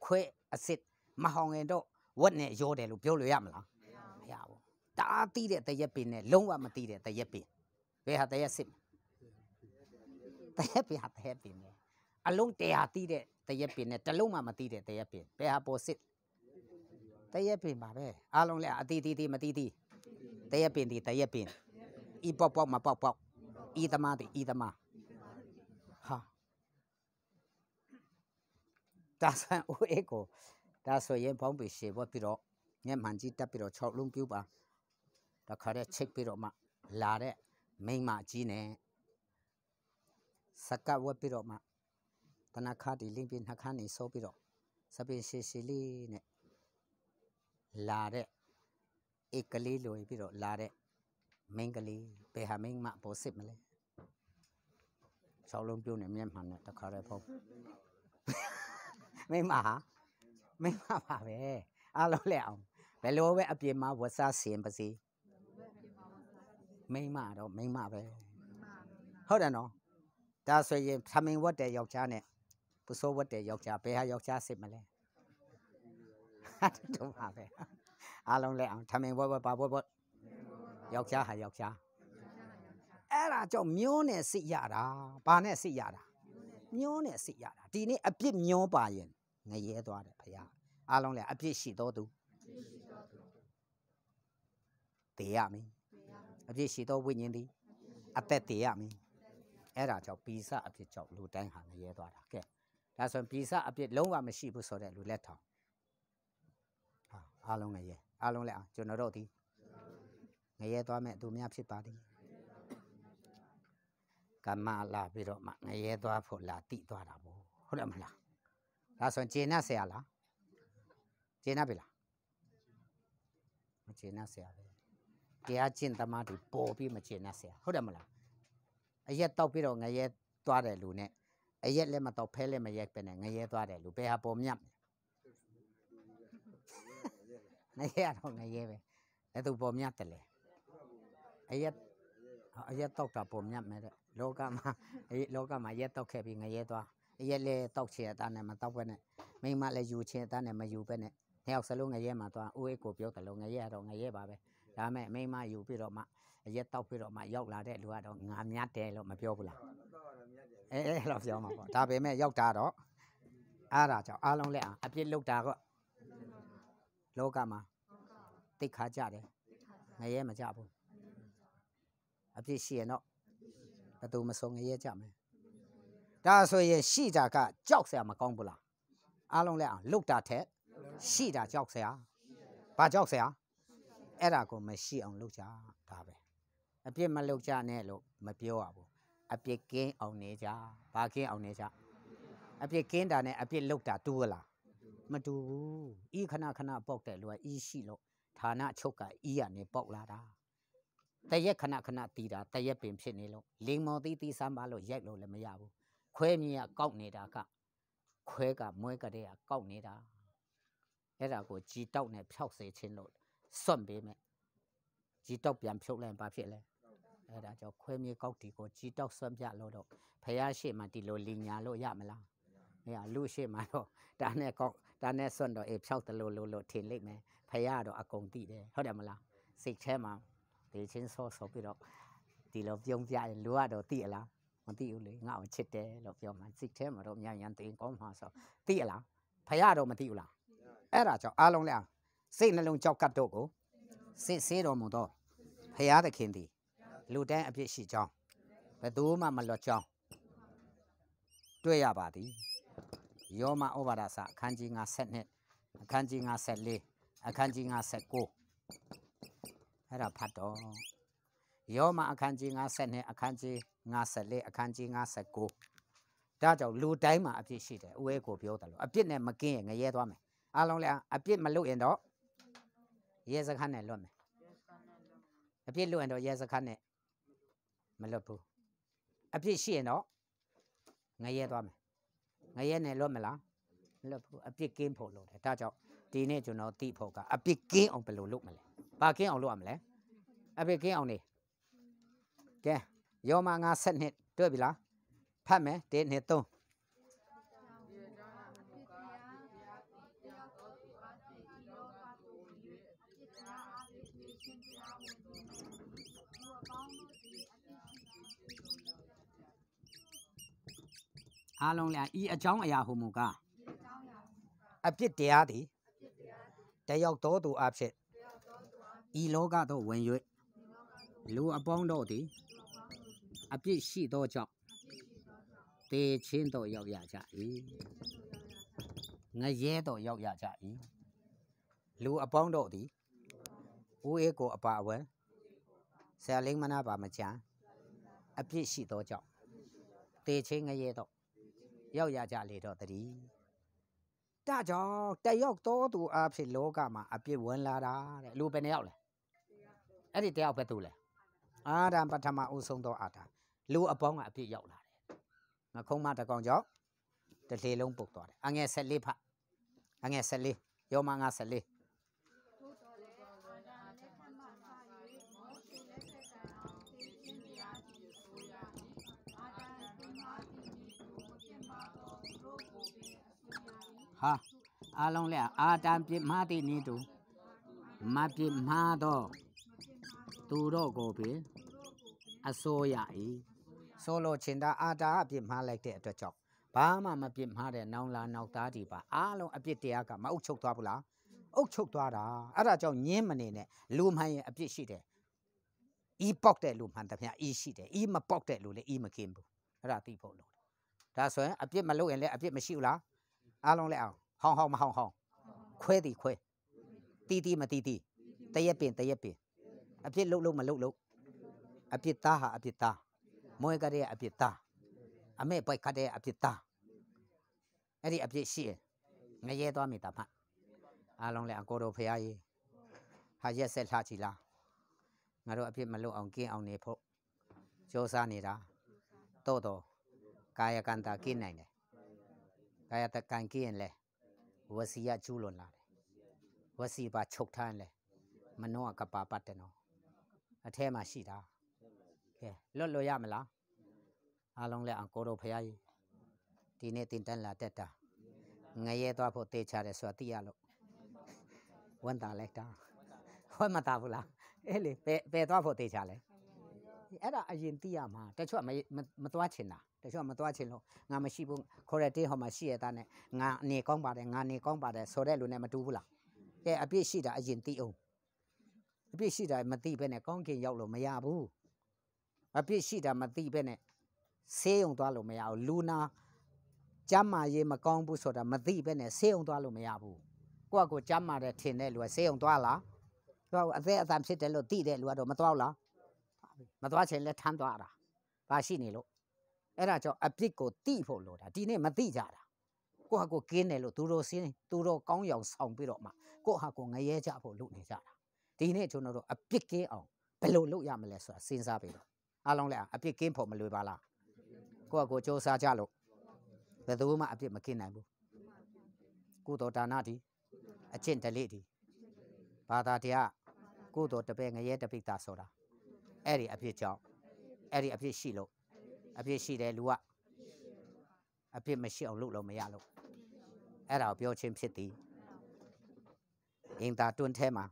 ခွဲအစ်စ်မဟောင်ရင်တော့ဝက်နဲ့ရောတယ်လို့ပြောလို့ရမလားမရဘူးတအားတီးတဲ့တရက်ပင်နဲ့လုံးဝမတီးတဲ့တရက်ပင်ဘယ်ဟာတရက်စစ်တရက်ပင်ဟာတရက်ပင်အလုံး100တီးတဲ့တရက်ပင်နဲ့တလုံးမှမတီးတဲ့တရက်ပင်ဘယ်ဟာပေါ်စစ်တရက်ပင်ပါပဲအားလုံးလည်းအတီးမတီးတရက်ပင်ဒီတရက်ပင်ဤပေါက်မပေါက်ဤသမားဒီဤသမားဟာဒါဆန်ဦးအေကိုဒါဆိုရင်ဘောင်းပေရှေဘပြီးတော့မျက်မှန်ကြီးတက်ပြီးတော့6လုံးပြူပါတခါတည်းချိတ်ပြီးတော့မှလာတဲ့မိန်းမကြီးနဲ့စကတ်ဝက်ပြီးတော့မှတနခါဒီလင်းပြနှခါနေဆိုပြီးတော့စပင်ရှေလေးနဲ့လာတဲ့ဧကလေးလိုပြီးတော့လာတဲ့မိန်းကလေးဘယ်ဟာမိန်းမပေါ်စစ်မလဲ6လုံးပြိုးနေမျက်မှန်နဲ့တခါတည်းပေါ့မိန်းမပါပဲအားလုံးလက်အောင်ဘယ်လိုပဲအပြင်မှာဝတ်စားစင်ပါစေမိန်းမတော့မိန်းမပဲဟုတ်တယ်နော်ဒါဆိုရင်သမင်ဝတ်တဲ့ယောက်ျားနဲ့ပူစိုးဝတ်တဲ့ယောက်ျားဘယ်ဟာယောက်ျားစစ်မလဲတို့ပါပဲအားလုံးလက်အောင်သမင်ဝတ်ပါဝတ်ယောက်ျားဟာယောက်ျားအဲ့ဒါကြောင့်မျိုးနဲ့စစ်ရတာဘာနဲ့စစ်ရတာမျိုးနဲ့စစ်ရတာဒီနေ့အပြစ်မျိုးပါရင်ငရဲသွားတယ်ဖရားအားလုံးလည်းအပြစ်ရှိတော်သူတေရမင်းအပြစ်ရှိတော်ဝိညာဉ်သည်အသက်တေရမင်းအဲ့ဒါကြောင့်ပိစအပြစ်ကြောင့်လူတိုင်းဟာငရဲသွားတာကဲဒါဆိုရင်ပိစအပြစ်လုံးဝမရှိဘူးဆိုတဲ့လူလက်ထောင်အားလုံးငရဲအားလုံးလည်းကျွန်တော်တို့ဒီငရဲသွားမဲ့သူများဖြစ်ပါသည်ကမ္မလာပြီးတော့မှငရဲသွားဖို့လာတိသွားတာပေါ့ဟုတ်တယ်မလားဒါဆိုရင်ကျေနပ်เสียလားကျေနပ်ပြီလားမကျေနပ်เสียပဲတရားကျင့်သမားတွေပေါ်ပြီးမကျေနပ်เสียဟုတ်တယ်မလားအရက်တောက်ပြီးတော့ငရဲသွားတယ်လူနဲ့အရက်လည်းမတောက်ဖဲလည်းမရက်ပဲနဲ့ငရဲသွားတယ်လူဘယ်ဟာပေါ်မြတ်ငရဲတော့ငရဲပဲအဲ့သူပေါ်မြတ်တယ်လေအရက်တောက်တာပေါ်မြတ်မယ်တဲ့လောကမှာရက်တောက်ခဲ့ပြီးငရဲသွားအရက်လည်းတောက်ချင်အတန်းနဲ့မတောက်ပဲနဲ့မိမလည်းယူချင်အတန်းနဲ့မယူပဲနဲ့နှစ်ယောက်စလုံးငရဲမှာသွားဦးအေးကိုပြောတယ်လို့ငရဲတော့ငရဲပါပဲဒါမဲ့မိမယူပြီးတော့မှအရက်တောက်ပြီးတော့မှရောက်လာတဲ့လူကတော့ငါမြတ်တယ်လို့မပြောဘူးလားအဲ့လိုပြောမှာပေါ့ဒါပေမဲ့ရောက်တာတော့အားတာကြောင့်အားလုံးလက်အောင်အပြစ်လုပ်တာကလောကမှာတိတ်ခါကြတယ်ငရဲမကြဘူးအပြစ်ရှိရင်တော့ဘယ်သူမဆုံးငရဲကြမယ်ဒါဆိုရင်ရှိတာကကြောက်စရာမကောင်းဘူးလားအားလုံးလက်အောင်လုတ်တာထက်ရှိတာကြောက်စရာဘာကြောက်စရာအဲ့ဒါကိုမရှိအောင်လုပ်ကြဒါပဲအပြစ်မလုပ်ကြနဲ့လို့မပြောရဘူးအပြစ်ကင်းအောင်နေကြဘာကင်းအောင်နေကြအပြစ်ကင်းတာနဲ့အပြစ်လုပ်တာတူလားမတူဘူးဤခဏပေါက်တဲ့လူကဤရှိလို့ ဌာနချုပ်ကအီးရနေပေါက်လာတာတရက်ခဏခဏတီးတာတရက်ပင်ဖြစ်နေလို့လင်းမော်တီးစမ်းပါလို့ရိုက်လို့လည်းမရဘူးခွဲမြေကကောက်နေတာကခွဲကမွဲကတဲ့ကကောက်နေတာအဲ့ဒါကိုជីတောက်နဲ့ဖြောက်စေခြင်းလို့စွန့်ပေးမယ်ជីတောက်ပြန်ဖြုတ်လိုက်ပါဖြစ်လဲအဲ့ဒါကြောင့်ခွဲမြေကောက်တီကိုជីတောက်စွန့်ပြလို့တော့ဖះရှိမှဒီလိုလင်ညာလို့ရမလားမရလူရှိမှတော့ဒါနဲ့ကောက်ဒါနဲ့စွန့်တော့ဖြောက်တယ်လို့ထင်လိုက်မယ်ဖះတော့အကုန်သိတယ်ဟုတ်တယ်မလားစိတ်ထဲမှာဒီချင်းဆောပြီးတော့ဒီလိုပြုံးပြရင်လူကတော့သိလားမသိဘူးလေငါ့ကိုချစ်တယ်လို့ပြောမှစိတ်ထဲမှာတော့မြန်ရန်တင်ကောင်းမှာဆိုသိလားဖះတော့မသိဘူးလားအဲ့ဒါကြောင့်အားလုံးလည်းစိတ်နှလုံးကြောက်ကတ်တော့ကိုစစ်ဆေးတော်မူတော့ဖះသခင်သည်လူတိုင်းအပြစ်ရှိကြောင်းဘယ်သူမှမလွတ်ကြောင်းတွေ့ရပါသည်ယောမဩဝါဒစာအခန်းကြီး52အခန်းကြီး54အခန်းကြီး59အဲ့ဒါဖတ်တော့ယောမအခန်းကြီး52အခန်းကြီး54အခန်းကြီး59ဒါကြောင့်လူတိုင်းမှာအပြစ်ရှိတယ်ဦးဲကိုပြောတယ်လို့အပြစ်နဲ့မကင်းရင်ငရဲသွားမယ်အားလုံးလည်းအပြစ်မလွတ်ရင်တော့ရဲစခန်းနဲ့လွတ်မယ်အပြစ်လွတ်ရင်တော့ရဲစခန်းနဲ့မလွတ်ဘူးအပြစ်ရှိရင်တော့ငရဲသွားမယ်ငရဲနဲ့လွတ်မလားမလွတ်ဘူးအပြစ်ကင်းဖို့လုပ်တယ်ဒါကြောင့်ဒီနေ့ကျွန်တော်သိဖို့ကအပြစ်ကင်းအောင်ဘယ်လိုလုပ်မလဲဘာကင်းအောင်လုပ်ရမလဲအပြစ်ကင်းအောင်နေကဲယောမ52တွေ့ပြီလားဖတ်မယ်1 2 3အားလုံးလည်းဤအကြောင်းအရာဟူမူကားအပြစ်တရားသည်တယောက်တော်သူအဖြစ်ဤလောကသို့ဝင်၍လူအပေါင်းတို့သည်အပြစ်ရှိသောကြောင့်တေချင်းတို့ရောက်ရကြ၏ငရဲတို့ရောက်ရကြ၏လူအပေါင်းတို့သည်ဦးအေးကိုအပါအဝင်ဆရာလင်းမနာပါမချမ်းအပြစ်ရှိသောကြောင့်တေချင်းငရဲတို့ရောက်ရကြလေတော့တည်းဒါကြောင့်တယောက်တော်သူအဖြစ်လောကမှာအပြစ်ဝင်လာတာတဲ့လူပဲနှစ်ယောက်လဲအဲ့ဒီတယောက်ပဲသူလဲအာဒံပထမဦးဆုံးသောအာဒံလူအပေါင်းကအပြစ်ရောက်လာတယ်ငခုံးမတကောင်ကြောင့်တစ်လေလုံးပုတ်သွားတယ်အငယ်14ဖတ်အငယ်14ယောမ54ဟာအားလုံးလဲအာတံပြစ်မှားသည့်နည်းတူမပြစ်မှားတော့သူတို့ကိုပင်အစိုးရ၏ဆိုလိုချင်တာအာတာအပြစ်မှားလိုက်တဲ့အတွက်ကြောင့်ဘာမှမပြစ်မှားတဲ့နောင်လာနောက်သားဒီပါအားလုံးအပြစ်တရားကမအုပ်ချုပ်သွားဘူးလားအုပ်ချုပ်သွားတာအဲ့ဒါကြောင့်ညင်းမနေနဲ့လူမှန်ရင်အပြစ်ရှိတယ်ဤပေါက်တဲ့လူမှန်တမျှဤရှိတယ်ဤမပေါက်တဲ့လူလည်းဤမကင်းဘူးအဲ့ဒါသိဖို့လို့ဒါဆိုရင်အပြစ်မလုပ်ရင်လည်းအပြစ်မရှိဘူးလားအားလုံးလည်းအောင်ဟောင်းမဟောင်းခွဲသည်ခွဲတီးမတီးတရက်ပင်အပြစ်လုပ်မလုပ်အပြစ်သားဟာအပြစ်သားမွဲကတဲ့အပြစ်သားအမေပိုက်ကတဲ့အပြစ်သားအဲ့ဒီအပြစ်ရှိရင်ငရဲသွားမိတာမှအားလုံးလည်းအကိုတော်ဖရာကြီးဟာရက်ဆက်လှချီလားငါတို့အပြစ်မလုပ်အောင်ကင်းအောင်နေဖို့ကြိုးစားနေတာတော့ကာယကံတာကင်းနိုင်တယ်ကာယတကံကင်းရင်လဲဝစီရကျူးလွန်လာတယ်ဝစီပါချုပ်ထားရင်လဲမနှောကပါပတ်တယ်နော်အထဲမှာရှိတာကဲလွတ်ရမလားအားလုံးလည်းအကိုတော်ဖရာကြီးဒီနေ့တင်တန်းလာတက်တာငရဲသွားဖို့တေချတယ်ဆိုတာသိရလို့ဝန်တာလိုက်တာဟောမတာဘူးလားအဲ့လေပဲသွားဖို့တေချလဲအဲ့ဒါအရင်သိရမှာတချို့မသွားချင်တာတချို့မသွားချင်လို့ငါမရှိဘူးခေါ်တဲ့တင်းဟောမှာရှိရတာနဲ့ငါနေကောင်းပါတယ်ငါနေကောင်းပါတယ်ဆိုတဲ့လူနဲ့မတူဘူးလားကဲအပြစ်ရှိတာအရင်သိအောင်အပြစ်ရှိတာမသိဘဲနဲ့ကောင်းကင်ရောက်လို့မရဘူးအပြစ်ရှိတာမသိဘဲနဲ့ဆေးရုံသွားလို့မရဘူးလူနာကျမ်းမာရေးမကောင်းဘူးဆိုတာမသိဘဲနဲ့ဆေးရုံသွားလို့မရဘူးကိုယ့်ကိုကျမ်းမာတဲ့ထင်တဲ့လူကဆေးရုံသွားလားသူကအသက်အတန်ဖြစ်တယ်လို့သိတဲ့လူကတော့မသွားဘူးလားမသွားချင်လဲထမ်းသွားတာဘာရှိနေလို့အဲ့ဒါကြောင့်အပြစ်ကိုတိဖို့လို့တာဒီနေ့မသိကြတာကိုယ့်ဟာကိုကင်းတယ်လို့သူတို့စင်းသူတို့ကောင်းရောင်ဆောင်ပြီးတော့မှကိုယ့်ဟာကိုငရဲကြဖို့လုပ်နေကြတာ ဒီနေ့ကျွန်တော်တို့အပြစ်ကင်းအောင်ဘယ်လိုလုပ်ရမလဲဆိုတာစဉ်းစားပြီးတော့အားလုံးလည်းအပြစ်ကင်းဖို့မလွယ်ပါလားကိုယ့်အကိုစ조사ကြလို့ဘယ်သူမှအပြစ်မကင်းနိုင်ဘူးကုသိုလ်ဒါနဒီအကျင့်ဓလေ့ဒီဘာသာတရားကုသိုလ်တပည့်ငရဲတပိတာဆိုတာအဲ့ဒီအပြစ်ကြောင့်အဲ့ဒီအပြစ်ရှိလို့အပြစ်ရှိတယ်လူကအပြစ်မရှိအောင်လုပ်လို့မရလို့အဲ့ဒါကိုပြောချင်းဖြစ်သည်အင်တာတွန်းထဲမှာ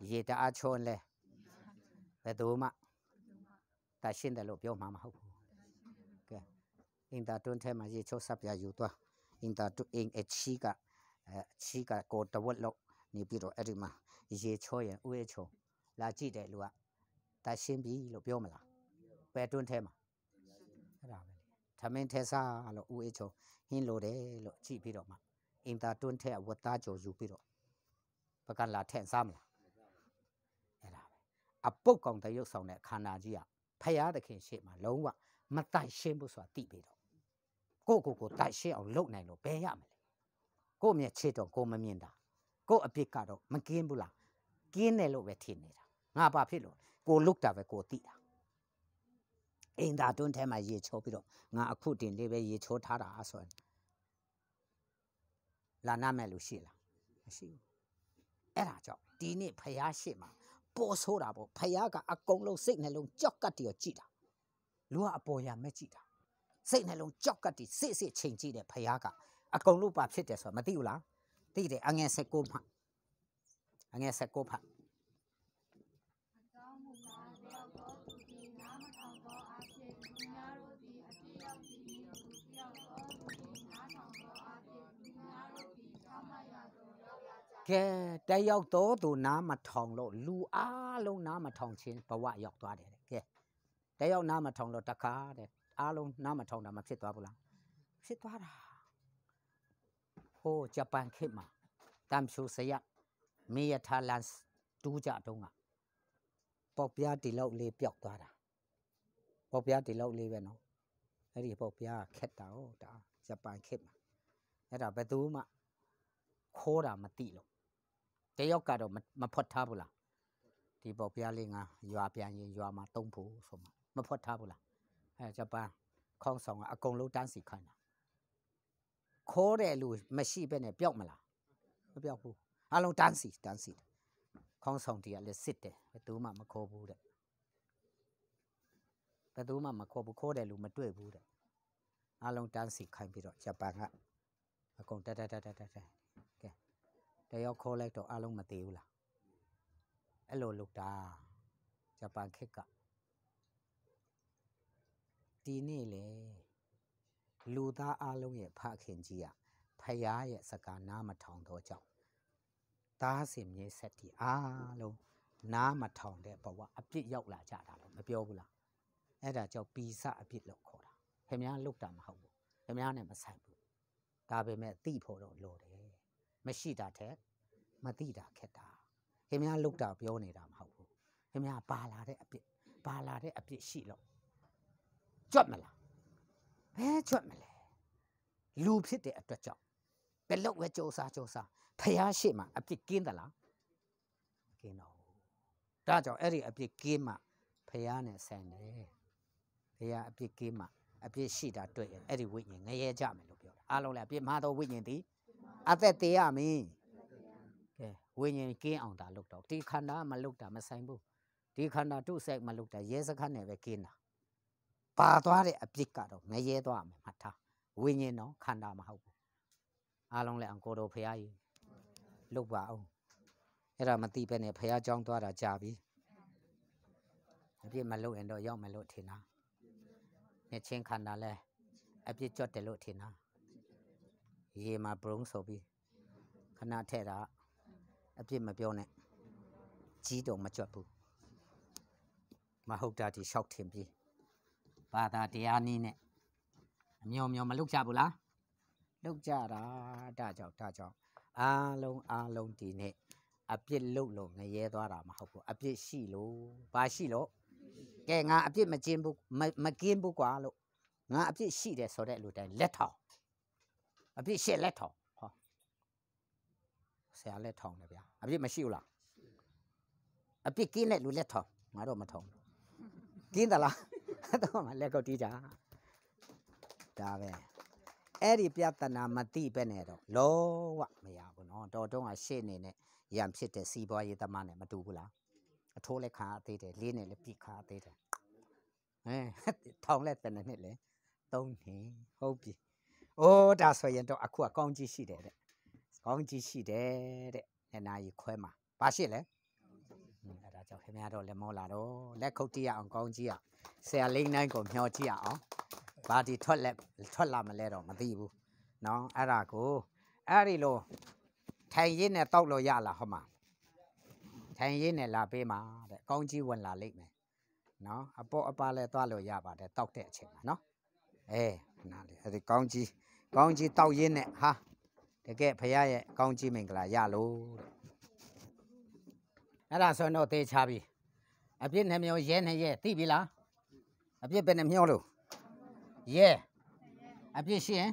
ရေတအားချောလဲဘယ်သူမှတရှင်းတယ်လို့ပြောမှာမဟုတ်ဘူးကဲအင်တာတွန်းထဲမှာရေချိုးစပ်ပြယူသွားအင်တာတွန်းအင်အချီကကိုတဝက်လောက်နေပြီးတော့အဲ့ဒီမှာရေချောရင်ဥယျချုံလာကြည့်တယ်လူကတရှင်းပြီလို့ပြောမလားပဲတွန်းထဲမှာအဲ့ဒါပဲထမင်းထဲစားလို့ဥယျချုံဟင်းလိုတယ်လို့ကြည့်ပြီးတော့မှအင်တာတွန်းထဲဝတ်သားကြော်ယူပြီးတော့ပကလာထက်စားမလားအဲ့ဒါပဲအပုတ်ကောင်တရုပ်ဆောင်တဲ့ခန္ဓာကြီးကဖယားသခင်ရှေ့မှာလုံးဝမတိုက်ရှင်းဘူးဆိုတာသိပြီးတော့ကိုတိုက်ရှင်းအောင်လုပ်နိုင်လို့ဘယ်ရမလဲကို့မျက်ခြေတော့ကိုမမြင်တာကို့အပြစ်ကတော့မကင်းဘူးလားကင်းတယ်လို့ပဲထင်နေတာငါဘာဖြစ်လို့ကိုလုတ်တာပဲကိုသိတာအင်တာတွန်းထဲမှာရေချိုးပြီးတော့ငါအခုတင်လေးပဲရေချိုးထားတာဆိုရင်လာနာမဲ့လို့ရှိလားမရှိဘူးအဲ့ဒါကြောင့်ဒီနေ့ဖယားရှေ့မှာပေါ်ဆိုးတာပေါ့ဖယားကအကုန်လုံးစိတ်နှလုံးကြောက်ကတ်တည်းကြည့်တာလူကအပေါ်ရမဲ့ကြည့်တာစိတ်နှလုံးကြောက်ကတ်တည်းစစ်ချိန်ကြည့်တဲ့ဖယားကအကုန်လုံးပါဖြစ်တယ်ဆိုတာမသိဘူးလားသိတယ်အငယ်16ဖတ်အငယ်16ဖတ်ကဲတယောက်တော့သူနားမထောင်လို့လူအားလုံးနားမထောင်ခြင်းဘဝရောက်သွားတယ်ကဲတယောက်နားမထောင်လို့တခါတဲ့အားလုံးနားမထောင်တာမဖြစ်သွားဘူးလားဖြစ်သွားတာဟိုဂျပန်ခေတ်မှာတမ်ဆူစရမေယထာလန်တူးကြတုံးကပေါက်ပြားဒီလောက်လေးပျောက်သွားတာပေါက်ပြားဒီလောက်လေးပဲနော်အဲ့ဒီပေါက်ပြားခက်တာဟောဒါဂျပန်ခေတ်မှာအဲ့ဒါဘယ်သူမှခိုးတာမသိလို့တယောက်ကတော့မဖွက်ထားဘူးလားဒီပေါက်ပြားလေးငါရွာပြန်ရင်ရွာမှာတုံးဖို့ဆိုမှမဖွက်ထားဘူးလားအဲဂျပန်ခေါင်းဆောင်ကအကုန်လုံးတန်းစီခိုင်းတာခိုးတဲ့လူမရှိပဲနဲ့ပျောက်မလားမပျောက်ဘူးအလုံးတန်းစီခေါင်းဆောင်တီကလည်းစစ်တယ်ဘယ်သူမှမခိုးဘူးတဲ့ဘယ်သူမှမခိုးဘူးခိုးတယ်လူမတွေ့ဘူးတဲ့အလုံးတန်းစီခိုင်းပြီးတော့ဂျပန်ကအကုန်တက်ကဲတယောက်ခိုးလိုက်တော့အလုံးမသေးဘူးလားအဲ့လိုလုပ်တာဂျပန်ခေတ်ကဒီနေ့လေလူသားအလုံးရဲ့ဖခင်ကြီးကဖယားရဲ့စကားနားမထောင်တော့ကြောင့်သားစင်မြေဆက်တီအားလုံးနားမထောင်တဲ့ဘဝအပြစ်ရောက်လာကြတာလို့မပြောဘူးလားအဲ့ဒါကြောင့်ပီစအပြစ်လို့ခေါ်တာခင်ဗျားလုတ်တာမဟုတ်ဘူးခင်ဗျားနဲ့မဆိုင်ဘူးဒါပေမဲ့သိဖို့တော့လိုတယ်မရှိတာထက်မသိတာခက်တာခင်ဗျားလုတ်တာပြောနေတာမဟုတ်ဘူးခင်ဗျားပါလာတဲ့အပြစ်ရှိလို့ကြွတ်မလားဘယ်ကြွတ်မလဲလူဖြစ်တဲ့အတွက်ကြောင့်ဘယ်လောက်ပဲစ조사ဖယားရှိမှအပြစ်ကင်းသလားမကင်းတော့ဒါကြောင့်အဲ့ဒီအပြစ်ကင်းမှဖယားနဲ့ဆိုင်တယ်ဖယားအပြစ်ကင်းမှအပြစ်ရှိတာတွေ့ရင်အဲ့ဒီဝိညာဉ်ငရဲကြမယ်လို့ပြောတာအားလုံးလည်းအပြစ်မှားတော့ဝိညာဉ်သည်အသက်သေးရမင်းကဲဝိညာဉ်ကင်းအောင်တာလုပ်တော့ဒီခန္ဓာမလုပ်တာမဆိုင်ဘူးဒီခန္ဓာတုစိတ်မလုပ်တာရဲစခန်းနဲ့ပဲကင်းတာပါသွားတဲ့အပြစ်ကတော့ငရဲသွားမယ်မှတ်ထားဝိညာဉ်တော့ခန္ဓာမဟုတ်ဘူးအားလုံးလည်းအကိုတော်ဖယားကြီးလုပ်ပါအောင်အဲ့ဒါမသိပဲနဲ့ဖယားကြောင်းသွားတာကြာပြီအပြစ်မလုပ်ရင်တော့ရောက်မယ်လို့ထင်တာနှစ်ချင်းခန္ဓာလဲအပြစ်ကြွတယ်လို့ထင်တာရေမှာဘုံဆိုပြီးခဏထဲ့တာအပြစ်မပြောနဲ့ကြီးတော့မကြွဘူးမဟုတ်တာဒီလျှောက်ထင်ပြီးဘာသာတရားနည်းနဲ့အမျောမလုပ်ကြဘူးလားလုပ်ကြတာဒါကြောင့်အားလုံးဒီနေ့အပြစ်လုပ်လို့ငရဲသွားတာမဟုတ်ဘူးအပြစ်ရှိလို့ဘာရှိလို့ကဲငါအပြစ်မကင်းဘူးကွာလို့ငါအပြစ်ရှိတယ်ဆိုတဲ့လူတိုင်းလက်ထောင်အပြစ်ရှိလက်ထောင်ဟောဆရာလက်ထောင်တယ်ဗျာအပြစ်မရှိဘူးလား အပြစ်ကင်းတဲ့လူလက်ထောင်ငါတော့မထောင်ကင်းသလားတော့လက်ကုတ်တီးကြဒါပဲအဲ့ဒီပြဿနာမသိပဲနဲ့တော့လောဝမရဘူးနော်တော်တုံးကရှေ့နေနဲ့ရံဖြစ်တဲ့စီးပွားရေးသမားနဲ့မတူဘူးလားအထိုးလက်ခါသေးတယ်လေးနဲ့လည်းပြစ်ခါသေးတယ်ထောင်လက်တဲ့နှစ်လေ3နှစ်ဟုတ်ပြီအိုးဒါဆိုရင်တော့အခုကကောင်းကြီးရှိတယ်တဲ့ကောင်းကြီးရှိတယ်တဲ့နာရီခွဲမှာဘာရှိလဲအဲ့ဒါကြောင့်ခင်ဗျားတို့လည်းမောလာတော့လက်ခုတ်တီးရအောင်ကောင်းကြီးอ่ะဆရာလိမ့်နိုင်ကိုမျှော်ကြည့်ရအောင်ဘာဒီထွက်လာမလဲတော့မသိဘူးနော်အဲ့ဒါကိုအဲ့ဒီလိုထိုင်ရင်းနဲ့တောက်လို့ရလားဟောမှာထိုင်ရင်းနဲ့လာပေးမှာတဲ့ကောင်းကြီးဝင်လာလိမ့်မယ်နော်အပေါ်အပါလဲသွားလို့ရပါတယ်တောက်တဲ့အချိန်မှာနော်နားလေအဲ့ဒီကောင်းကြီးတောက်ရင်းနဲ့ဟာတကယ်ဖရားရဲ့ကောင်းကြီးမင်္ဂလာရလို့တဲ့အဲ့ဒါဆိုတော့သေချာပြီအပြစ်နှမျိုးရဲနဲ့ရဲသိပြီလားအပြစ်ပဲနှမျိုးလို့ရဲအပြစ်ရှိရင်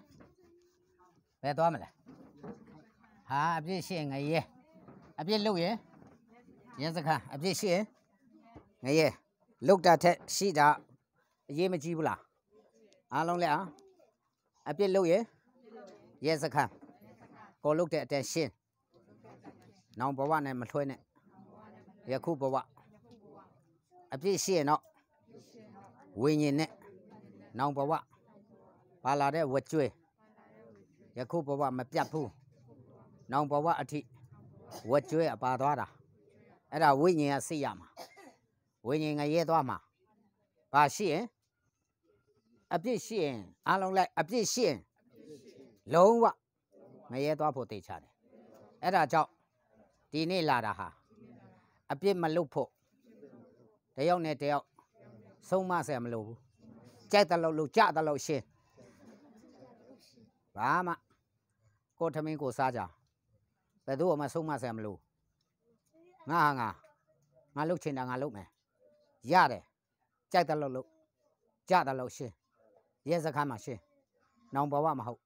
ဘယ်သွားမလဲဟာအပြစ်ရှိရင်ငရဲအပြစ်လုပ်ရင်ရဲစခန်းအပြစ်ရှိရင်ငရဲလုတ်တာထက်ရှိတာအရေးမကြီးဘူးလားအားလုံးလည်းအပြစ်လုပ်ရင်ရဲစခန်းကိုလုတ်တဲ့အတဲ့ရှင်းနောင်ဘဝနဲ့မထွဲနဲ့ယခုဘဝအပြစ်ရှိရင်တော့ဝိညာဉ်နဲ့နောင်ဘဝပါလာတဲ့ဝကျွေးယခုဘဝမပြတ်ဘူးနောင်ဘဝအထိဝကျွေးအပါသွားတာအဲ့ဒါဝိညာဉ်ကစိတ်ရမှာဝိညာဉ်ငရဲသွားမှာဘာရှိရင်အပြစ်ရှိရင်အားလုံးလိုက်အပြစ်ရှိရင်လုံးဝငရဲသွားဖို့သိချတယ်အဲ့ဒါကြောင့်ဒီနေ့လာတာဟာအပြစ်မလုပ်ဖို့တယောက်နဲ့တယောက်ဆုံးမဆရာမလို့ဘူးကြိုက်တယ်လို့ကြတယ်လို့ရှင်းဘာမှကိုထမင်းကိုစားကြဘယ်သူမှဆုံးမဆရာမလို့ငါလုပ်ချင်တာငါလုပ်မယ်ရတယ်ကြိုက်တယ်လို့ကြတယ်လို့ရှင်းရဲစခန်းမှာရှင်းနောင်ဘဝမဟုတ်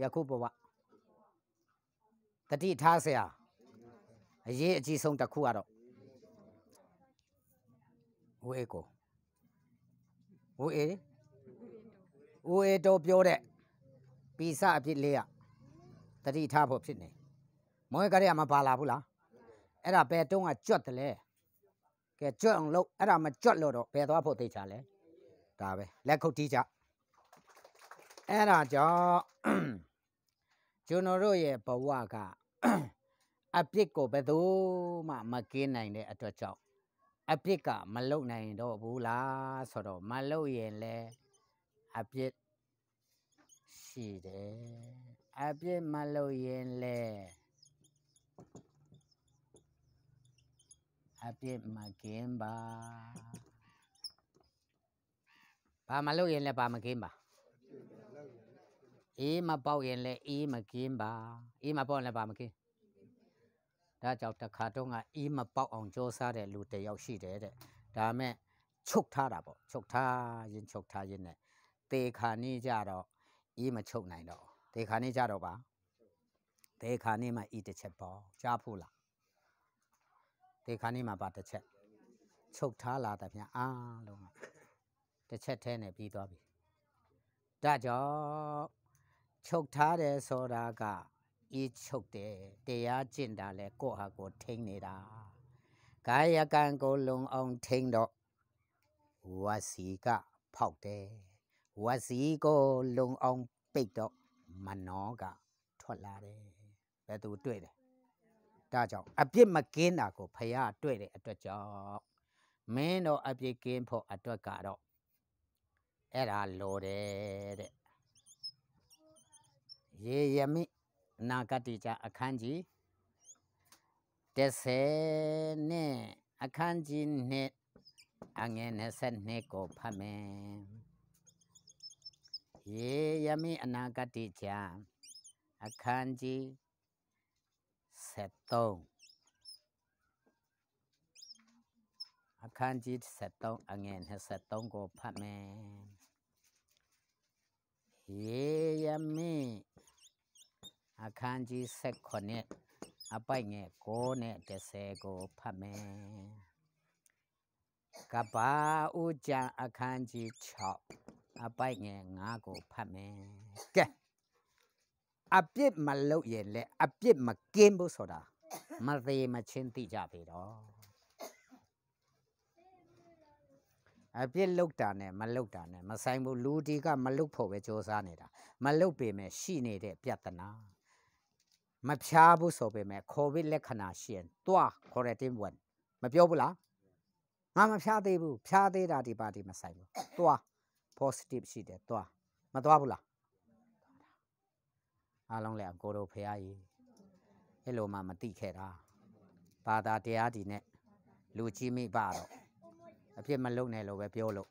ယခုဘဝတတိထားဆရာအရေးအကြီးဆုံးတစ်ခုကတော့ဝေကိုဝေတော့ပြောတဲ့ပိစအဖြစ်လေးရတတိထားဖို့ဖြစ်နေမွေးကလေးကမပါလာဘူးလားအဲ့ဒါဘယ်တုံးကကြွတ်တယ်လဲကဲကြွတ်အောင်လုပ်အဲ့ဒါမကြွတ်လို့တော့ဘယ်သွားဖို့သိချလဲဒါပဲလက်ခုတ်တီးကြအဲ့ဒါကြောင့်ကျွန်တော်တို့ရဲ့ဘဝကအပြစ်ကိုဘယ်သူမှမကင်းနိုင်တဲ့အတွက်ကြောင့်အပြစ်ကမလုံနိုင်တော့ဘူးလားဆိုတော့မလုံရင်လဲအပြစ်ရှိတယ်အပြစ်မလုံရင်လဲအပြစ်မကင်းပါဘာမလုံရင်လဲဘာမကင်းပါအေးမပေါက်ရင်လဲအေးမကင်းပါအေးမပေါက်ရင်လဲဘာမကင်းဒါကြောင့်တစ်ခါတော့အေးမပေါက်အောင်ကြိုးစားတဲ့လူတစ်ယောက်ရှိတယ်တဲ့ဒါမဲ့ချုပ်ထားတာပေါ့ချုပ်ထားရင်နဲ့တေခါနေကြတော့အေးမချုပ်နိုင်တော့တေခါနေကြတော့ပါတေခါနေမှာဤတစ်ချက်ပေါ့ကြားဖို့လားတေခါနေမှာပါတစ်ချက်ချုပ်ထားလာတဲ့ဗျာအားလုံးတစ်ချက်ထဲနဲ့ပြီးသွားပြီဒါကြောင့်ချုပ်ထားတယ်ဆိုတာကအေးချုပ်တယ်တရားကျင့်တာလဲကိုယ့်ဟာကိုယ်ထိန်းနေတာကာယကံကိုလုံအောင်ထိန်းတော့ဝစီကဖောက်တယ်ဝစီကိုလုံအောင်ပိတ်တော့မနောကထွက်လာတယ်ဘယ်သူတွေ့တယ်ဒါကြောင့်အပြစ်မကင်းတာကိုဖယားတွေ့တဲ့အတွက်ကြောင့်မင်းတို့အပြစ်ကင်းဖို့အတွက်ကတော့အဲ့ဒါလိုတယ်တဲ့ရေယမိနာဂတိကြအခန်းကြီး30နဲ့အခန်းကြီး2အငယ်22ကိုဖတ်မယ်ရေယမိအနာဂတိကြအခန်းကြီး73အခန်းကြီး73အငယ်23ကိုဖတ်မယ်ရေယမိအခန်းကြီး19အပိုက်ငယ်9နဲ့10ကိုဖတ်မယ် ကဘာဦးကျန်အခန်းကြီး6အပိုက်ငယ်9ကိုဖတ်မယ်ကဲအပြစ်မလုပ်ရင်လေအပြစ်မကင်းဘူးဆိုတာမသေးမချင်းသိကြပြီတော့အပြစ်လုပ်တာနဲ့မလုပ်တာနဲ့မဆိုင်ဘူးလူဒီကမလုပ်ဖို့ပဲစ조사နေတာမလုပ်ပေမဲ့ရှိနေတဲ့ပြဿနာမဖြားဘူးဆိုပေမဲ့ကိုဗစ်လက္ခဏာရှိရင်တွား quarantine ဝင်မပြောဘူးလားငါမဖြားသေးဘူးဖြားသေးတာဒီပါတီမဆိုင်ဘူးတွား positive ရှိတယ်တွားမတွားဘူးလားအားလုံးလည်းကိုတို့ဖရားကြီးအဲ့လိုမှမသိခဲ့တာဘာသာတရားဒီနဲ့လူကြီးမိပါတော့အဖြစ်မလုပ်နဲ့လို့ပဲပြောလို့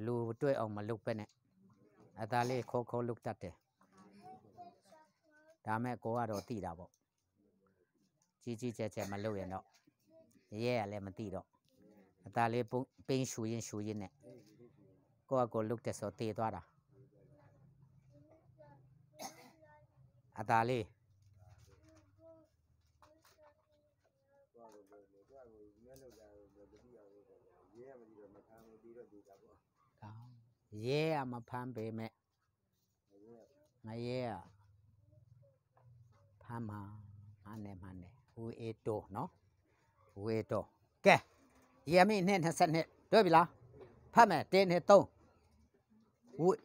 လူတွေ့အောင်မလုပ်ပဲနဲ့အသားလေးခိုးလုပ်တတ်တယ်ဒါမဲ့ကိုကတော့သိတာပေါ့ကြီးကျယ်မလုပ်ရင်တော့ရဲရလည်းမသိတော့အသားလေးပင်းရှူရင်နဲ့ကိုလုတ်တဲ့ဆိုတေးသွားတာအသားလေးရဲမဖမ်းပေမဲ့ငရဲဖမ်းမှာမှန်တယ်ဝေတိုနော်ဝေတိုကဲရဲမိနဲ့20နှစ်တွေ့ပြီလားဖတ်မယ်1 2 3ဝေ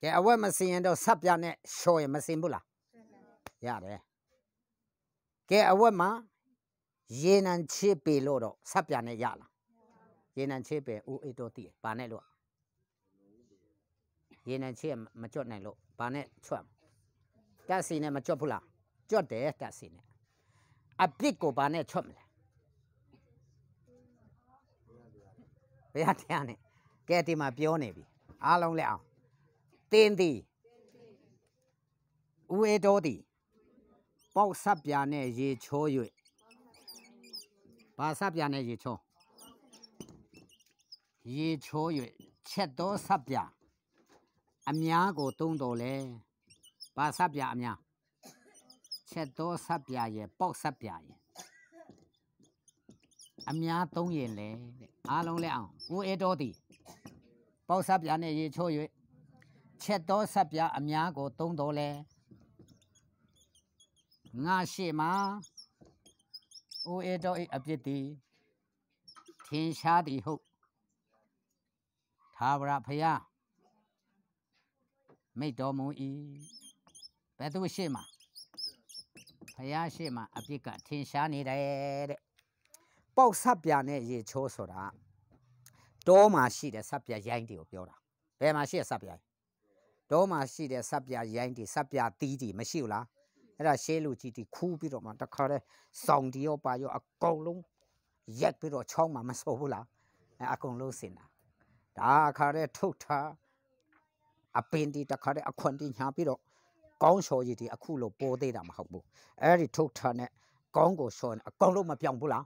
ကဲအဝတ်မစင်ရင်တော့ဆပ်ပြနဲ့ရှော်ရင်မစင်ဘူးလားရတယ်ကဲအဝတ်မှာရေနံချစ်ပေလို့တော့ဆပ်ပြနဲ့ရလားရေနံချစ်ပေဦးအေးတော့တည်ဘာနဲ့လို့ရေနံချစ်မကြွတ်နိုင်လို့ဘာနဲ့ချွတ်တက်စီနဲ့မကြွတ်ဘူးလားကြွတ်တယ်တက်စီနဲ့အပြစ်ကိုဘာနဲ့ချွတ်မလဲဘယ်တရားနဲ့ကဲဒီမှာပြောနေပြီအားလုံးလက်အောင်တင်းသည်ဦးအေးတော်သည်ပေါက်ဆပ်ပြာနဲ့ရေချိုး၍ဘာဆပ်ပြာနဲ့ရေချိုး၍ချက်သောဆပ်ပြာအများကိုသုံးတော်လဲဘာဆပ်ပြာအများချက်သောဆပ်ပြာရဲ့ပေါက်ဆပ်ပြာရဲ့အများသုံးရင်လေအားလုံးလက်အောင်ဦးအေးတော်သည်ပေါက်ဆပ်ပြာနဲ့ရေချိုး၍ချက်သောဆပ်ပြာအများကိုသုံးတော်လဲငါရှိမှာဦးအေးတော်၏အပြစ်သည်ထင်ရှားသည်ဟုတ်ထာဝရဘုရားမိတ်တော်မူ၏ဘယ်သူရှိမှာဘုရားရှိမှာအပြစ်ကထင်ရှားနေတယ်တဲ့ပေါက်ဆပ်ပြာနဲ့ရေချိုးဆိုတာတောမှာရှိတဲ့ဆပ်ပြာရိုင်းတွေကိုပြောတာဘယ်မှာရှိတဲ့ဆပ်ပြာတောမှာရှိတဲ့ဆပ်ပြာရိုင်းတွေဆပ်ပြာတီးတွေမရှိဘူးလားအဲ့ဒါရှဲလူကြီးတီခူးပြီးတော့မှတခါတည်းစောင်းတီရောပါရောအကုန်လုံးရက်ပြီးတော့ချောင်းမှာမစိုးဘူးလားအကုန်လုံးစင်တာဒါခါတည်းထုတ်ထားအပင်တီတခါတည်းအခွန်တီညာပြီးတော့ကောင်းချော်ကြီးတီအခုလို့ပိုးသေးတာမဟုတ်ဘူးအဲ့ဒီထုတ်ထားနဲ့ကောင်းကိုချော်အကုန်လုံးမပြောင်းဘူးလား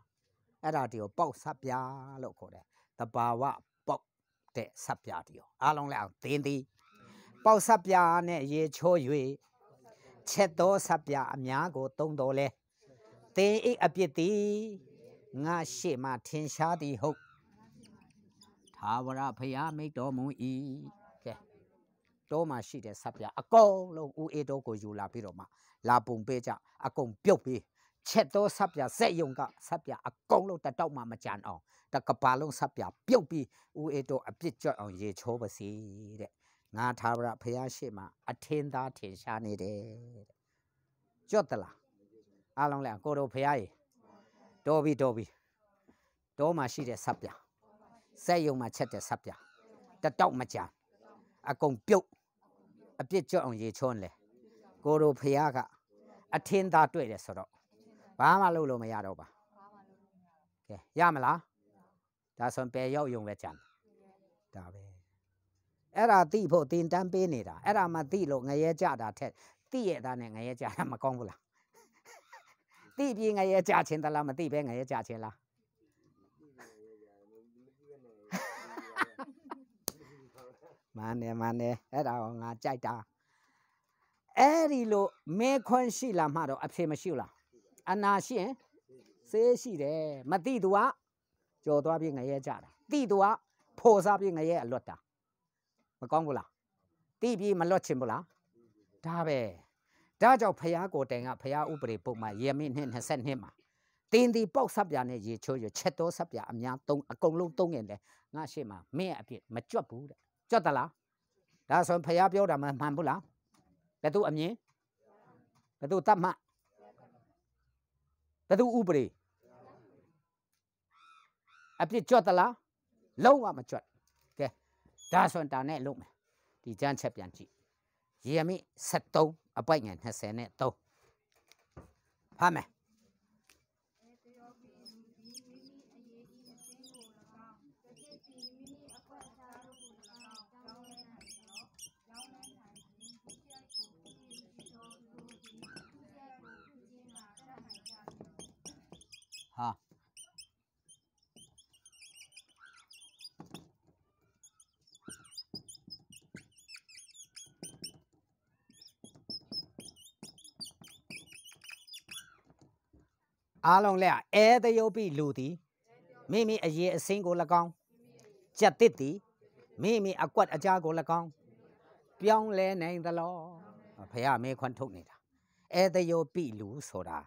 အဲ့ဒါတီကိုပေါက်ဆပ်ပြာလို့ခေါ်တယ်တဘာဝပေါက်တဲ့ဆပ်ပြာတီကိုအားလုံးလည်းအောင်တင်းသည်ပေါက်ဆပ်ပြာနဲ့ရေချိုး၍ချက်သောဆပ်ပြာအများကိုသုံးတော်လဲသင်၏အပြစ်သည်ငါရှေ့မှထင်ရှားသည်ဟုတ်ထာဝရဘုရားမိတ်တော်မူ၏ကဲတောမှာရှိတဲ့ဆပ်ပြာအကုန်လုံးဦးအေးတော်ကိုယူလာပြီးတော့မှလာပုံပေးကြအကုန်ပြုတ်ပြီးချက်သောဆပ်ပြာစက်ယုံကဆပ်ပြာအကုန်လုံးတတောက်မှမကြံအောင်တကပါလုံးဆပ်ပြာပြုတ်ပြီးဦးအေးတော်အပြစ်ကြွအောင်ရေချိုးပါစေတဲ့ငါထာဝရဘုရားရှိမှအထင်သာထင်ရှားနေတယ်ကြွတ်တလားအားလုံးလည်းကိုတို့ဘုရားရေတော်ပြီတောမှာရှိတဲ့ဆပ်ပြာစက်ယုံမှာချက်တဲ့ဆပ်ပြာတတောက်မကြံအကုန်ပြုတ်အပြစ်ကြွအောင်ရေချိုးလေကိုတို့ဖះကအထင်သာတွေ့တယ်ဆိုတော့ဘာမှလုပ်လို့မရတော့ပါကဲရမလားဒါဆိုပယ်ရောက်ယုံပဲကြံဒါပဲအဲ့ဒါသိဖို့တင်တန်းပေးနေတာအဲ့ဒါမှသိလို့ငရဲကြတာထက်သိရတာနဲ့ငရဲကြတာမကောင်းဘူးလားသိပြီးငရဲကြခြင်းတလားမသိပဲငရဲကြခြင်းလား Mane, era nga jaita. Eri lo me consi la maro, a femashula. Anashi, say she there, Matidua, Jodo being a year jar. Tidua, pose up being a year lotta. Macongula. Tibi malochimbula. Tabe. Dajo Payago Danga Paya Ubri book my Yemin has sent him. Tin the box up yan ye cho your cheto sapia, a young tongue, a congo tongue in there. Nashima, me a bit, machopu. Jotala. That's on Payabio, the Mambula. The two Amye. The two Tama. The two Ubri. A bit Jotala. Low up a chot. Okay. That's on down there look. The Jan Chapianchi. Yemi Sato, a bang has sent it though. Hame. Ha. Along there, air the yobi ludi. Mimi a year a single lagong. Jatiti. Mimi a quat a jago lagong. Pyong le name the law. Paya me quantonita. Air the yobi lu soda.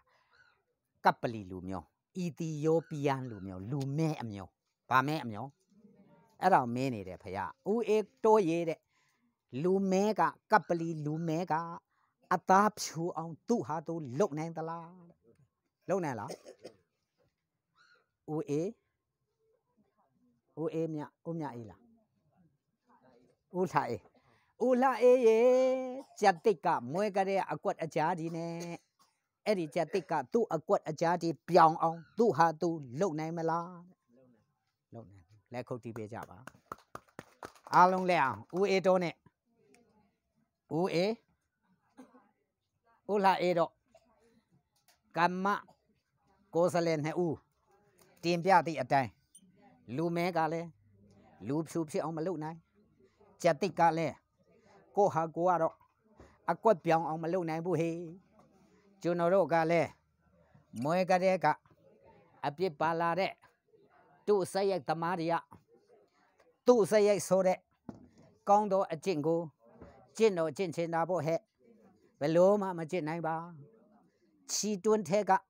Capali lumio. Ethiopian lumio. Lume amio. Pame amio. Around many de paya. U egg to ye. Lumega. Capali lumega. A tap shoe on 2 hard to look name the law. Lâu này là ue mẹ ý là u lại ye chặt tích cả mỗi cái đấy à quật à giá đi nè ấy đi chặt tích cả tu à quật à giá đi biang ông tu hà tu lâu này mà là lâu này lại không đi bây giờ ba à long lẹ ue đó nè ue lại đó cam mạ cô sa lên hay u tìm ra thì ở đây lú mé cả lên lú sụp sẽ ông mà lúc này chặt tích cả lên cô hà cô đó à quất biang ông mà lúc này bu he chú nó đâu cả lên mỗi cái đấy cả à biết bà la đấy tu xây cái mà đi à tu xây cái số đấy con đó ở trên cô trên đó trên đó bộ hệ về lúa mà trên này ba chi tuần thế cả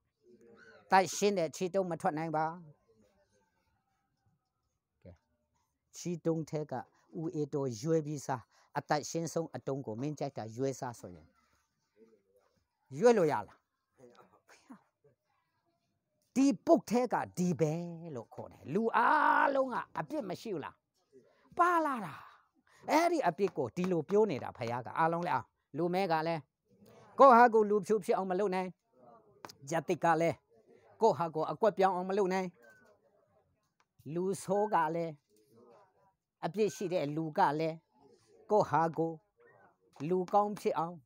tại xin để chi tung mà thuận này ba chi tung thế cả u e to yue bi sa à tại xin sông ở trong của mình chạy cả yue sa rồi yue lo ya là đi bốc thế cả đi bé lo khó này lu à lo à biết mà siêu là ba la ra ấy đi à biết cô đi lo biểu này đã phải à cả à long lẹ lu mẹ cả lẹ cô ha cô lu chụp ông mà lúc này giật tích cả lẹ cô ha cô à quất biang ông mà lúc này lu số cả lẹ à biết gì đấy lu cả lẹ cô ha cô lu công phi ông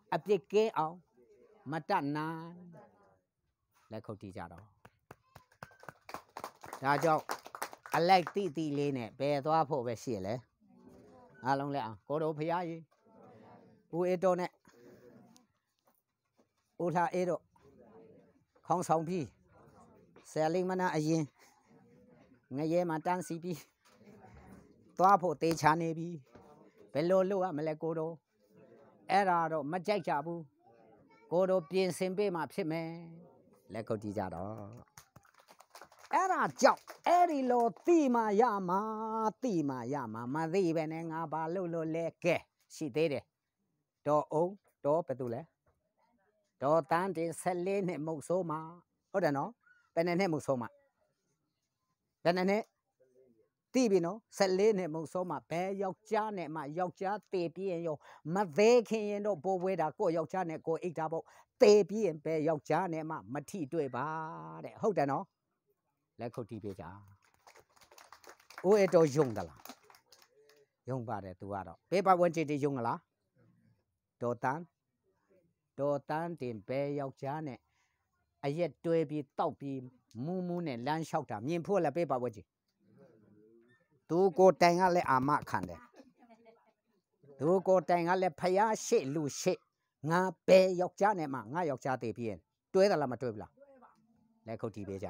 à biết kế ông mà trận na lại không đi ra đó ra cho anh lại tí lên nè bé toa phụ bé xỉa lẽ à long lẹ cô đâu phải gì u e to nè u tha e đó không xong phi xe linh mà na ai ngày ye mà tan si phi toa phụ tê chán nè phi bé lô lô à mà lại cô đâu era đó mà chạy chả bu cô đâu biến sinh bé mà phim mẹ lại không đi ra đó era chọc eri lo ti mà mà đi bên này ngã ba lô lẹ kẹ si thế đấy đó ô đó bé tu lẹ đó tan thì sẽ lên hệ một số mà ở đây nó bên này hệ một số mà bên này tí bi nó sẽ lên hệ một số mà bé dọc cha này mà dọc cha tê bi yo mà về khi nó bố về đã cô dọc cha này cô ít đã bộ tê bi bé dọc cha này mà thi tuổi ba đấyဟုတ်တယ်နော်လက်ခုတ်တီးပြကြအိုးအတော်ယုံသလားယုံပါတယ်သူကတော့ပေးပါဝင်ချစ်တီယုံလားဒေါ်တန်းတင်ပဲယောက်ျားနဲ့အရက်တွဲပြီးတောက်ပြီးမူးနဲ့လမ်းလျှောက်တာမြင်ဖို့လည်းပေးပါဝင်ချစ်သူကိုတိုင်ကလည်းအာမခံတယ် သူကိုတိုင်ကလည်းဖယားရှိလူရှိငါဘယ်ယောက်ျားနဲ့မှငါယောက်ျားတည်ပြီးရင်တွဲသလားမတွဲဘူးလားလက်ခုတ်တီးပေးကြ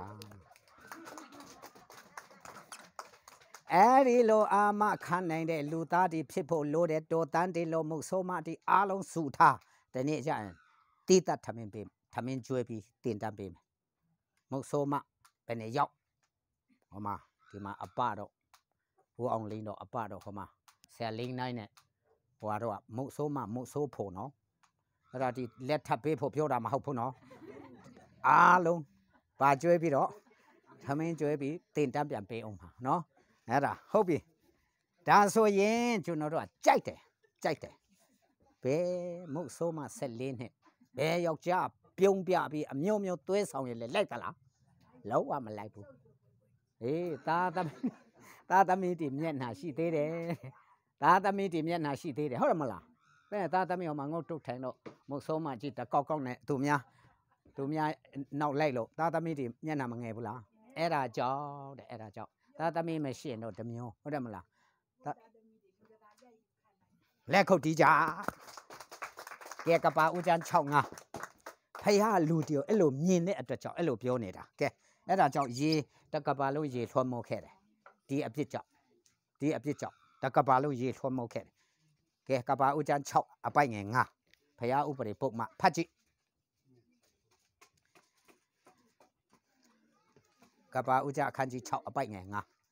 အဲ့ဒီလိုအာမခံနိုင်တဲ့လူသားတွေဖြစ်ဖို့လိုတဲ့တော်တန်းတွေလိုမှုဆိုမှဒီအားလုံးစုထားဒီနေ့ကျရင်တိတတ်ထမင်းပေးထမင်းကျွေးပြီးတင်တန်းပေးမယ်မှုဆိုမှဘယ်နဲ့ရောက်ဟောမှာဒီမှာအပတော့ဘိုးအောင်လင်းတော့အပတော့ဟောမှာဆရာလင်းနိုင်နဲ့ဟိုကတော့မှုဆိုမှမှုဆိုဖို့နော်အဲ့ဒါဒီလက်ထပ်ပေးဖို့ပြောတာမဟုတ်ဘူးနော်အားလုံးပါကျွေးပြီးတော့ထမင်းကျွေးပြီးတင်တန်းပြန်ပေးအောင်ပါနော်အဲ့ဒါဟုတ်ပြီဒါဆိုရင်ကျွန်တော်တို့ကကြိုက်တယ်ဘယ်မှုဆိုမှ14နှစ်ဘယ်ယောက်ျားပြုံးပြပြီးအမျိုးမျိုးသွဲဆောင်ရလဲလိုက်သလားလုံးဝမလိုက်ဘူးအေးသားသမီးတီမျက်နှာရှိသေးတယ်သားသမီးတီမျက်နှာရှိသေးတယ်ဟုတ်တယ်မလားဘယ်သားသမီးဟောမှာငုတ်တုတ်ထိုင်တော့မှုဆိုမှကြည့်တကောက်နဲ့သူများနောက်လိုက်လို့သားသမီးတီမျက်နှာမငယ်ဘူးလားအဲ့ဒါကြောင့်တဲ့အဲ့ဒါကြောင့်သားသမီးမရှိရင်တော့တမျိုးဟုတ်တယ်မလားလက်ခုတ်တီးကြကဲကပါဦးချမ်း6 5ဖယားလူတယောအဲ့လိုမြင်တဲ့အတွက်ကြောင့်အဲ့လိုပြောနေတာကဲအဲ့ဒါကြောင့်ရေတကပါလို့ရေထွန်းမိုးခဲ့တယ်ဒီအပြစ်ကြောင့်တကပါလို့ရေထွန်းမိုးခဲ့တယ်ကဲကပါဦးချမ်း6အပိုက်ငယ်5ဖယားဥပဒေပုဒ်မဖတ်ကြည့်ကပါဦးချမ်းအခန်းကြီး6အပိုက်ငယ်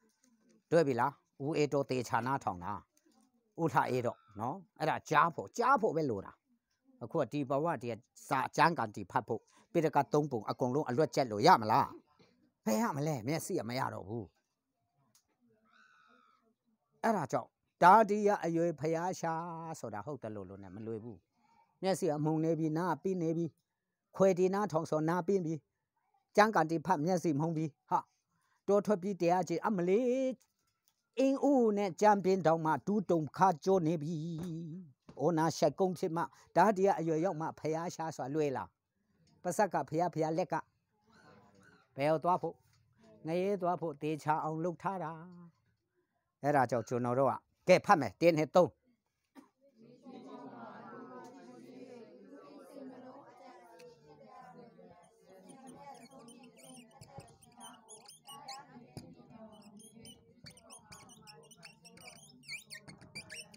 5တွေ့ပြီလားဦးအေတိုတေချာနာထောင်တာဥထအေတော့နော်အဲ့ဒါကြားဖို့ပဲလိုတာအခုကဒီဘဝတည်းစာအကျမ်းကန်တီဖတ်ဖို့ပိဋကတ်3 ပုံအကုန်လုံးအလွတ်ကျက်လို့ရမလားဖယ်ရမလဲမျက်စိမရတော့ဘူးအဲ့ဒါကြောင့်ဒါဒီရအရွယ်ဖျားရှာဆိုတာဟုတ်တယ်လို့နဲ့မလွယ်ဘူးမျက်စိအမှုန်နေပြီနားပြီးနေပြီခွေဒီနာထောင်စောနာပြီးပြီကျမ်းကန်တီဖတ်မျက်စိမှုန်ပြီဟာတော်ထွက်ပြီးတရားကြီးအမလေးအင်းဦးနဲ့ကြံပြင်းတောင်မှတူးတုံခါကျိုးနေပြီ။အိုနာရှိုက်ကုန်းဖြစ်မှဒါတည်းအရွယ်ရောက်မှဖျားရှားဆိုတာလွယ်လား။ပစက်ကဖျားလက်ကဘယ်သွားဖို့ငရဲသွားဖို့တေချာအောင်လှုပ်ထားတာ။အဲ့ဒါကြောင့်ကျွန်တော်တို့ကကဲဖတ်မယ်1 2 3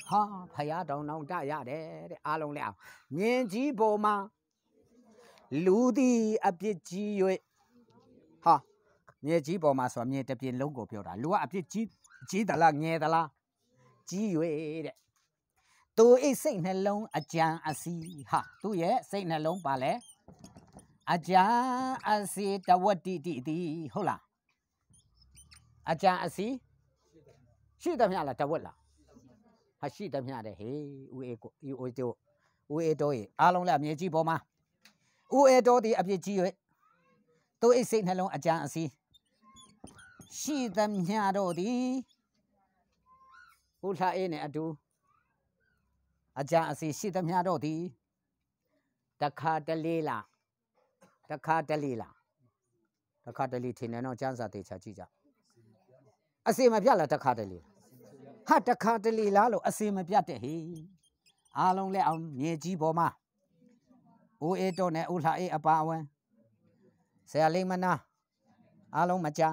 ဟာဖယားတောင်တရတယ်တဲ့အားလုံးလဲအောင်မြင်ကြီးပေါ်မှာလူသည်အပြစ်ကြီး၍ဟာမြင်ကြီးပေါ်မှာဆိုမြင်တစ်ပြင်းလုံးကိုပြောတာလူကအပြစ်ကြီးသလားငယ်သလားကြီး၍တဲ့သူအိတ်စိတ်နှလုံးအကြံအစီဟာသူရဲ့စိတ်နှလုံးပါလဲအကြံအစီတဝတ္တိတိဟုတ်လားအကြံအစီရှိသမျှလားတဝက်လားဟာရှိသမျှတဲ့ဟေးဦးအေတိုရေအားလုံးလည်းအမြဲကြီးပေါ်မှာဦးအေတိုဒီအပြစ်ကြီး၍သူအိတ်စိတ်နှလုံးအကြံအစီရှိသမျှတို့သည်ဦးလှအေးနဲ့အတူအကြံအစီရှိသမျှတို့သည်တခါတလေထင်တယ်တော့ကျမ်းစာတေချာကြည့်ကြအစီမပြတ်လားတခါတလေဟာတခါတလေလားလို့အစီမပြတ်တဲ့ဟေးအားလုံးလဲအောင်မြေကြီးပေါ်မှာဦးအေတိုနဲ့ဦးလှအေးအပါအဝင်ဆရာလိမ္မနာအားလုံးမကြ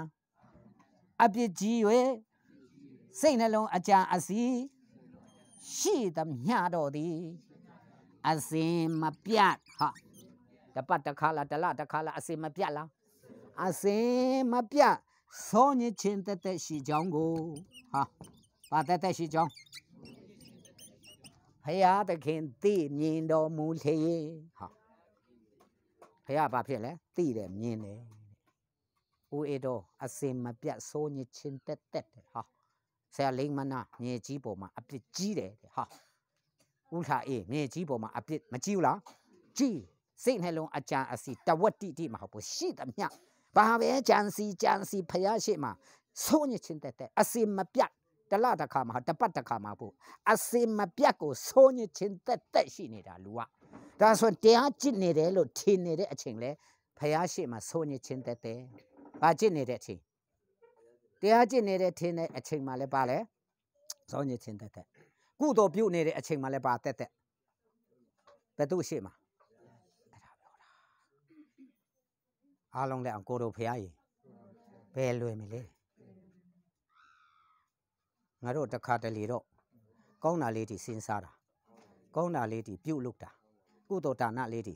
အပြစ်ကြီး၍စိတ်နှလုံးအကြံအစီရှိသမျှတော့သည်အစင်မပြတ်ဟာတပတ်တစ်ခါလားတလတစ်ခါလားအစင်မပြတ်လားအစင်မပြတ်သောညချင်းတက်ရှိကြောင်းကိုဟာပါတက်ရှိကြောင်းဖယားသခင်သိမြင်တော်မူလေဟာဖယားဘာဖြစ်လဲသိတယ်မြင်တယ်ဦးအေတော်အစင်မပြတ်သောညချင်းတက်ဟာဆရာလိမ္မနာမြေကြီးပေါ်မှာအပြစ်ကြီးတယ်ဟာဥလှအေးမြေကြီးပေါ်မှာအပြစ်မကြီးဘူးလားကြီးစိတ်နှလုံးအကြံအစီတဝတ္တိမဟုတ်ဘူးရှိသမျှဘာပဲကြံစီဖယားရှိမှာစိုးညချင်းတက်အစင်မပြတ်တလတစ်ခါမှာတပတ်တစ်ခါမှာပို့အစင်မပြတ်ကိုစိုးညချင်းတက်ရှိနေတာလူကဒါဆိုတရားကျင့်နေတယ်လို့ထင်နေတဲ့အချိန်လဲဖယားရှိမှာစိုးညချင်းတက်ဘာကျင့်နေတဲ့အချိန်တရားကျင့်နေတဲ့ထင်တဲ့အချိန်မှလည်းပါလဲစောညချင်းတက် ကုသိုလ်ပြုနေတဲ့အချိန်မှလည်းပါတက်တက်ဘယ်သူရှိမှာအဲ့ဒါပြောတာအားလုံးလည်းအောင်ကိုတို့ဖရားကြီးဘယ်လွယ်မလဲငါတို့တစ်ခါတလေတော့ကောင်းတာလေးတွေစဉ်းစားတာကောင်းတာလေးတွေပြုတ်လုပ်တာကုသိုလ်ဒါနလေးတွေ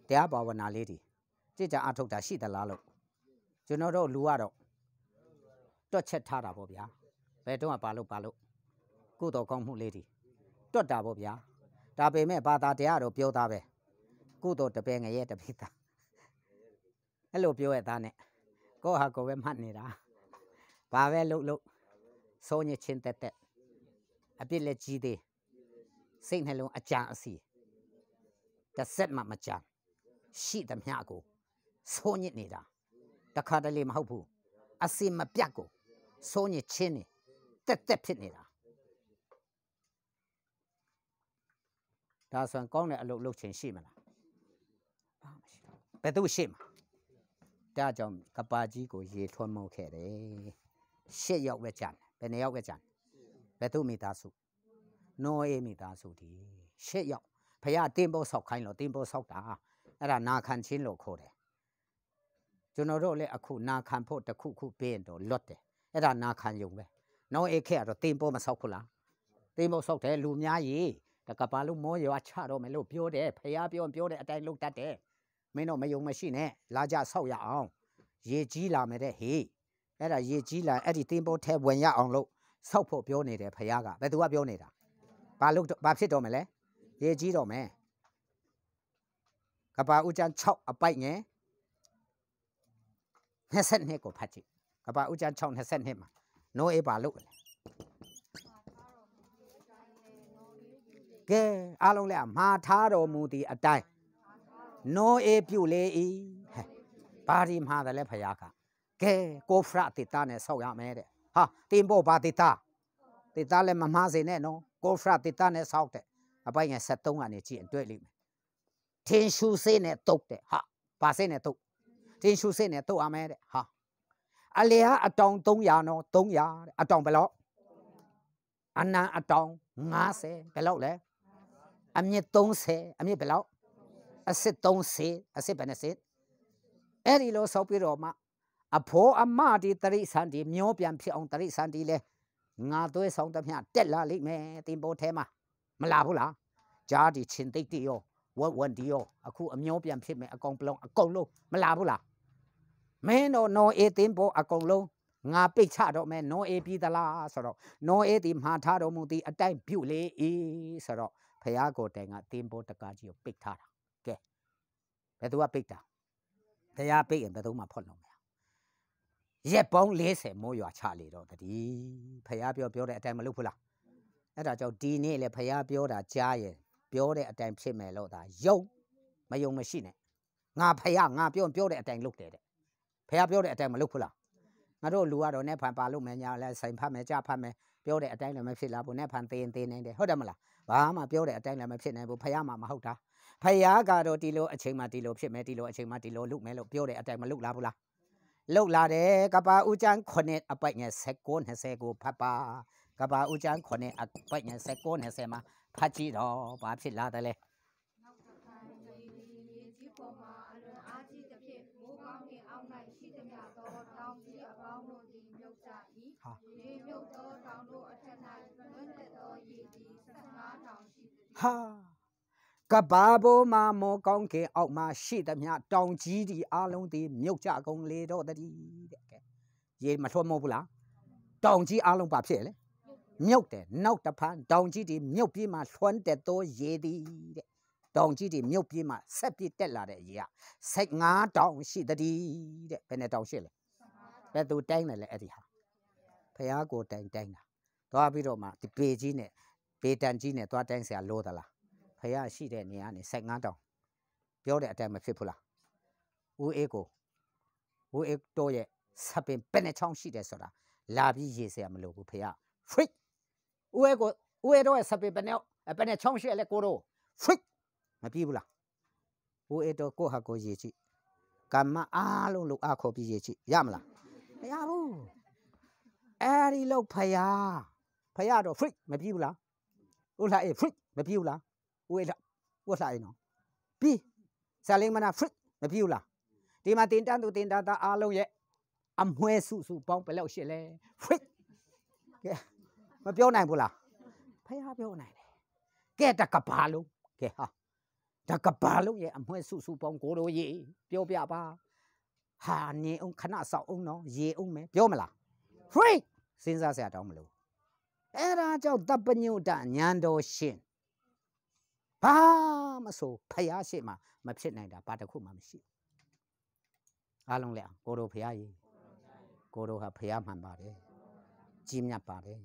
တရားဘာဝနာလေးတွေကြည်ကြအထုတ်တာရှိသလားလို့ကျွန်တော်တို့လူကတော့တွက်ချက်ထားတာပေါ့ဗျာဘယ်တော့မှပါလို့ကုသိုလ်ကောင်းမှုလေးတွေတွက်တာပေါ့ဗျာဒါပေမဲ့ဘာသာတရားတော့ပြောသားပဲကုသိုလ်တပည့်ငရဲတပိသားအဲ့လိုပြောရသားနဲ့ကိုဟာကိုပဲမှတ်နေတာဘာပဲလုပ်စိုးညစ်ချင်းတက်အပြစ်လက်ကြီးသေးစိတ်နှလုံးအကြံအစီတစ်စက်မှမကြံရှိသမျှကိုစိုးညစ်နေတာတခါတလေမဟုတ်ဘူးအစီမပြတ်ကိုစိုးညစ်ချင်းနေတက်ဖြစ်နေတာဒါဆိုရင်ကောင်းတဲ့အလုပ်လုပ်ချင်ရှိမလားဘာမှမရှိတော့ဘယ်သူရှိမှာဒါကြောင့်ကပါကြီးကိုရေထွန်းမှုခဲ့တယ်8 ယောက်ပဲကြံဘယ်နှယောက်ပဲကြံဘယ်သူမိသားစုနောအေးမိသားစုဒီ8 ယောက်ဖခင်တင်းဖို့ဆောက်ခိုင်းလို့တင်းဖို့ဆောက်တာအဲ့ဒါနာခံချင်းလို့ခေါ်တယ်ကျွန်တော်တို့လည်းအခုနာခံဖို့တစ်ခုပေးရင်တော့လွတ်တယ်အဲ့ဒါနာခံယုံပဲနောအေးခဲ့တော့တင်းဖို့မဆောက်ခုလားတင်းဖို့ဆောက်တယ်လူများကြီးတကပါလို့မောရွာချတော့မယ်လို့ပြောတယ်ဖခင်ပြောတဲ့အတိုင်းလုပ်တတ်တယ်မင်းတို့မယုံမရှိနဲ့လာကြဆောက်ရအောင်ရေကြီးလာမယ်တဲ့ဟေးအဲ့ဒါရေကြီးလာအဲ့ဒီတင်းဖို့ထဲဝင်ရအောင်လို့ဆောက်ဖို့ပြောနေတယ်ဖခင်ကဘယ်သူကပြောနေတာဘာဖြစ်တော့မလဲရေကြီးတော့မယ်ကပါဦးကျန်း6အပိုက်ငယ်22ကိုဖတ်ကြည့်ကပါဦးကျန်း6 22မှာနိုးအေးပါလို့ကဲအားလုံးလည်းမှာထားတော်မူသည့်အတိုင်းနိုးအေးပြုလေ၏ဟဲ့ဘာဒီမှာတယ်လဲဖယားကကဲကိုဖရတိတာနဲ့ဆောက်ရမယ်တဲ့ဟာတင်ဖို့ဘာတိတာလည်းမမှားစေနဲ့နော်ကိုဖရတိတာနဲ့ဆောက်တဲ့အပိုင်ငယ်73ကနေကြည့်ရင်တွေ့လိမ့်မယ်ထင်းရှူစေးနဲ့တုတ်တဲ့ဟာဘာစေးနဲ့တုတ်ထင်းရှူစေးနဲ့တုတ်ရမယ်တဲ့ဟာအလျာအတောင်300နော်300တဲ့အတောင်ဘယ်လောက်အနံအတောင်50ဘယ်လောက်လဲအမြင့်30အမြင့်ဘယ်လောက်အစစ်30အစစ်ဘယ်နဲ့စစ်အဲ့ဒီလိုဆောက်ပြီးတော့မှအဖိုးအမဒီတရိษံဒီမျောပြန်ဖြစ်အောင်တရိษံဒီလဲငါသွေးဆောင်သမျှတက်လာလိမ့်မယ်တင်ပိုးထဲမှာမလာဘူးလားကြားဒီချင်းတိတ်တီရောဝန်ဒီရောအခုအမျောပြန်ဖြစ်မယ်အကောင်ပလုံးအကုန်လုံးမလာဘူးလားမင်းတို့နော်အေးတင်ပိုးအကုန်လုံးငါပိတ်ချတော့မယ်နော်အေးပြီးသလားဆိုတော့နော်အေးဒီမှာထားတော်မူသည်အတိုင်းပြုလေဤဆိုတော့ဖះကိုတိုင်ကတင်ပိုးတကားကြီးကိုပိတ်ထားတာကဲဘယ်သူကပိတ်တာဖះပိတ်ရင်ဘယ်သူမှဖွင့်လို့မရရက်ပေါင်း40မိုးရွာချလေတော့တည်းဖះပြောတဲ့အတိုင်းမလုပ်ဘူးလားအဲ့ဒါကြောင့်ဒီနေ့လေဖះပြောတာကြားရင်ပြောတဲ့အတိုင်းဖြစ်မယ်လို့ဒါယုံမယုံမရှိနဲ့ငါဖះငါပြောတဲ့အတိုင်းလုပ်တယ်တဲ့ဖះပြောတဲ့အတိုင်းမလုပ်ဘူးလားငါတို့လူကတော့နဲ့ဖန်ပါလို့မယ်ညာလဲဆိုင်ဖတ်မယ်ကြဖတ်မယ်ပြောတဲ့အတိုင်းလည်းမဖြစ်လာဘူးနဲ့ဖန်သေးနေတယ်ဟုတ်တယ်မလားဘာမှပြောတဲ့အတိုင်းလည်းမဖြစ်နိုင်ဘူးဖះမှမဟုတ်တာဖះကတော့ဒီလိုအချိန်မှဒီလိုဖြစ်မယ်ဒီလိုအချိန်မှဒီလိုလုပ်မယ်လို့ပြောတဲ့အတိုင်းမလုပ်လာဘူးလားလုပ်လာတယ်ကပါဦးကျန်း9အပိုက်ငယ်19 20ကိုဖတ်ပါကပါဦးကျန်း9အပိုက်ငယ်19 20မှာဖတ်ကြည့်တော့ဘာဖြစ်လာတယ်လဲနောက်တစ်ခါရေကြီးပေါ်မှာအလွန်အားကြီးသဖြင့်မိုးကောင်းကင်အောက်၌ရှိသမျှသောတောင်ကြီးအပေါင်းတို့သည်မြုပ်ကြ၏ရေမြုပ်သောတောင်တို့အထက်၌လွင့်သက်သောရေသည်15တောင်ရှိသည်ဟာကဘာဘိုးမှာမောကောင်းကင်အောက်မှာရှိသမျှတောင်ကြီးဒီအားလုံးဒီမြုပ်ကြကုန်လေတော့တည်းတဲ့ကဲရေမထွတ်မဟုတ်ဘူးလားတောင်ကြီးအားလုံးပါဖြစ်လေမြုပ်တယ်နောက်တစ်ဖန်တောင်ကြီးဒီမြုပ်ပြီးမှလွှမ်းတက်သောရေသည်တဲ့တောင်ကြီးဒီမြုပ်ပြီးမှဆက်ပြစ်တက်လာတဲ့ရေက15တောင်ရှိတည်းတဲ့ဘယ်နဲ့တောင်ရှိလဲဘယ်သူတိုင်းတယ်လဲအဲ့ဒီဟာဖះကိုတိုင်းတာသွားပြီးတော့မှဒီပေကြီးနဲ့ပေတန်ကြီးနဲ့သွားတိုင်းเสียလို့သလားဖះရှိတဲ့နေရာနေ15တောင်ပြောတဲ့အတိုင်းမဖြစ်ဘူးလားဦးအေးတော့ရဲ့စပင်ပဲနဲ့ချောင်းရှိတယ်ဆိုတာလာပြီးရေเสียမလို့ဘူးဖះ freak ဦးအေးတော့ရဲ့စပင်ပဲနဲ့ချောင်းရှိလဲကိုတော့ freak မပြေဘူးလားဦးအေးတော့ကိုဟာကိုရေကြည့်ကမ္မအားလုံးလို့အခခေါ်ပြီးရေကြည့်ရမလားမရဘူးအဲ့ဒီလို့ဖះတော့ freak မပြေဘူးလား ဥလာအေဖရစ်မပြူလားဥအေလာဥလာအေနော်ပြီးဆာလင်းမနာဖရစ်မပြူလားဒီမှာတင်တန်းသူတင်တန်းသားအားလုံးရဲ့အမွှဲစုပေါင်းဘယ်လောက်ရှိလဲဖရစ်ကဲမပြောနိုင်ဘူးလားဖះပြောနိုင်တယ်ကဲတကဘာလုံးကဲဟာတကဘာလုံးရဲ့အမွှဲစုပေါင်းကိုတို့ရေပြောပြပါဟာနေအောင်ခဏဆောက်အောင်နော်ရေအောင်မယ်ပြောမလား free စဉ်းစားစရာတောင်းမလို့အဲ့ဒါကြောင့်တပ်ပညုတညံတော်ရှင်ဘာမဆိုဖះရှိမှမဖြစ်နိုင်တာဘာတစ်ခုမှမရှိအားလုံးလက်ကိုတို့ဖះကြီးကိုတို့ဟာဖះမှန်ပါတယ်ကြီးမြတ်ပါတယ်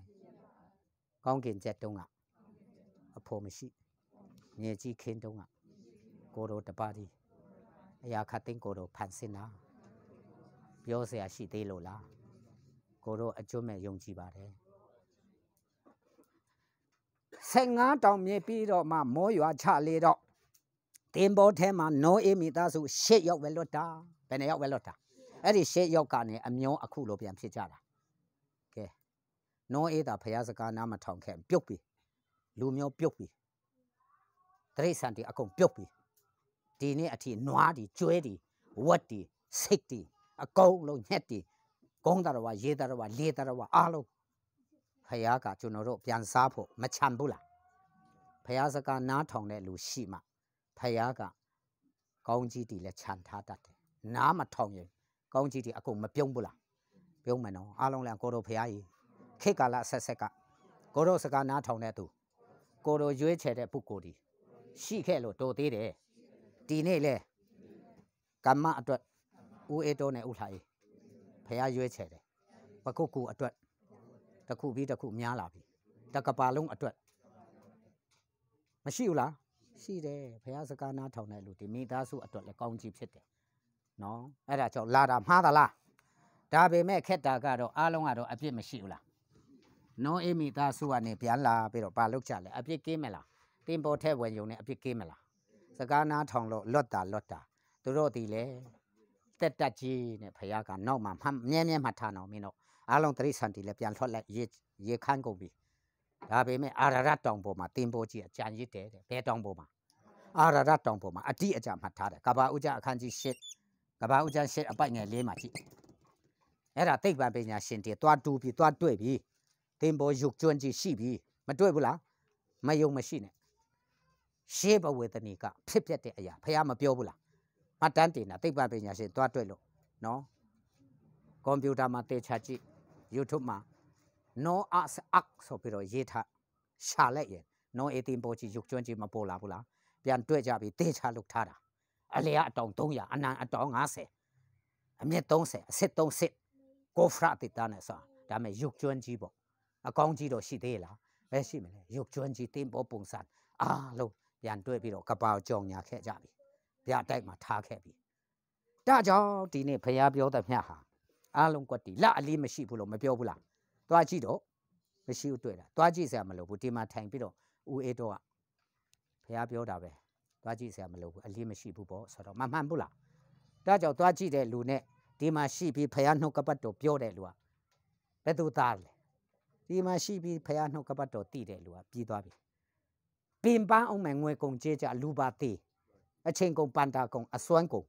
ကောင်းကင်ကျက်တုံးကအဖို့မရှိမြေကြီးခင်းတုံးကကိုတို့တပါးကြီးအရာခတ်သိန်းကိုတို့ဖန်ဆင်းတာပြောเสียရှိသေးလို့လားကိုတို့အကျွတ်မဲ့ယုံကြည်ပါတယ်15တောင်မြေပြီးတော့မှမောရွာချလေတော့တင်ပေါ်ထဲမှာနောအေးမိသားစု8ယောက်ပဲလွတ်တာဘယ်နှယောက်ပဲလွတ်တာအဲ့ဒီ8ယောက်ကနေအမျောအခုလိုပြန်ဖြစ်ကြတာကဲနောအေးတာဖះစကားနားမထောင်ခဲ့ပြုတ်ပြီလူမျိုးပြုတ်ပြီတရိษံတီအကုန်ပြုတ်ပြီဒီနေ့အထိနွားတီကျွဲတီဝက်တီစိတ်တီအကုန်လုံးညက်တီကုန်းတော်ဝါရေတော်ဝါလေတော်ဝါအားလုံးဖះကကျွန်တော်တို့ပြန်စားဖို့မချမ်းဘူးလားဖះစကားနားထောင်တဲ့လူရှိမှဖះကကောင်းကြီးတီလည်းခြံထားတတ်တယ်နားမထောင်ရင်ကောင်းကြီးတီအကုန်မပြုံးဘူးလားပြုံးမယ်နော်အားလုံးလည်းကိုတို့ဖះကြီးခေတ်ကာလဆက်ဆက်ကကိုတို့စကားနားထောင်တဲ့သူကိုတို့ရွေးချယ်တဲ့ပုဂ္ဂိုလ်ဒီရှိခဲ့လို့တော်သေးတယ်ဒီနေ့လေကမ္မအတွက်ဦးအေတိုးနဲ့ဥထိုင်ဖះရွေးချယ်တယ်ပကုတ်ကူအတွက်တစ်ခုပြီးတစ်ခုများလာပြီတကပါလုံးအတွက်မရှိဘူးလားရှိတယ်ဖះစကားနားထောင်တဲ့လူဒီမိသားစုအတွက်လည်းကောင်းကြီးဖြစ်တယ်နော်အဲ့ဒါကြောင့်လာတာမှားသလားဒါပေမဲ့ခက်တာကတော့အားလုံးကတော့အပြစ်မရှိဘူးလားနောအေးမိသားစုကနေပြန်လာပြီးတော့ပါလုတ်ကြလဲအပြစ်ကင်းမလားတင်ပေါ်ထဲဝင်ယုံနဲ့အပြစ်ကင်းမလားစကားနားထောင်လို့လွတ်တာသူတို့ဒီလေတက်တက်ကြီးနဲ့ဖះကနောက်မှမြဲမှထားအောင်မင်းတို့အားလုံးတရိษံတီလည်းပြန်ထွက်လိုက်ရေခန်းကုန်ပြီဒါပေမဲ့အာရရတောင်ပေါ်မှာတင်ပေါ်ကြီးအကြံရစ်တယ်ဘဲတောင်ပေါ်မှာအာရရတောင်ပေါ်မှာအတိအကျမှတ်ထားတယ်ကဘာဥကြအခန်းကြီး8ကဘာဥကြ8အပိုက်ငယ်4မှာကြည့်အဲ့ဒါသိပ္ပံပညာရှင်တွေတွားတူပြီးတွားတွေ့ပြီးတင်ပေါ်ရုပ်ကျွန်းကြီးရှိပြီမတွေ့ဘူးလားမယုံမရှိနဲ့ရှေးဘဝေဒနီကဖြစ်ပျက်တဲ့အရာဖះမပြောဘူးလားမှတ်တမ်းတင်တာသိပ္ပံပညာရှင်တွားတွေ့လို့နော်ကွန်ပျူတာမှာတေချာကြည့် YouTube မှာ no as ak ဆိုပြီးတော့ရေးထားရှာလိုက်ရင် no 18ပေါ်ကြီးရုပ်ကျွန်းကြီးမပေါ်လာဘူးလားပြန်တွေ့ကြပြီးတေချာလုပ်ထားတာအလျာအတောင်300အနံအတောင်50အမြင့်30အစစ်30ကိုဖရတိတာနဲ့ဆိုဒါမဲ့ရုပ်ကျွန်းကြီးပေါ့အကောင်းကြီးတော့ရှိသေးလားပဲရှိမလဲရုပ်ကျွန်းကြီးတင်ပေါ်ပုံစံအားလုံးပြန်တွေ့ပြီးတော့ကပောက်ကြောင်ညာခဲ့ကြပြီပြတိုက်မှာထားခဲ့ပြီဒါကြောင့်ဒီနေ့ဖះပြောတဲ့မြတ်ဟာအားလုံးကွက်တီလက်အလေးမရှိဘူးလို့မပြောဘူးလားတွားကြည့်တော့မရှိဘူးတွေ့တာတွားကြည့်စရာမလိုဘူးဒီမှာထိုင်ပြီးတော့ဦးအေးတော့ကဖះပြောတာပဲတွားကြည့်စရာမလိုဘူးအလေးမရှိဘူးပေါ့ဆိုတော့မမှန်ဘူးလားဒါကြောင့်တွားကြည့်တဲ့လူနဲ့ဒီမှာရှိပြီးဖះနှုတ်ကပတ်တော်ပြောတဲ့လူကဘယ်သူသားလဲဒီမှာရှိပြီးဖះနှုတ်ကပတ်တော်တည်တဲ့လူကပြီးသွားပြီပင်ပန်းအောင်မယ်ငွေကုန်ကြေးကြလူပါသေးအချိန်ကုန်ပန်တာကုန်အစွမ်းကုန်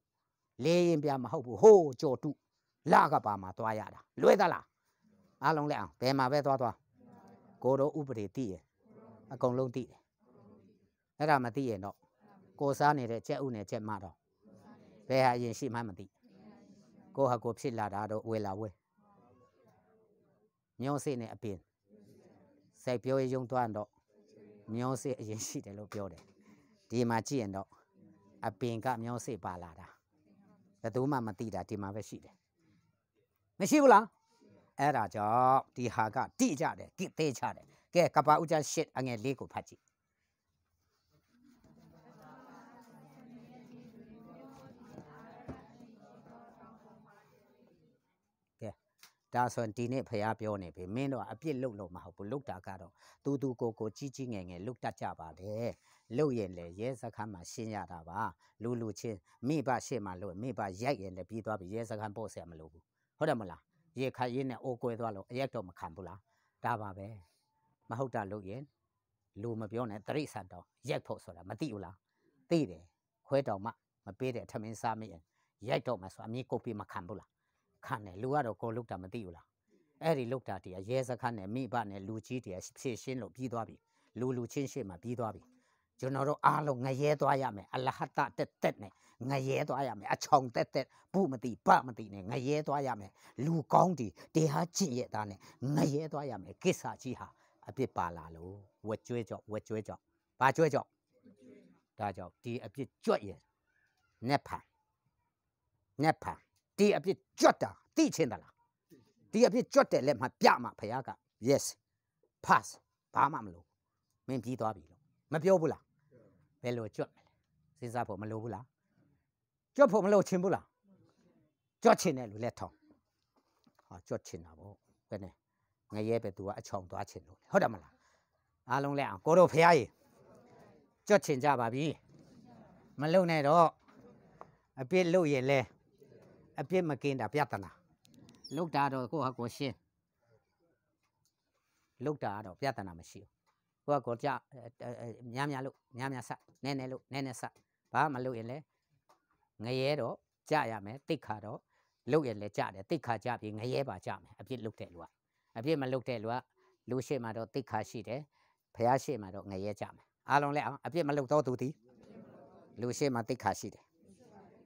လေရင်ပြမဟုတ်ဘူးဟိုးကြော်တုလာကပါမှာသွားရတာလွဲသလားအားလုံးလက်အောင်ဘယ်မှာပဲသွားကိုတော့ဥပဒေသိရအကုန်လုံးသိတယ်အဲ့ဒါမသိရင်တော့ကိုစားနေတဲ့ကြက်ဥနဲ့ကြက်မတော့ဘယ်ဟာရင်ရှိမှမသိကိုဟာကိုဖြစ်လာတာတော့ဝေလာဝဲညောစိနဲ့အပင်စိုက်ပြောရုံသွားတော့ညောစိအရင်ရှိတယ်လို့ပြောတယ်ဒီမှာကြည့်ရင်တော့အပင်ကညောစိပါလာတာဘယ်သူမှမသိတာဒီမှာပဲရှိတယ်မရှိဘူးလားအဲ့ဒါကြောင့်ဒီဟာကတိကြတယ်တိသေးချတယ်ကဲကပ္ပဥကျ8အငယ်4ကိုဖတ်ကြည့်ကဲဒါဆိုရင်ဒီနေ့ဖះပြောနေပြီမင်းတို့ကအပြစ်လုပ်လို့မဟုတ်ဘူးလုပ်တာကတော့သူကိုကြီးကြီးငယ်ငယ်လုပ်တတ်ကြပါတယ်လုပ်ရင်လေရဲစခန်းမှာရှင်းရတာပါလူချင်းမိဘရှေ့မှာလို့မိဘရိုက်ရင်လည်းပြီးသွားပြီရဲစခန်းပို့ဆရာမလို့ဘူးဟုတ်တယ်မလားရေခတ်ရင်းနဲ့အိုကွဲသွားလို့အရက်တော့မခံဘူးလားဒါပါပဲမဟုတ်တာလုပ်ရင် လူမပြောနဲ့တရိษံတော့ရိုက်ဖို့ဆိုတာမသိဘူးလားသိတယ်ခွဲတော်မှမပေးတဲ့ထမင်းစားမိရင်ရိုက်တော့မှဆိုအမြင်ကုတ်ပြီးမခံဘူးလားခံတယ်လူကတော့ကိုလုတ်တာမသိဘူးလားအဲ့ဒီလုတ်တာတည်းရဲစခန်းနဲ့မိဘနဲ့လူကြီးတည်းဖြည့်ရှင်းလို့ပြီးသွားပြီလူချင်းရှင်းမှပြီးသွားပြီကျွန်တော်တို့အားလုံးငရဲသွားရမယ်အလဟတတက်နဲ့ငရဲသွားရမယ်အချောင်တက်ဘူးမသိပမသိနဲ့ငရဲသွားရမယ်လူကောင်းတီတရားကျင့်ရတာနဲ့ငရဲသွားရမယ်ကိစ္စကြီးဟာအပြစ်ပါလာလို့ဝက်ကျွဲကြောက်ဘာကျွဲကြောက်ဒါကြောင့်ဒီအပြစ်ကြွက်ရဲ့နက်ဖန်ဒီအပြစ်ကြွက်တာသိချင်းသလားဒီအပြစ်ကြွက်တဲ့လက်မှာပြမှာဖခင်က yes pass ဘာမှမလို့မင်းပြီးသွားပြီလို့မပြောဘူးလားဘယ်လိုကြွက်မလဲစဉ်းစားဖို့မလိုဘူးလားကြွက်ဖို့မလိုချင်ဘူးလားကြွက်ချင်တယ်လူလက်ထောင်ဟာကြွက်ချင်တာပေါ့ဘယ်နဲ့ငရဲပဲသူကအချောင်သွားချင်လို့ဟုတ်တယ်မလားအားလုံးလဲအောင်ကိုတို့ဖခင်ကြီးကြွက်ချင်ကြပါပြီမလုံနဲ့တော့အပြစ်လုပ်ရင်လဲအပြစ်မကင်းတာပြဿနာလုတ်တာတော့ကိုယ့်ဟာကိုယ်ရှင်းလုတ်တာတော့ပြဿနာမရှိဘူးကိုယ့်ဟာကိုယ်ကြများလို့များဆက်နည်းလို့နည်းဆက်ဘာမလုပ်ရင်လဲငရဲတော့ကြရမယ်တိတ်ခါတော့လုတ်ရင်လဲကြတယ်တိတ်ခါကြပြီးငရဲပါကြမယ်အပြစ်လုတ်တဲ့လူကအပြစ်မလုတ်တဲ့လူကလူရှိမှတော့တိတ်ခါရှိတယ်ဖះရှိမှတော့ငရဲကြမယ်အားလုံးလဲအောင်အပြစ်မလုတ်တော့သူသည်လူရှိမှတိတ်ခါရှိတယ်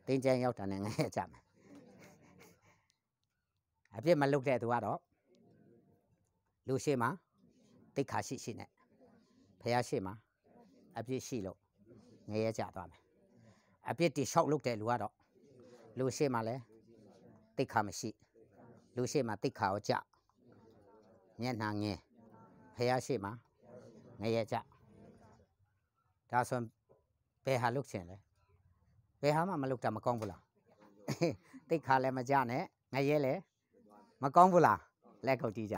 တင်းကျန်းရောက်တာနဲ့ငရဲကြမယ်အပြစ်မလုတ်တဲ့သူကတော့လူရှိမှတိတ်ခါရှိနဲ့ဖះရှိမှအပြစ်ရှိလို့ငရဲကြသွားမယ်အပြစ်တိလျှောက်လုတ်တဲ့လူကတော့လူရှိမှလည်းတိတ်ခါမရှိလူရှိမှတိတ်ခါကိုကြမျက်နှာငယ်ဖះရှိမှငရဲကြဒါဆိုဘယ်ဟာလုတ်ချင်လဲဘယ်ဟာမှမလုတ်တာမကောင်းဘူးလားတိတ်ခါလည်းမကြနဲ့ငရဲလည်းမကောင်းဘူးလားလက်ခုပ်တီးကြ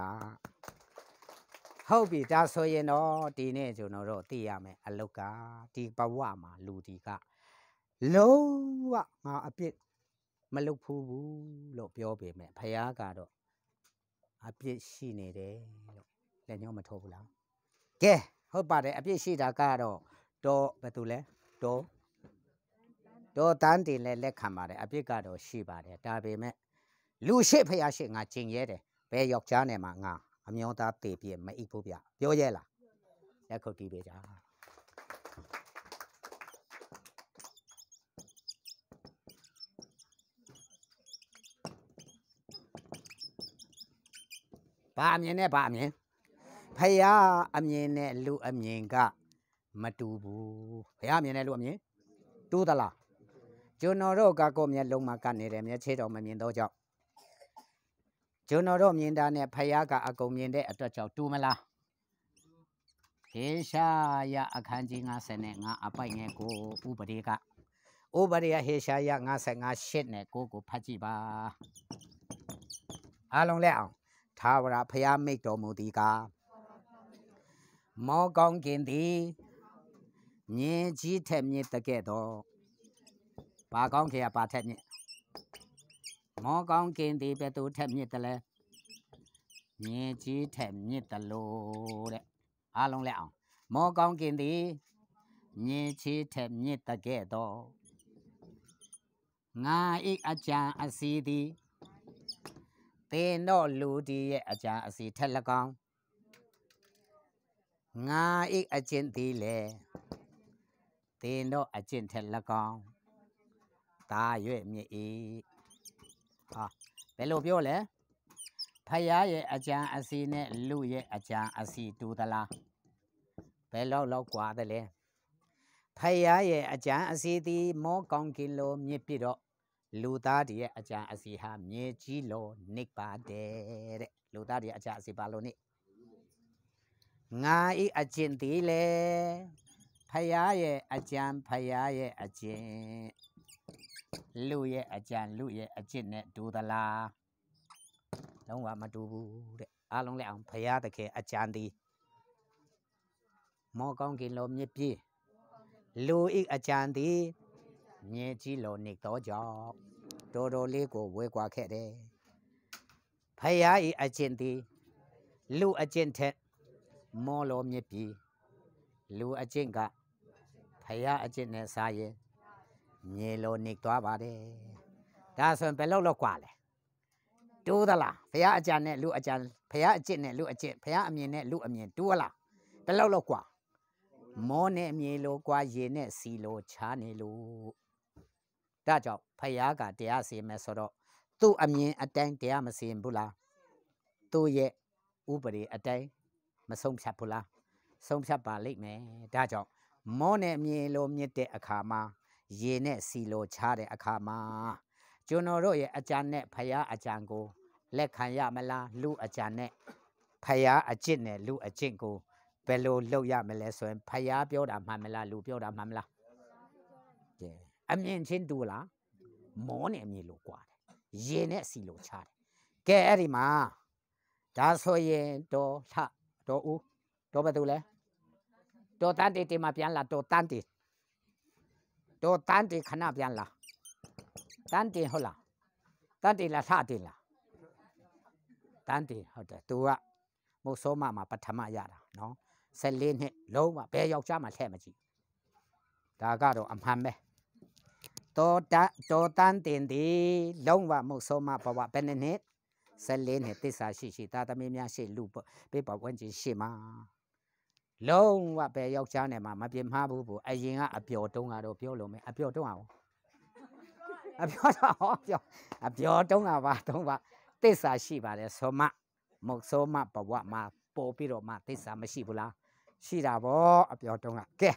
ဟုတ်ပြီဒါဆိုရင်တော့ဒီနေ့ကျွန်တော်တို့သိရမယ်အလုတ်ကဒီဘဝမှာလူဒီကလုံးဝငါအပြစ်မလုတ်ဘူးလို့ပြောပေမဲ့ဖះကတော့အပြစ်ရှိနေတယ်လို့လက်ညှိုးမထိုးဘူးလားကဲဟုတ်ပါတယ်အပြစ်ရှိတာကတော့တော့ဘယ်သူလဲတော့တန်းတင်လဲလက်ခံပါတယ်အပြစ်ကတော့ရှိပါတယ်ဒါပေမဲ့လူရှိဖះရှိငါကျင်ရဲတယ်ဘယ်ယောက်ျားနဲ့မှငါအမျိုးသားတေပြည့်မအိပ်ဖို့ပြပြောရဲလားလက်ခုပ်တီးပေးကြဘာအမြင်နဲ့ဘာအမြင်ဖះအမြင်နဲ့လူအမြင်ကမတူဘူးဖះအမြင်နဲ့လူအမြင်တူသလားကျွန်တော်တို့ကကိုမျက်လုံးမှာကပ်နေတယ်မျက်ခြေတော်မမြင်တော့ကြောင့်ကျွန်တော်တို့မြင်တာနဲ့ဖះကအကုန်မြင်တဲ့အတွက်ကြောင့်တူမလားဟေရှာယအခန်းကြီး55အပိုက်ငယ်ကိုဥပဒေကဟေရှာယ55:8နဲ့ကိုဖတ်ကြည့်ပါအားလုံးလက်အောင်သာဝရဖះမိတ်တော်မူသည်ကမောကောင်းကင်သည်မြင်ကြီးထက်မြင့်တကဲ့တော့ဘာကောင်းခင်ကဘာထက်မြင့်မောကောင်းကင်သည်ဘယ်သူထက်မြင့်တယ်လဲမြင်ကြီးထက်မြင့်တယ်လို့တဲ့အားလုံးလက်အောင်မောကောင်းကင်သည်မြင်ကြီးထက်မြင့်တကဲ့တော့ငါဤအကြံအစီသည်သင်တို့လူဒီရဲ့အကြံအစီထက်၎င်းငါဤအကျင့်သည်လေသင်တို့အကျင့်ထက်၎င်းဒါရွေ့မြစ်ဤဟာဘယ်လိုပြောလဲဖះရဲ့အကြံအစီနဲ့လူရဲ့အကြံအစီတူသလားဘယ်လောက်กว่าတယ်လဲဖះရဲ့အကြံအစီသည်မောကောင်းကင်လိုမြစ်ပြီးတော့လူသားတွေရဲ့အကြံအစီဟာမြေကြီးလိုနိဗ္ဗာန်တဲ့လူသားတွေရဲ့အကြံအစီပါလို့နိငါဤအကျင့်သည်လေဖះရဲ့အကြံဖះရဲ့အကျင့်လူရဲ့အကြံလူရဲ့အကျင့်နဲ့တူသလားလုံးဝမတူဘူးတဲ့အားလုံးလည်းအောင်ဖះတကယ်အကြံသည်မောကောင်းကင်လိုမြစ်ပြေးလူဤအကြံသည်မြေကြီးလိုနေတော့ကြောင့်တော်တော်လေးကိုဝဲကွာခဲ့တယ်ဖះဤအကျင့်သည်လူအကျင့်ထက်မောလိုမြစ်ပြေး လူအကျင့်ကဖယားအကျင့်နဲ့စားရင်မြေလိုနေသွားပါတယ်ဒါဆိုရင်ဘယ်လောက်กว่าလဲတိုးသလားဖယားအကြံနဲ့လူအကြံဖယားအကျင့်နဲ့လူအကျင့်ဖယားအမြင်နဲ့လူအမြင်တိုးလားဘယ်လောက်กว่าမောနဲ့မြေလိုกว่าရေနဲ့စီလိုချားနေလို့ဒါကြောင့်ဖယားကတရားစီမယ်ဆိုတော့သူ့အမြင်အတိုင်းတရားမစီရင်ဘူးလားသူ့ရဲ့ဥပဒေအတိုင်းမဆုံးဖြတ်ဘူးလားဆုံးဖြတ်ပါလိမ့်မယ်ဒါကြောင့်မောနဲ့မြေလိုမြစ်တဲ့အခါမှာရေနဲ့စီလိုချားတဲ့အခါမှာကျွန်တော်တို့ရဲ့အကြံနဲ့ဖယားအကြံကိုလက်ခံရမလားလူအကြံနဲ့ဖယားအကျင့်နဲ့လူအကျင့်ကိုဘယ်လိုလုပ်ရမလဲဆိုရင်ဖယားပြောတာမှန်မလားလူပြောတာမှန်မလားကဲအမြင်ချင်းတူလားမောနဲ့အမြင်လိုกว่าတယ်ရေနဲ့စီလိုချားတယ်ကဲအဲ့ဒီမှာဒါဆိုရင်တော်ထတော်ဦးတော်ဘယ်သူလဲတော်တန်းတေမှာပြန်လာတော်တန်းတေခဏပြန်လာတန်းတေဟုတ်လားတန်းတေလားထတေလားတန်းတေဟုတ်တယ်သူကမုတ်ဆိုးမမှာပထမရတာနော်14နှစ်လုံးဝဘယ်ယောက်ျားမှလှဲ့မကြည့်ဒါကတော့အမှန်ပဲတော်တန်းတင်ဒီလုံးဝမုတ်ဆိုးမဘဝဘယ်နှစ်14နှစ်သစ္စာရှိသားသမီးများရှိလူပေးပဝန်းကျင်ရှိမှာလုံးဝပဲယောက်ျားနဲ့မှမပြင်းမှားဘူးအရင်ကအပျော်တုံးကတော့ပြောလို့မယ်အပျော်တုံးအောင်အပျော်တုံးကပါတုံးပါသစ္စာရှိပါတယ်ဆိုမှမုတ်ဆိုးမဘဝမှာပေါ်ပြီးတော့မှသစ္စာမရှိဘူးလားရှိတာဗောအပျော်တုံးကကဲ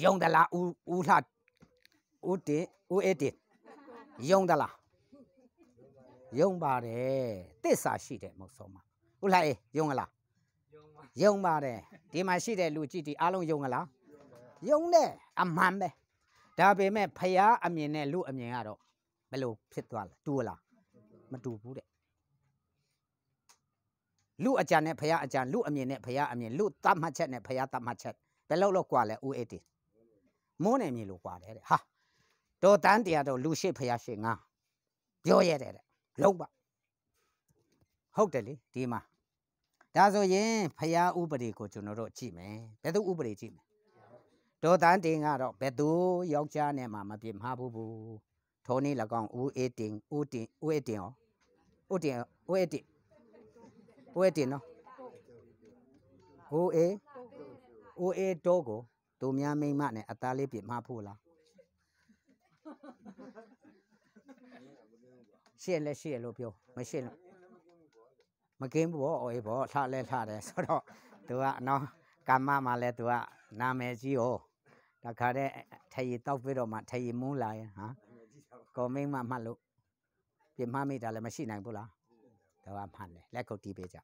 ယုံသလားဦးလှဦးတင်ဦးအေးတင်ယုံသလားယုံပါတယ်သစ္စာရှိတယ်မုတ်ဆိုးမဦးလှအေးယုံလားယုံပါတယ်ဒီမှာရှိတဲ့လူကြည့်ဒီအားလုံးယုံကလားယုံတယ်အမှန်ပဲဒါပေမဲ့ဖယားအမြင်နဲ့လူအမြင်ကတော့ဘယ်လိုဖြစ်သွားလဲတူလားမတူဘူးတဲ့လူအကြံနဲ့ဖယားအကြံလူအမြင်နဲ့ဖယားအမြင်လူတတ်မှတ်ချက်နဲ့ဖယားတတ်မှတ်ချက်ဘယ်လောက်กว่าလဲဦးအေးတီမိုးနေမြေလို့กว่าတယ်တဲ့ဟာတော်တန်းတရားတော့လူရှိဖယားရှိငါပြောရတယ်တဲ့လုံးပါဟုတ်တယ်လေဒီမှာဒါဆိုရင်ဖယားဥပဒေကိုကျွန်တော်တို့ကြည့်မယ်ဘယ်သူဥပဒေကြည့်မယ်ဒေါ်တန်းတင်ကတော့ဘယ်သူယောက်ျားနဲ့မှမပြစ်မှားဘူးထိုနည်း၎င်းဦးအေးတင်ရောဦးအေးတင်နော်ဦးအေးတော့ကိုသူများမိမနဲ့အသားလေးပြစ်မှားဖို့လားရှင်းလဲရှင်းလို့ပြောမရှင်းလို့မကင်းဘူးဗောအေးဗောလှလဲလှတယ်ဆိုတော့သူကနော်ကမ္မမှာလဲသူကနာမည်ကြီးရောတခါတည်းထရီတောက်ပြီးတော့မှထရီမူးလာရင်ဟာကိုမိမမှတ်လို့ပြမမိတာလည်းမရှိနိုင်ဘူးလားဒါကမှန်တယ်လက်ကုပ်တီးပေးကြ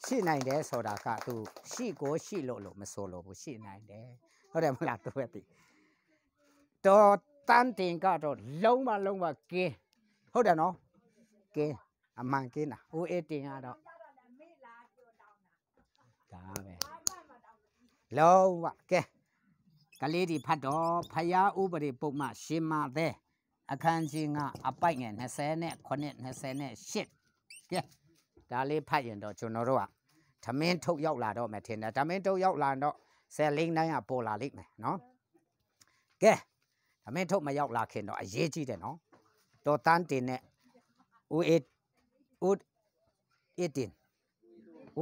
ရှိနိုင်တယ်ဆိုတာကသူရှိကိုရှိလို့မဆိုလို့ဘူးရှိနိုင်တယ်ဟုတ်တယ်မလားသူပဲသိတော်တန်းတင်ကတော့လုံးဝကင်းဟုတ်တယ်နော်ကင်းအမှန်ကင်းတာဦးအေးတင်ကတော့ဒါပဲလုံးဝကဲကလေးဒီဖတ်တော့ဖယားဥပဒေပုံမှရှင်မသည်အခန်းကြီးကအပိုက်ငယ်29 28ကဲဒါလေးဖတ်ရင်တော့ကျွန်တော်တို့ကသမင်းထုတ်ရောက်လာတော့မယ်ထင်တယ်သမင်းထုတ်ရောက်လာတော့14နိုင်ကပေါ်လာလိမ့်မယ်နော်ကဲသမင်းထုတ်မရောက်လာခင်တော့အရေးကြီးတယ်နော်တော်တန်းတင်နဲ့ဦးအေးတင်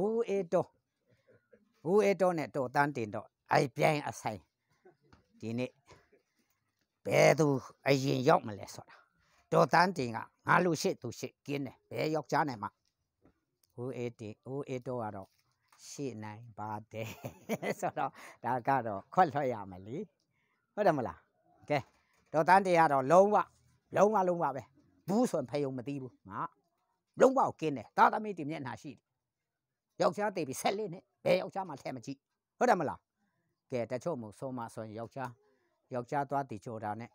ဦးအေးတော့နဲ့တော်တန်းတင်တော့အိုက်ပြိုင်အဆိုင်ဒီနေ့ဘယ်သူအရင်ရောက်မလဲဆိုတာတော်တန်းတင်ကငါလူရှိသူရှိကင်းတယ်ဘယ်ယောက်ျားနဲ့မှဦးအေးတော့ကတော့ရှိနိုင်ပါတယ်ဆိုတော့ဒါကတော့ခွက်လွှတ်ရမယ်လीဟုတ်တယ်မလားကဲတော်တန်းတင်ကတော့လုံးဝပဲဘူးဆိုရင်ဖယုံမသိဘူးငါလုံးဝကင်းတယ်သာသမီတီမျက်နှာရှိတယ်ယောက်ျားတေးပြီး14နှစ်ဘယ်ယောက်ျားမှထဲမကြည့်ဟုတ်တယ်မလားကဲတချို့မို့ဆုံးမဆိုရင်ယောက်ျားသွားတီချိုတာနဲ့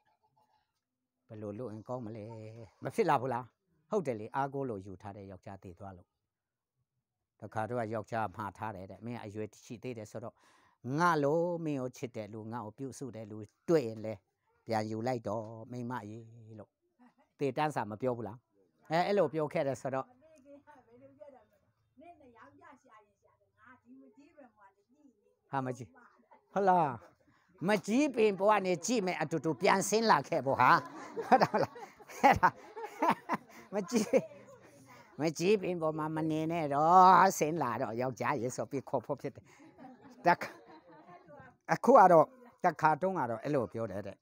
ဘယ်လိုလုပ်ရင်ကောင်းမလဲမဖြစ်လာဘူးလားဟုတ်တယ်လေအားကိုးလို့ယူထားတဲ့ယောက်ျားတေးသွားလို့တခါတော့ယောက်ျားမှားထားတယ်တဲ့မင်းအရွယ်ရှိသေးတယ်ဆိုတော့ငါလို့မင်းကိုချစ်တယ်လူငါ့ကိုပြုစုတယ်လူတွေ့ရင်လဲပြန်ယူလိုက်တော့မိမကြီးလို့တေတန်းစာမပြောဘူးလားအဲ့လိုပြောခဲ့တယ်ဆိုတော့ဟ ဟာမကြည့်ဟုတ်လားမကြည့်ပင်ဘဝနေကြည့်မယ်အတူတူပြန်ဆင်းလာခဲ့ပေါ့ဟာဟုတ်တယ်လားအဲ့ဒါမကြည့်ပင်ပေါ်မှာမနေနဲ့တော့ဆင်းလာတော့ယောက်ျားရေဆိုပြီးခေါ်ဖို့ဖြစ်တယ်တက်အခုကတော့တက်ခါတုံးကတော့အဲ့လိုပြောတယ်တဲ့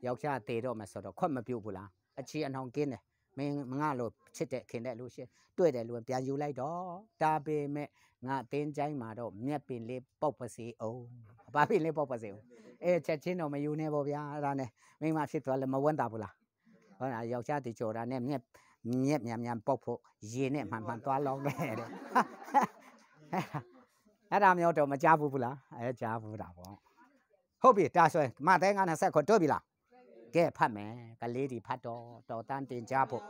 ယောက်ျားတေတော့မယ်ဆိုတော့ခွတ်မပြုတ်ဘူးလားအချီအနှောင်ကင်းတယ်မင်းငါလို့ချစ်တဲ့ခင်တဲ့လူရှင်တွေ့တယ်လူပြန်ယူလိုက်တော့တာပေမဲ့ငါတင်းချိုင်းမှာတော့မြက်ပင်လေးပေါက်ပါစေအောင်ဘာပင်လေးပေါက်ပါစေအောင်ချက်ချင်းတော့မယူနဲ့ပေါ့ဗျာအဲ့ဒါနဲ့မိမဖြစ်သွားလဲမဝမ်းသာဘူးလားဟုတ်လားယောက်ျားတီကြော်တာနဲ့မြက်မြန်ပေါက်ဖို့ရေနဲ့မှန်သွားလောင်းခဲ့တဲ့အဲ့ဒါမျိုးတော့မကြားဘူးလားကြားဘူးတာပေါ့ဟုတ်ပြီဒါဆိုရင်မတဲ90ခွတွေ့ပြီလားကဲဖတ်မယ်ကလေးဒီဖတ်တော့တော်တန်းတင်ကြဖို့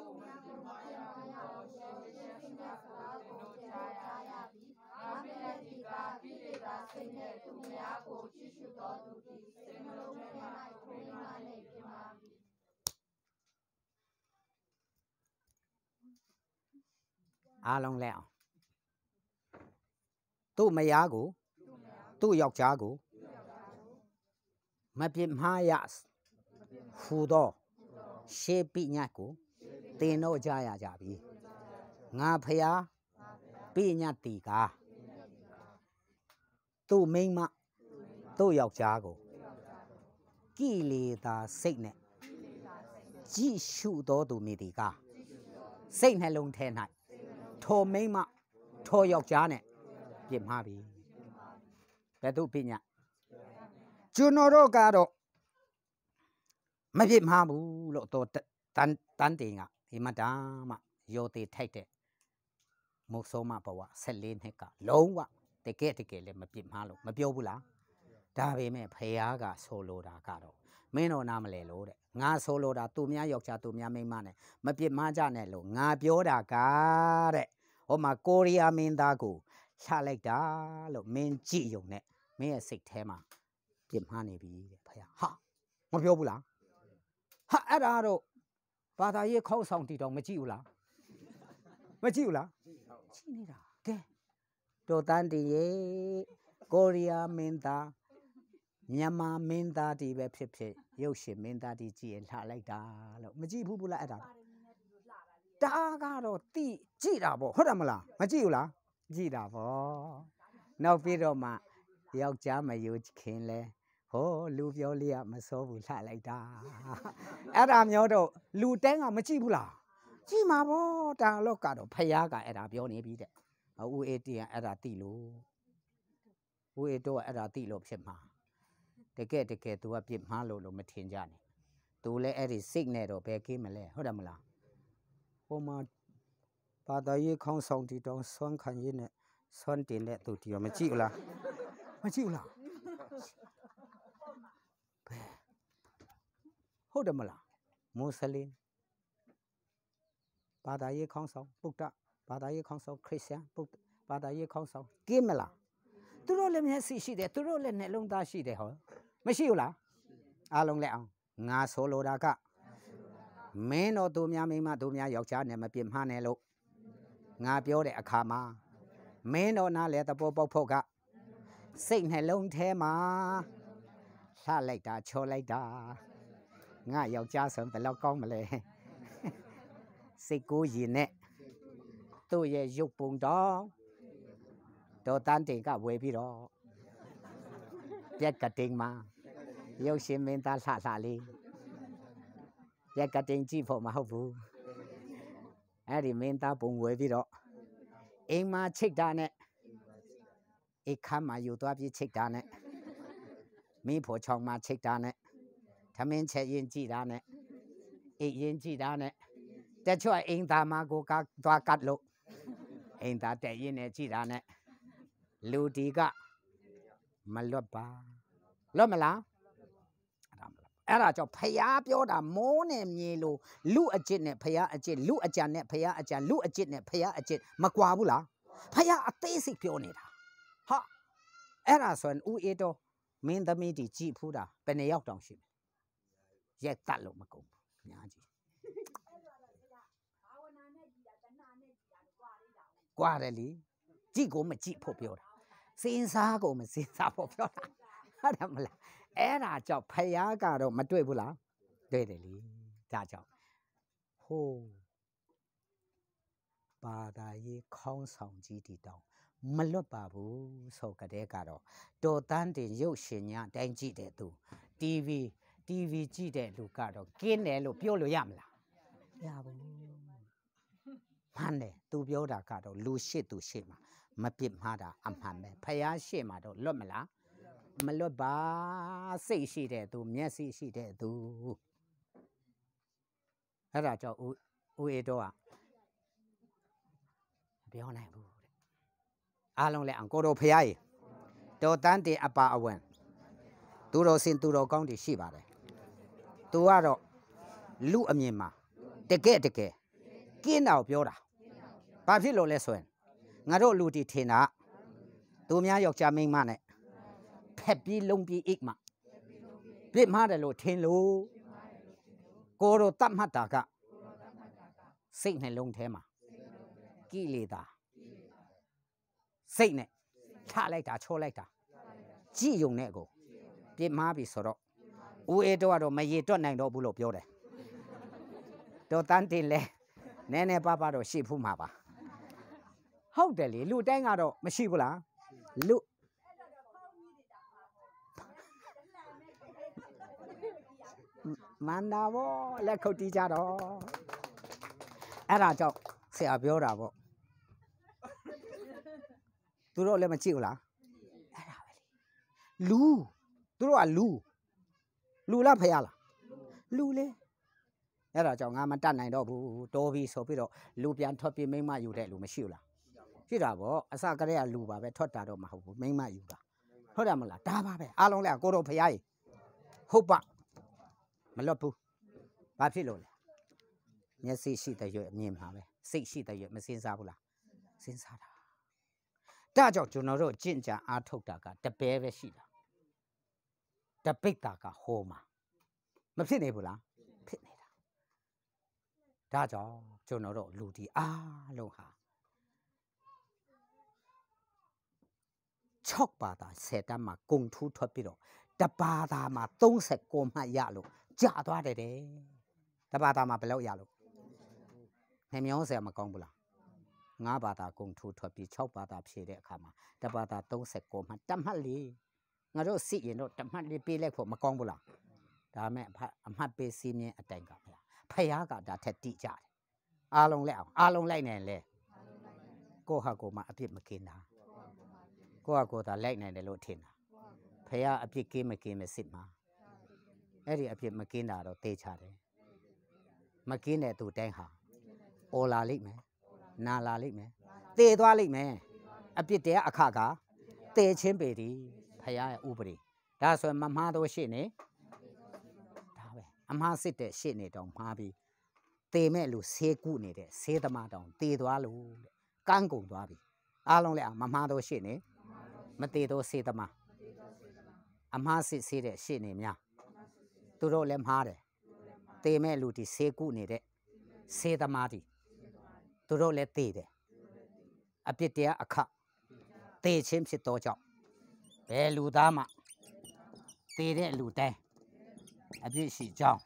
အားလုံးလဲအောင်သူ့မယားကိုသူ့ယောက်ျားကိုမပြစ်မှားရဟူသောရှေးပိညတ်ကိုတင်တော့ကြရကြပြီငါဖျားပိညတ်တီကသူ့မိန်းမသူ့ယောက်ျားကိုကိလေသာစိတ်နဲ့ကြည့်ရှုတော်သူမိတီကစိတ်နှလုံးထဲ၌ထိုမိန်းမထိုယောက်ျားနဲ့ပြစ်မှားပြီဘယ်သူပိညတ်ကျွန်တော်တို့ကတော့မပြစ်မှားဘူးလို့တော့တန်းတင်ကဒီမတားမှရောသေးထိုက်တဲ့မုတ်ဆုံးမဘဝ14နှစ်ကလုံးဝတကယ်လည်းမပြစ်မှားလို့မပြောဘူးလားဒါပေမဲ့ဖះကဆိုလိုတာကတော့မင်းတော်နားမလဲလို့တဲ့ငါဆိုလိုတာသူများယောက်ျားသူများမိန်းမနဲ့မပြစ်မှားကြနဲ့လို့ငါပြောတာကတဲ့ဟိုမှာကိုရီးယားမင်းသားကိုချလိုက်တာလို့မင်းကြည့်ယုံနဲ့မင်းရဲ့စိတ်ထဲမှာပြစ်မှားနေပြီတဲ့ဖះဟာမပြောဘူးလားဟာအဲ့ဒါတော့ဘာသာရေးခေါင်းဆောင်တီတောင်မကြည့်ဘူးလားမကြည့်ဘူးလားကြည့်နေတာကဲတော်တန်းတီရေကိုရီးယားမင်းသားမြန်မာမင်းသားတီပဲဖြစ်ရုပ်ရှင်မင်းသားတီကြည့်ရင်လှလိုက်တာလို့မကြည့်ဘူးလားအဲ့ဒါတားကတော့တိကြည့်တာပေါ့ဟုတ်တယ်မလားမကြည့်ဘူးလားကြည့်တာပေါ့နောက်ပြီးတော့မှယောက်ျားမယူခင်လဲဟောလူပြောလေးကမစောဘူးလှလိုက်တာအဲ့ဒါမျိုးတော့လူတန်းကမကြည့်ဘူးလားကြည့်မှာပေါ့ဒါတော့ကတော့ဖះကအဲ့ဒါပြောနေပြီတဲ့ဦးအေးတီကအဲ့ဒါတိလို့ဦးအေးတော့အဲ့ဒါတိလို့ဖြစ်မှာတကယ် तू ကပြစ်မှားလို့မထင်ကြနဲ့ तू လည်းအဲ့ဒီစိတ်နဲ့တော့ဘယ်ကင်းမလဲဟုတ်တယ်မလားဟိုမှာဘာသာရေးခေါင်းဆောင်တီတောင်ဆွမ်းခံရင်းနဲ့ဆွမ်းတင်တဲ့သူတီရောမကြည့်ဘူးလားမကြည့်ဘူးလားဟုတ်တယ်မလားမွတ်စလင်ဘာသာရေးခေါင်းဆောင်ပုဒ္ဒဘာသာရေးခေါင်းဆောင်ခရစ်ယာန်ပုဒ္ဒဘာသာရေးခေါင်းဆောင်ကင်းမလားသူတို့လည်းမျက်စိရှိတယ်သူတို့လည်းနှလုံးသားရှိတယ်ဟောမရှိဘူးလားအားလုံးလည်းအောင်ငါဆိုလိုတာကမင်းတို့သူများမိန်းမသူများယောက်ျားနဲ့မပြစ်မှားနဲ့လို့ငါပြောတဲ့အခါမှာမင်းတို့နားလဲသဘောပေါက်ဖို့ကစိတ်နှလုံးထဲမှာလှလိုက်တာချောလိုက်တာငါယောက်ျားဆိုဘယ်လောက်ကောင်းမလဲစိတ်ကိုရည်နဲ့သူ့ရဲ့ရုပ်ပုံတော့တန်းတင်ကဝယ်ပြီးတော့ပြက်ကတင်မှာရုပ်ရှင်မင်းသားလှလေးပြက်ကတင်ကြည့်ဖို့မဟုတ်ဘူးအဲ့ဒီမင်းသားပုံဝယ်ပြီးတော့အိမ်မှာချိတ်တာနဲ့အခါမှာယူသွားပြီးချိတ်တာနဲ့မင်းဖို့ချောင်းမှာချိတ်တာနဲ့သမင်းချက်ရင်ကြည့်တာနဲ့အိမ်ရင်ကြည့်တာနဲ့တချို့အိမ်သားမှာကိုကသွားကတ်လို့အိမ်သားတက်ရင်နဲ့ကြည့်တာနဲ့လူဒီကမလွတ်ပါလွတ်မလားအဲ့ဒါကြောင့်ဖះပြောတာမိုးနဲ့မြေလိုလူအကျင့်နဲ့ဖះအကျင့်လူအကြံနဲ့ဖះအကြံလူအကျင့်နဲ့ဖះအကျင့်မကွာဘူးလားဖះအသေးစိတ်ပြောနေတာဟာအဲ့ဒါဆိုရင်ဦးအေးတော့မင်းသမီးတီကြည်ဖူးတာဘယ်နှယောက်တောင်ရှိလဲရက်တက်လို့မကုန်ဘူးအများကြီးကွာတယ်လीကြည့်ကိုမကြည့်ဖို့ပြောတာ စဉ်းစားကိုမစဉ်းစားဖို့ပြောတာဟုတ်တယ်မလားအဲ့ဒါကြောင့်ဖယားကတော့မတွေ့ဘူးလားတွေ့တယ်လေဒါကြောင့်ဟိုးဘာသာရေးခေါင်းဆောင်ကြီးတီတောင်မလွတ်ပါဘူးဆိုကြတဲ့ကတော့တော်တန်းတင်ရုပ်ရှင်ညတိုင်းကြည့်တဲ့သူ TV ကြည့်တဲ့လူကတော့ကင်းတယ်လို့ပြောလို့ရမလားရဘူးမှန်တယ်သူပြောတာကတော့လူရှိသူရှိမှာမပြစ်မှားတာအမှန်ပဲဖယားရှိမှာတော့လွတ်မလားမလွတ်ပါစိတ်ရှိတဲ့သူမျက်စိရှိတဲ့သူအဲ့ဒါကြောင့်ဦးအေတော့ကပြောနိုင်ဘူးတဲ့အားလုံးလည်းအကိုတော်ဖယားကြီးတော်တန်းတင်အပါအဝင်သူတော်စင်သူတော်ကောင်းတွေရှိပါတယ်သူကတော့လူအမြင်မှာတကယ်ကင်းတာကိုပြောတာဘာဖြစ်လို့လဲဆိုရင်ငါတို့လူတီထင်တာသူများယောက်ျားမိန်းမနဲ့ဖက်ပြီးလုံးပြီးအိတ်မှာပြစ်မှားတယ်လို့ထင်လို့ကိုတို့တတ်မှတ်တာကစိတ်နှလုံးထဲမှာကိလေသာစိတ်နဲ့ထလိုက်တာချောလိုက်တာကြည်ယုံတဲ့ကိုပြစ်မှားပြီဆိုတော့ဦးအေတော့ကတော့မရေတွက်နိုင်တော့ဘူးလို့ပြောတယ်တော်တန်းတင်လဲနည်းနည်းပါးပါတော့ရှိဖူးမှာပါဟုတ်တယ်လေလူတိုင်းကတော့မရှိဘူးလားလူမန္တာဘောလက်ခုတ်တီးကြတော့အဲ့ဒါကြောင့်ဆရာပြောတာပေါ့သူတို့လည်းမကြည့်ဘူးလားအဲ့ဒါပဲလေလူသူတို့ကလူလားဖယားလားလူလေအဲ့ဒါကြောင့်ငါမတတ်နိုင်တော့ဘူးတော်ပြီဆိုပြီးတော့လူပြန်ထွက်ပြီးမိမယူတဲ့လူမရှိဘူးလားရှိတာပေါ့အစကတည်းကလူပါပဲထွက်တာတော့မဟုတ်ဘူးမိမယူတာဟုတ်တယ်မလားဒါပါပဲအားလုံးလည်းကိုတော်ဖယားကြီးဟုတ်ပါမလွတ်ဘူးဘာဖြစ်လို့လဲမျက်စိရှိတဲ့ရွေ့အမြင်မှာပဲစိတ်ရှိတဲ့ရွေ့မစင်စားဘူးလားစဉ်းစားတာဒါကြောင့်ကျွန်တော်တို့ကြင်ကြံအားထုတ်တာကတပဲပဲရှိတာတပိတ်တာကဟိုမှာမဖြစ်နေဘူးလားဖြစ်နေတာဒါကြောင့်ကျွန်တော်တို့လူဒီအားလုံးဟာ6ဘာသာ10တန်းမှာကုံထူးထွက်ပြီးတော့တဘာသာမှာ39မှတ်ရလို့ကြာသွားတယ်တဲ့တဘာသာမှာဘယ်လောက်ရလို့နှမျောဆရာမကောင်းဘူးလား9ဘာသာကုံထူးထွက်ပြီး6ဘာသာဖြည့်တဲ့အခါမှာတဘာသာ39မှတ်တမှတ်လေးငါတို့စစ်ရင်တော့တမှတ်လေးပေးလိုက်ဖို့မကောင်းဘူးလားဒါမဲ့အမှတ်ပေးစီးမြင်အတိုင်ကမလားဖယားကဒါထက်တိကြတယ်အားလုံးလက်အောင်အားလုံးလိုက်နိုင်လေကိုဟာကိုမှအပြစ်မကင်းတာကိုဟာကိုသာလိုက်နိုင်တယ်လို့ထင်တာဖယားအပြစ်ကင်းမကင်းမစစ်မှာအဲ့ဒီအပြစ်မကင်းတာတော့သေချာတယ်မကင်းတဲ့သူတိုင်းဟာအော်လာလိမ့်မယ်နာလာလိမ့်မယ်သေသွားလိမ့်မယ်အပြစ်တရားအခကသေချင်းပေသည်ဖယားရဲ့ဥပဒေဒါဆိုရင်မမှားတော့ရှေ့နေဒါပဲအမှားစစ်တဲ့ရှေ့နေတောင်မှားပြီးသေမဲ့လူဆေးကုနေတဲ့ဆေးသမားတောင်သေသွားလို့တဲ့ကန်းကုန်သွားပြီအားလုံးလည်းမမှားတော့ရှေ့နေမသေးတော့ဆေးသမားအမှားစစ်ဆေးတဲ့ရှေ့နေများသူတို့လည်းမှားတယ်သေမဲ့လူဒီဆေးကုနေတဲ့ဆေးသမားဒီသူတို့လည်းသေတယ်အပြစ်တရားအခသေချင်းဖြစ်တော့ကြောင့်ဘယ်လူသားမှသေတဲ့လူတိုင်းအပြစ်ရှိကြောင်း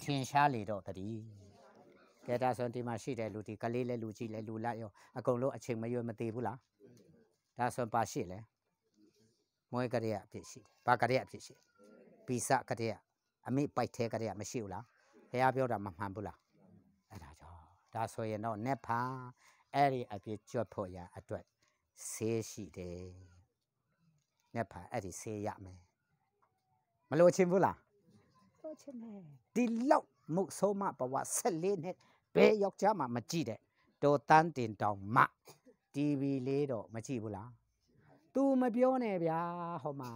ထင်ရှားလေတော့တည်းကဲဒါဆိုဒီမှာရှိတဲ့လူဒီကလေးလဲလူကြီးလဲလူလာရောအကုန်လုံးအချိန်မရွေးမသေးဘူးလားဒါဆိုပါရှိလဲမွေးကလေးအပြစ်ရှိတယ်ဘာကလေးအပြစ်ရှိပိစကလေးအမိပိုက်သေးကလေးမရှိဘူးလားဘုရားပြောတာမမှန်ဘူးလားအဲ့ဒါကြောင့်ဒါဆိုရင်တော့နက်ဖာအဲ့ဒီအပြစ်ကြွတ်ဖို့ရအတွက်ဆေးရှိတယ်နက်ဖာအဲ့ဒီဆေးရမယ်မလို့ချင်းဘူးလားလို့ချင်းမယ်ဒီလောက်မုတ်ဆိုးမဘဝ14နှစ်ဘယ်ယောက်ျားမှမကြည့်တဲ့တော်တန်းတင်တောင်မှ TV လေးတော့မကြည့်ဘူးလား तू မပြောနဲ့ဗျာဟောမှာ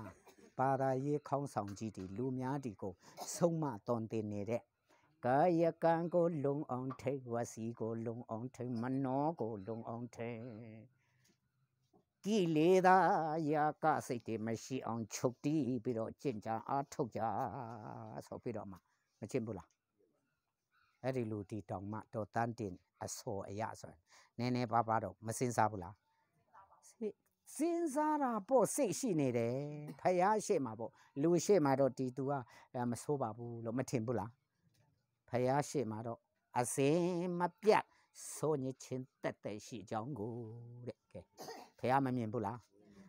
ဘာသာရေးခေါင်းဆောင်ကြီးဒီလူများဒီကိုဆုံးမတွန်တင်နေတဲ့ကာယကံကိုလုံအောင်ထိတ်ဝစီကိုလုံအောင်ထိတ်မနောကိုလုံအောင်ထိတ်ကိလေသာယာကစိတ်တွေမရှိအောင်ချုပ်တီးပြီးတော့ကျင့်ကြအားထုတ်ကြဆိုပြီးတော့မှမကျင့်ဘူးလားအဲ့ဒီလူဒီတောင်မှတော်တန်းတင်အစော်အရဆိုနည်းနည်းပါးပါတော့မစင်စားဘူးလား စဉ်းစားတာပေါ့စိတ်ရှိနေတယ်ဖယားရှိမှာပေါ့လူရှိမှာတော့ဒီသူကမဆိုးပါဘူးလို့မထင်ဘူးလားဖယားရှိမှာတော့အစင်မပြတ်ဆိုညချင်းတက်တက်ရှိကြောင်းကိုတဲ့ကဲဖယားမမြင်ဘူးလား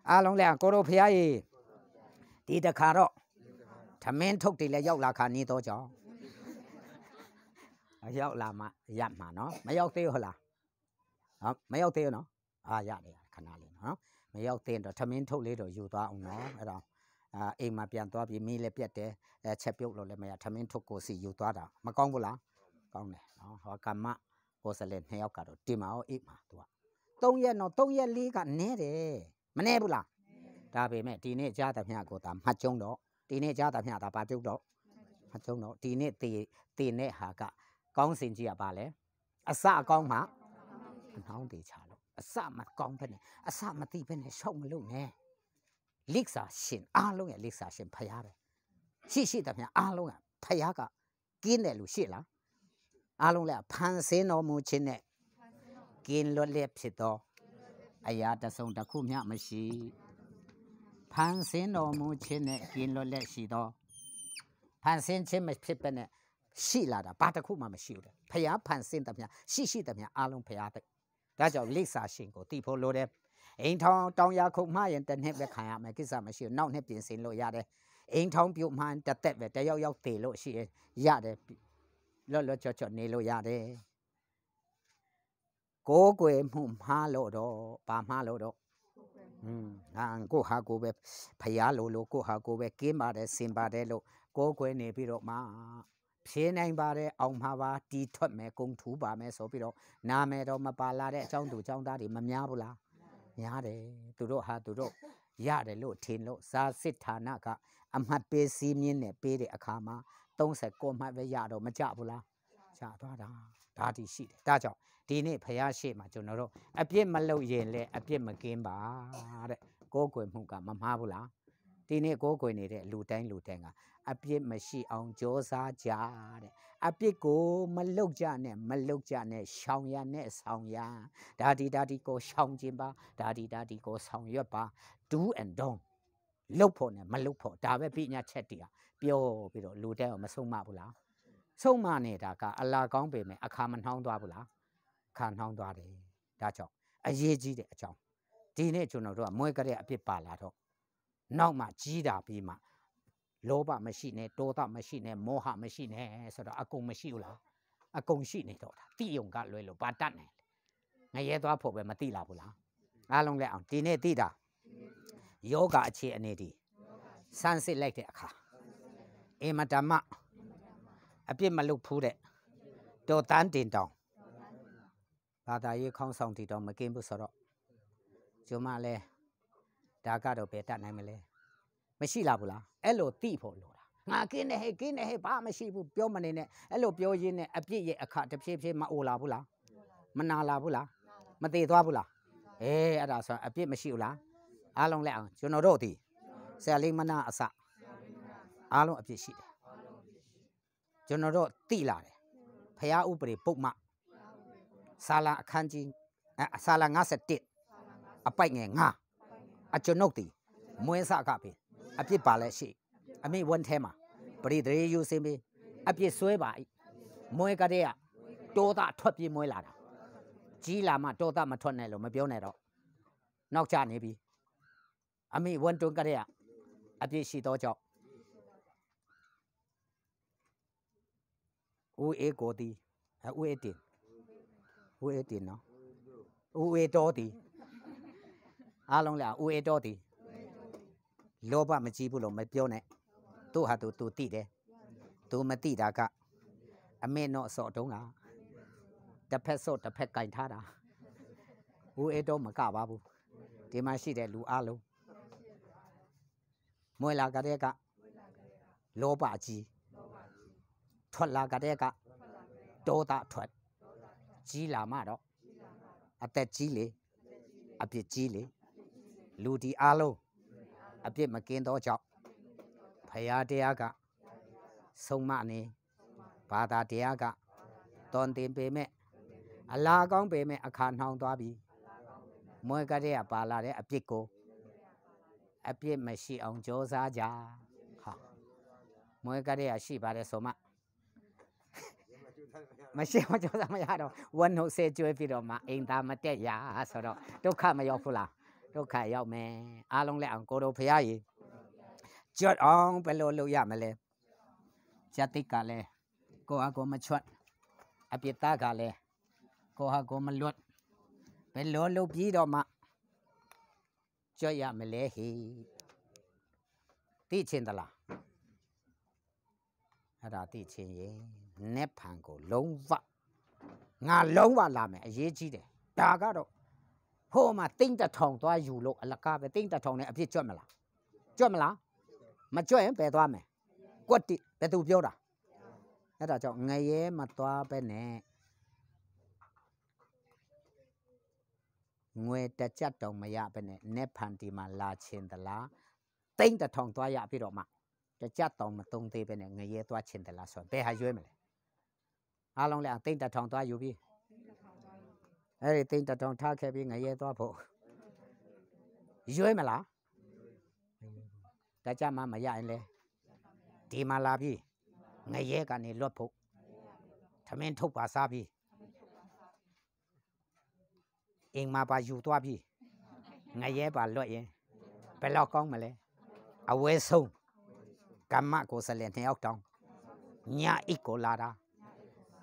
အားလုံးလည်းကိုတို့ဖယားကြီးဒီတခါတော့ထမင်းထုတ်တယ်လည်းရောက်လာခါနေတော့ကြောင်းရောက်လာမှရမှာနော်မရောက်သေးဟုတ်လားမရောက်သေးနော်ရတယ်ခဏလေးနော်မရောက်သေးတော့ထမင်းထုတ်လေးတော့ယူသွားအောင်နော်အဲ့တော့အိမ်မှာပြန်သွားပြီးမီးလည်းပြတ်တယ်ချက်ပြုတ်လို့လည်းမရထမင်းထုတ်ကိုစီယူသွားတာမကောင်းဘူးလားကောင်းတယ်နော်ဟောကမ္မကိုစလဲ2ယောက်ကတော့တင်မအောင်အိမ်မှာသူက3ရက်တော့3ရက်4ကနည်းတယ်မနည်းဘူးလားဒါပေမဲ့ဒီနေ့ကြားသမျှကိုသာမှတ်ကျုံတော့ဒီနေ့ကြားသမျှသာပါပြုတ်တော့မှတ်ကျုံတော့ဒီနေ့တေနဲ့ဟာကကောင်းစင်ကြီးကပါလဲအစအကောင်းမှနှောင်းတေချလို့အစမကောင်းပဲနဲ့အစမသိပဲနဲ့ရှောက်မလို့နဲ့လိကစာရှင်အားလုံးရဲ့လိကစာရှင်ဖရားပဲရှိသမျှအားလုံးကဖရားကကင်းတယ်လို့ရှိလားအားလုံးလည်းဖန်ဆင်းတော်မူခြင်းနဲ့ကင်းလွတ်လပ်ဖြစ်သောအရာတစုံတစ်ခုမျှမရှိဖန်ဆင်းတော်မူခြင်းနဲ့ကင်းလွတ်လပ်ရှိသောဖန်ဆင်းခြင်းမဖြစ်ပဲနဲ့ရှိလာတာဘာတစ်ခုမှမရှိဘူးဖရားဖန်ဆင်းသမျှရှိသမျှအားလုံးဖရားတဲ့ဒါကြောင့်လိကစာရှင်ကိုသိဖို့လိုတယ်အိမ်ထောင်တောင်ရခုံမှားရင်တစ်နှစ်ပဲခံရမယ်ကိစ္စမရှိဘူးနောက်နှစ်ပြင်ဆင်လို့ရတယ်အိမ်ထောင်ပြုတ်မှန်တစ်သက်ပဲတယောက်ယောက်တည်လို့ရှိရတယ်လွတ်ချောနေလို့ရတယ်ကိုးကွယ်မှုမှားလို့တော့ဘာမှားလို့တော့ကိုဟာကိုပဲဖရားလို့ကိုဟာကိုပဲကင်းပါတယ်စင်ပါတယ်လို့ကိုးကွယ်နေပြီးတော့မှဖြေးနိုင်ပါတယ်အောင်မှာပါတီထွက်မယ်ဂုံထူးပါမယ်ဆိုပြီးတော့နာမယ်တော့မပါလာတဲ့အကြောင်းသူအကြောင်းသားတွေမများဘူးလားများတယ်သူတို့ဟာသူတို့ရတယ်လို့ထင်လို့ဇာစစ်ဌာနကအမှတ်ပေးစည်းမြင့်နဲ့ပေးတဲ့အခါမှာ39မှတ်ပဲရတော့မကြဘူးလားကြသွားတာဒါတည်ရှိတယ်ဒါကြောင့်ဒီနေ့ဖရားရှိမှကျွန်တော်တို့အပြစ်မလုပ်ရင်လည်းအပြစ်မကင်းပါတဲ့ကိုးကွယ်မှုကမမှားဘူးလားဒီနေ့ကိုးကွယ်နေတဲ့လူတိုင်းကအပြစ်မရှိအောင်ကြိုးစားကြတဲ့အပြစ်ကိုမလုပ်ကြနဲ့ရှောင်ရနဲ့ဆောင်ရဒါဒီကိုရှောင်ခြင်းပါဒါဒီကိုဆောင်ရွက်ပါ do and don't လုပ်ဖို့နဲ့မလုပ်ဖို့ဒါပဲပြညာချက်တည်းပြောပြီးတော့လူတိုင်းမဆုံးမဘူးလားဆုံးမနေတာကအလားကောင်းပေမဲ့အခါမနှောင်းသွားဘူးလားခါနှောင်းသွားတယ်ဒါကြောင့်အရေးကြီးတဲ့အကြောင်းဒီနေ့ကျွန်တော်တို့ကမွဲကြတဲ့အပြစ်ပါလာတော့နောက်မှကြီးတာပြီးမှလောဘမရှိနဲ့ဒေါသမရှိနဲ့မောဟမရှိနဲ့ဆိုတော့အကုန်မရှိဘူးလားအကုန်ရှိနေတော့တာတိယုံကလွယ်လို့ပါတတ်နိုင်ငရဲသွားဖို့ပဲမသိလာဘူးလားအားလုံးလည်းအောင်ဒီနေ့သိတာယောဂအခြေအနေဒီစမ်းစစ်လိုက်တဲ့အခါအမတမအပြစ်မလုပ်ဖူးတဲ့တော်တန်းတင်တောင်ဘာသာရေးခေါင်းဆောင်တီတောင်မကင်းဘူးဆိုတော့ကျွန်မလဲဒါကတော့ပဲတတ်နိုင်မလဲမရှိလားဘူးလားအဲ့လိုသိဖို့လိုတာငါကင်းနေဟဲ့ဘာမရှိဘူးပြောမနေနဲ့အဲ့လိုပြောရင်းနဲ့အပြစ်ရဲ့အခါတဖြည်းဖြည်းမအိုလာဘူးလားမနာလာဘူးလားမသေးသွားဘူးလားအဲ့ဒါဆိုအပြစ်မရှိဘူးလားအားလုံးလက်အောင်ကျွန်တော်တို့ဒီဆရာလေးမနာအစအားလုံးအပြစ်ရှိတယ်ကျွန်တော်တို့သိလာတယ်ဖျားဥပဒေပုဒ်မစာလအခန်းကြီးစာလ51အပိုက်ငယ်9အကျွန်ုပ်ဒီမွေးစကပဲအပြစ်ပါလဲရှိအမိဝန်ထဲမှာပရိသေယူစင်ပြီးအပြစ်ဆွဲပါမွေးကတဲ့ကတောသားထွက်ပြေးမွေးလာတာကြီးလာမှတောသားမထွက်နဲ့လို့မပြောနဲ့တော့နောက်ကျနေပြီအမိဝန်တွန်းကတဲ့အပြစ်ရှိတော့ကြောင့်ဦးအေကိုတီဦးအေတင်နော်ဦးအေတော်တီအားလုံးလားဦးအေတော်တီလောဘမကြီးဘူးလို့မပြောနဲ့သူ့ဟာသူသိတယ်သူမသိတာကအမေတော့စော့တုံးကတစ်ဖက်စော့တစ်ဖက်ကင်ထားတာဦးအေတော်မကပါဘူးဒီမှာရှိတဲ့လူအားလုံးမွေလာကတဲ့ကလောဘကြီးထွက်လာကတဲ့ကဒေါသထွက်ကြီးလာမှတော့အသက်ကြီးလေအပြစ်ကြီးလေလူဒီအားလုံးအပြစ်မကင်းသောကြောင့်ဖရာတရားကဆုံးမနေဘာသာတရားကတွန်တင်ပေမဲ့အလားကောင်းပေမဲ့အခါနှောင်းသွားပြီ မွေးကလေးကပါလာတဲ့အပြစ်ကိုအပြစ်မရှိအောင်ကြိုးစားကြဟာမွေးကလေးကရှိပါတယ်ဆိုမှမရှိအောင်ကြိုးစားမရတော့ဝတ်နှုတ်ဆေးကျွေးပြီးတော့မှအိမ်သားမတက်ရဆိုတော့ဒုက္ခမရောက်ဘူးလားဒုက္ခရောက်မယ်အားလုံးလည်းအောင်ကိုတော်ဖရာကြီးကျွတ်အောင်ဘယ်လိုလုပ်ရမလဲဇတိကလည်းကိုဟာကိုမချွတ်အပြစ်သားကလည်းကိုဟာကိုမလွတ်ဘယ်လိုလုပ်ပြီးတော့မှကျွတ်ရမလဲဟိသိချင်းသလားအဲ့ဒါသိချင်းရေနက်ဖန်ကိုလုံးဝငါလုံးဝလာမယ်အရေးကြီးတယ်ဒါကတော့ဟိုမှာတိမ့်တထောင်သွားယူလို့အလကားပဲတိမ့်တထောင်နဲ့အဖြစ်ကျွတ်မလားကျွတ်မလားမကျွတ်ရင်ပယ်သွားမယ်ကွက်တိဘယ်သူပြောတာအဲ့ဒါကြောင့်ငရဲမသွားပဲနဲ့ငွေတကြက်တောင်မရပဲနဲ့နက်ဖန်ဒီမှာလာချင်းသလားတိမ့်တထောင်သွားရပြီးတော့မှတကြက်တောင်မတုံးသေးပဲနဲ့ငရဲသွားချင်းသလားဆိုဘယ်ဟာရွေးမလဲအားလုံးလည်းတိမ့်တထောင်သွားယူပြီးအဲ့ဒီတိမ့်တထောင်ထားခဲ့ပြီးငရဲသွားဖို့ရွေးမလားတကြက်မှမရရင်လေဒီမှာလာပြီးငရဲကနေလွတ်ဖို့သမင်းထုတ်ပါစားပြီးအိမ်မှာပါယူသွားပြီးငရဲပါလွတ်ရင်ဘယ်လောက်ကောင်းမလဲအဝဲဆုံးကမ္မကိုစလဲ2ယောက်တောင်းညအိတ်ကိုလာတာ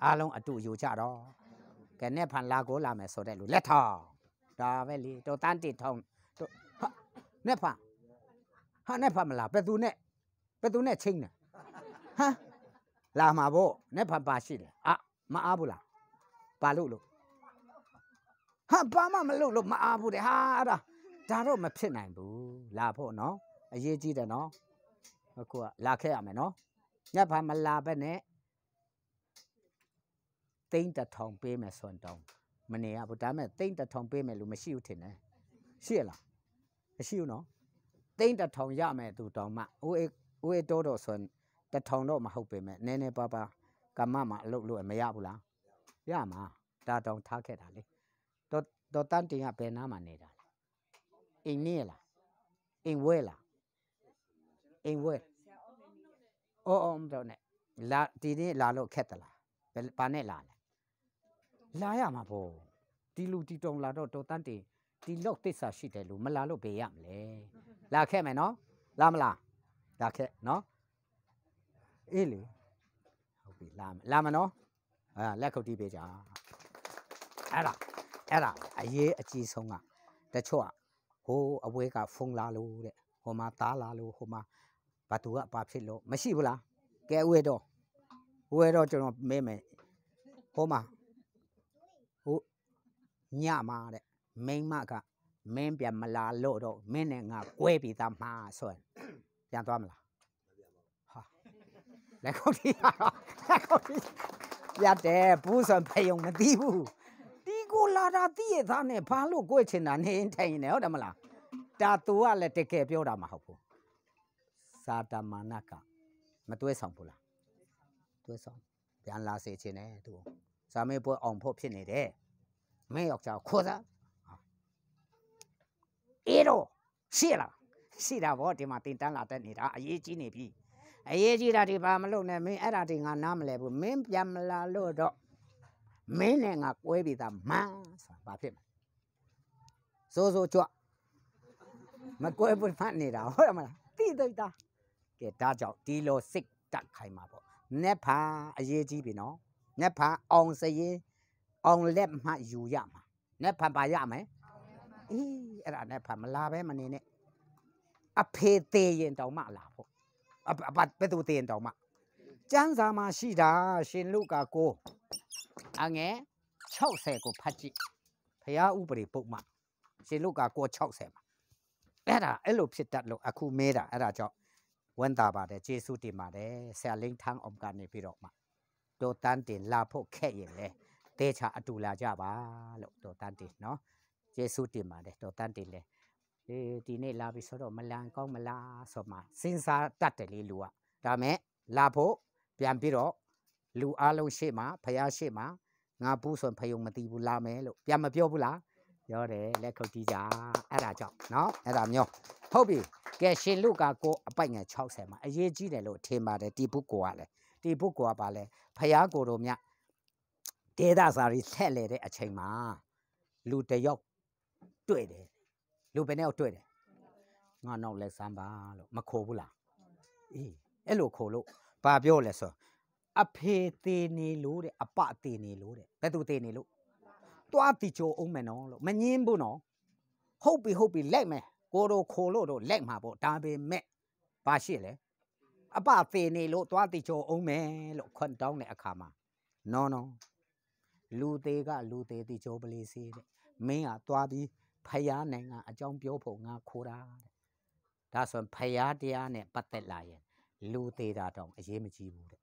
အားလုံးအတူယူကြတော့ကဲနဲ့ဖန်လာကိုလာမယ်ဆိုတဲ့လူလက်ထောင်ဒါပဲလေတော့တန်းတစ်ထောင်တို့ဟာနဲ့ဖန်ဟာနဲ့ဖန်မလားဘယ်သူနဲ့ချင်းနေဟာလာမှာဗောနဲ့ဖန်ပါရှိတယ်မအားဘူးလားပါလို့ဟာဘာမှမလုပ်လို့မအားဘူးတဲ့ဟာအဲ့ဒါတော့မဖြစ်နိုင်ဘူးလာဖို့နော်အရေးကြီးတယ်နော်အခုကလာခဲ့ရမယ်နော်ညဖာမလာပဲနဲ့တိမ့်တထောင်ပေးမယ်ဆိုရင်တောင်းမနေရဘူးဒါမဲ့တိမ့်တထောင်ပေးမယ်လို့မရှိဘူးထင်တယ်ရှိရလားမရှိဘူးနော်တိမ့်တထောင်ရမယ်သူတောင်းမှဦးအေတိုးတော့ဆိုရင်တထောင်တော့မဟုတ်ပေမဲ့နည်းနည်းပါးပါကမ္မမှာအလုပ်လို့မရဘူးလားရမှာဒါတောင်ထားခဲ့တာလေတော့တန်းတင်ကဘယ်နားမှာနေတာလဲအိမ်နေလားအိမ်ဝဲလားအိမ်ဝဲအော်မတော်နဲ့လာဒီနေ့လာလို့ခက်သလားဘာနဲ့လာလဲလာရမှာပေါ့ဒီလူတီတုံလာတော့တော်တန်းတင်ဒီလောက်သစ္စာရှိတယ်လို့မလာလို့ဘယ်ရမလဲလာခဲ့မယ်နော်လာမလားလာခဲ့နော်အေးလေဟုတ်ပြီလာမနော်လက်ခုပ်တီးပေးကြအဲ့ဒါအရေးအကြီးဆုံးကတချို့ကဟိုအဝဲကဖုံလာလို့တဲ့ဟိုမှာသားလာလို့ဟိုမှာဘာသူကဘာဖြစ်လို့မရှိဘူးလားကဲဝဲတော့ကျွန်တော်မဲမယ်ဟိုမှာဟိုညမှာတဲ့မိန်းမကမင်းပြန်မလာလို့တော့မင်းနဲ့ငါကွဲပြီးသားမှာဆိုရင်ပြန်သွားမလားဟာလက်ခုပ်တီးရတယ်ဘူးဆိုဖေယုံမသိဘူးဒီကိုလာတာသိရသားနဲ့ဘာလို့ကိုယ်ချင်တာနေထိုင်နေဟုတ်တယ်မလားဒါသူကလည်းတကယ်ပြောတာမဟုတ်ဘူးစာတမဏကမတွဲဆောင်ဘူးလားတွဲဆောင်ပြန်လာစေချင်တယ်သူဇာမေပွဲအောင်ဖို့ဖြစ်နေတယ်မင်းယောက်ျားခေါ်စားအေးတော့ရှိတာဗောဒီမှာတင်တန်းလာတတ်နေတာအရေးကြီးနေပြီအရေးကြီးတာဒီဘာမလုပ်နဲ့မင်းအဲ့ဒါဒီငါနားမလဲဘူးမင်းပြန်မလာလို့တော့မင်းနဲ့ငါကွဲပြီးသားမန်းဆိုတာဘာဖြစ်မလဲစိုးကြွမကွဲဘူးမှတ်နေတာဟုတ်တယ်မလားတိတိတာကဲဒါကြောင့်ဒီလိုစိတ်တက်ခိုင်းမှာပေါ့နက်ဖာအရေးကြီးပြီနော်နက်ဖာအောင်စရင်အောင်လက်မှယူရမှာနက်ဖာပါရမယ်အေးအဲ့ဒါနက်ဖာမလာပဲမနေနဲ့အဖေသေးရင်တောင်မှလာဖို့ဘယ်သူသေးရင်တောင်မှကျမ်းစာမှာရှိတာရှင်လုကာကိုအငယ်60ကိုဖတ်ကြည့်ဖျားဥပဒေပုဒ်မရှင်လုကာကို60မှာအဲ့လိုဖြစ်တတ်လို့အခုမဲတာအဲ့ဒါကြောင့်ဝန်တာပါတယ်ကျေးဇူးတင်ပါတယ်ဆရာလင်းထန်းအောင်ကနေပြီးတော့မှတော်တန်းတင်လာဖို့ခက်ရင်လေတေချာအတူလာကြပါလို့တော်တန်းတင်နော်ကျေးဇူးတင်ပါတယ်တော်တန်းတင်လေဒီနေ့လာပြီဆိုတော့မလန်ကောင်းမလားဆိုမှစဉ်းစားတတ်တယ်လေလူကဒါမဲ့လာဖို့ပြန်ပြီးတော့လူအားလုံးရှေ့မှာဖယားရှေ့မှာငါဘူးဆိုဖယုံမသိဘူးလာမယ်လို့ပြန်မပြောဘူးလား ပြောတယ်လက်ခုပ်တီးကြအဲ့ဒါကြောင့်နော်အဲ့ဒါမျိုးဟုတ်ပြီကဲရှင်လူကကိုအပိုက်ငယ်60မှာအရေးကြီးတယ်လို့ထင်ပါတယ်ဒီဘုကိုကလည်းဒီဘုကိုကပါလဲဖယားကိုတို့မြဒေသစာရီဆက်လေတဲ့အချိန်မှာလူတယောက်တွေ့တယ်လူဘယ်နဲ့တွေ့တယ်ငါနောက်လက်စမ်းပါလို့မခိုးဘူးလားအေးအဲ့လိုခိုးလို့ဘာပြောလဲဆိုအဖေသေးနေလို့တဲ့အပသေးနေလို့တဲ့ဘယ်သူသေးနေလို့သွားတီချိုအောင်မယ်နော်လို့မငင်းဘူးနော်ဟုတ်ပြီလက်မယ်ကိုတို့ခိုးလို့တော့လက်မှာပေါ့ဒါပေမဲ့ဘာရှိလဲအပသေးနေလို့သွားတီချိုအောင်မယ်လို့ခွန်တောင်းတဲ့အခါမှာနော်လူသေးကလူသေးတီချိုပလေးစေးတဲ့မင်းကသွားပြီးဖယားနိုင်ငံအကြောင်းပြောဖို့ငါခိုးတာတဲ့ဒါဆိုဖယားတရားနဲ့ပတ်သက်လာရင်လူသေးတာတောင်အရေးမကြီးဘူးတဲ့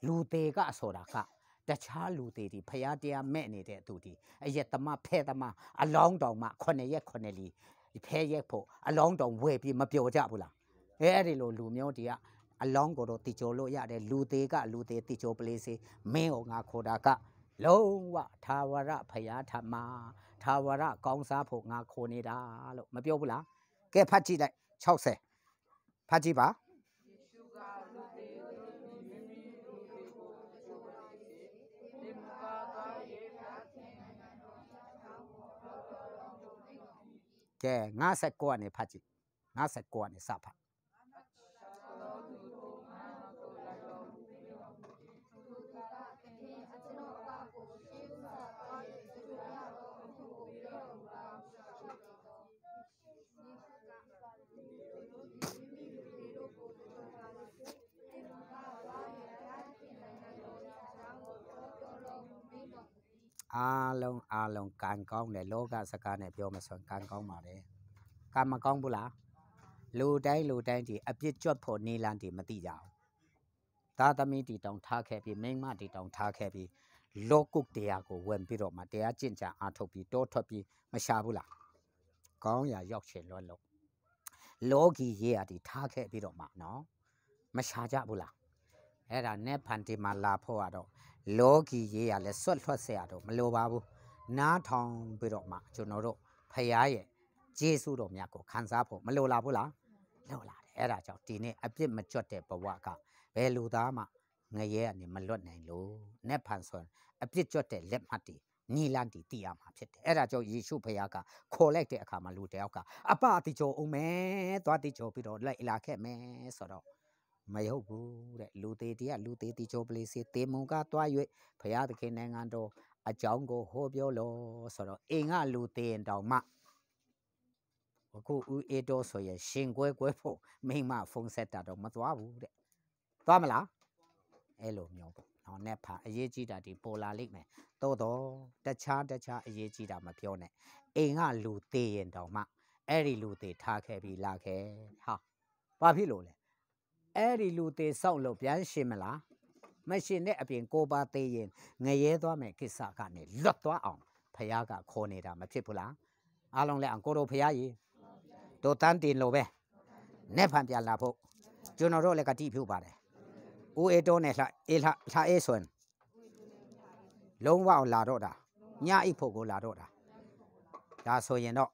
လူသေးကဆိုတာကတခြားလူသေးဒီဖယားတရားမဲ့နေတဲ့သူဒီအရက်သမားဖဲသမားအလောင်းတောင်မှ9ရက်9လီဖဲရက်ဖို့အလောင်းတောင်ဝဲပြီးမပျော်ကြဘူးလားအဲ့ဒီလိုလူမျိုးတွေကအလောင်းကိုတော့တီချိုလို့ရတယ်လူသေးကလူသေးတီချိုပလေးစေးမင်းကိုငါခေါ်တာကလုံးဝသာဝရဖယားထမသာဝရကောင်းစားဖို့ငါခေါ်နေတာလို့မပြောဘူးလားကဲဖတ်ကြည့်လိုက်60ဖတ်ကြည့်ပါကဲ59ကနေဖတ်ကြည့်59ကနေစဖတ်အားလုံးကံကောင်းတယ်လောကစကားနဲ့ပြောမစွန်ကံကောင်းပါတယ်ကံမကောင်းဘူးလားလူတိုင်းဒီအပြစ်ကြွတ်ဖို့နေလန်းဒီမသိကြဘူးသာသမီတီတောင်ထားခဲ့ပြီးမိန်းမတီတောင်ထားခဲ့ပြီးလောကုတ်တရားကိုဝင်ပြီးတော့မှတရားကျင့်ကြံအားထုတ်ပြီးတောထွက်ပြီးမရှာဘူးလားကောင်းရာရောက်ချင်လွတ်လို့လောကီရေးရဒီထားခဲ့ပြီးတော့မှနော်မရှာကြဘူးလားအဲ့ဒါနဲ့ဖန်တီမှာလာဖို့ကတော့လောကီရေးရလဲဆွတ်လွှတ်เสียတော့မလိုပါဘူးနားထောင်ပြီးတော့မှကျွန်တော်တို့ဖယားရဲ့ကျေးဇူးတော်များကိုခံစားဖို့မလိုလားဘူးလားလိုလာတယ်အဲ့ဒါကြောင့်ဒီနေ့အပြစ်မကြွတဲ့ဘဝကဘယ်လူသားမှငရဲကနေမလွတ်နိုင်လို့နဲ့ဖန်ဆိုအပြစ်ကြွတဲ့လက်မှတ်တွေနီလန်းတီတည်ရမှာဖြစ်တယ်အဲ့ဒါကြောင့်ယေရှုဖယားကခေါ်လိုက်တဲ့အခါမှာလူတယောက်ကအပတိချိုအောင်မယ်သွားတိချိုပြီးတော့လိုက်လာခဲ့မယ်ဆိုတော့မဟုတ်ဘူးတဲ့လူသေးတရားလူသေးတီချိုပလေးစေတေမုံကတွား၍ဘုရားသခင်နိုင်ငံတော်အကြောင်းကိုဟောပြောလို့ဆိုတော့အိမ်ကလူသေးရင်တောင်မှအခုဦးအေတော်ဆိုရင်ရှင်ကွဲဖို့မိမဖုန်းဆက်တာတော့မသွားဘူးတဲ့သွားမလားအဲ့လိုမျိုးပေါ့နော်နဲ့ဖာအရေးကြီးတာဒီပေါ်လာလိမ့်မယ်တော့တခြားအရေးကြီးတာမပြောနဲ့အိမ်ကလူသေးရင်တောင်မှအဲ့ဒီလူသေးထားခဲ့ပြီးလာခဲ့ဟာဘာဖြစ်လို့လဲအဲ့ဒီလူသေးဆောက်လို့ပြန်ရှင်မလားမရှင်တဲ့အပြင်ကိုပါသေးရင်ငရဲသွားမယ်ကိစ္စကနေလွတ်သွားအောင်ဖယားကခေါ်နေတာမဖြစ်ဘူးလားအားလုံးလည်းအကိုတို့ဖယားကြီးတို့တန်းတင်လို့ပဲနဲ့ဖန်ပြန်လာဖို့ကျွန်တော်တို့လည်းကတိပြုပါတယ်ဦးအေတိုးနဲ့လှအေးဆွန်လုံးဝအောင်လာတော့တာညအိဖို့ကိုလာတော့တာဒါဆိုရင်တော့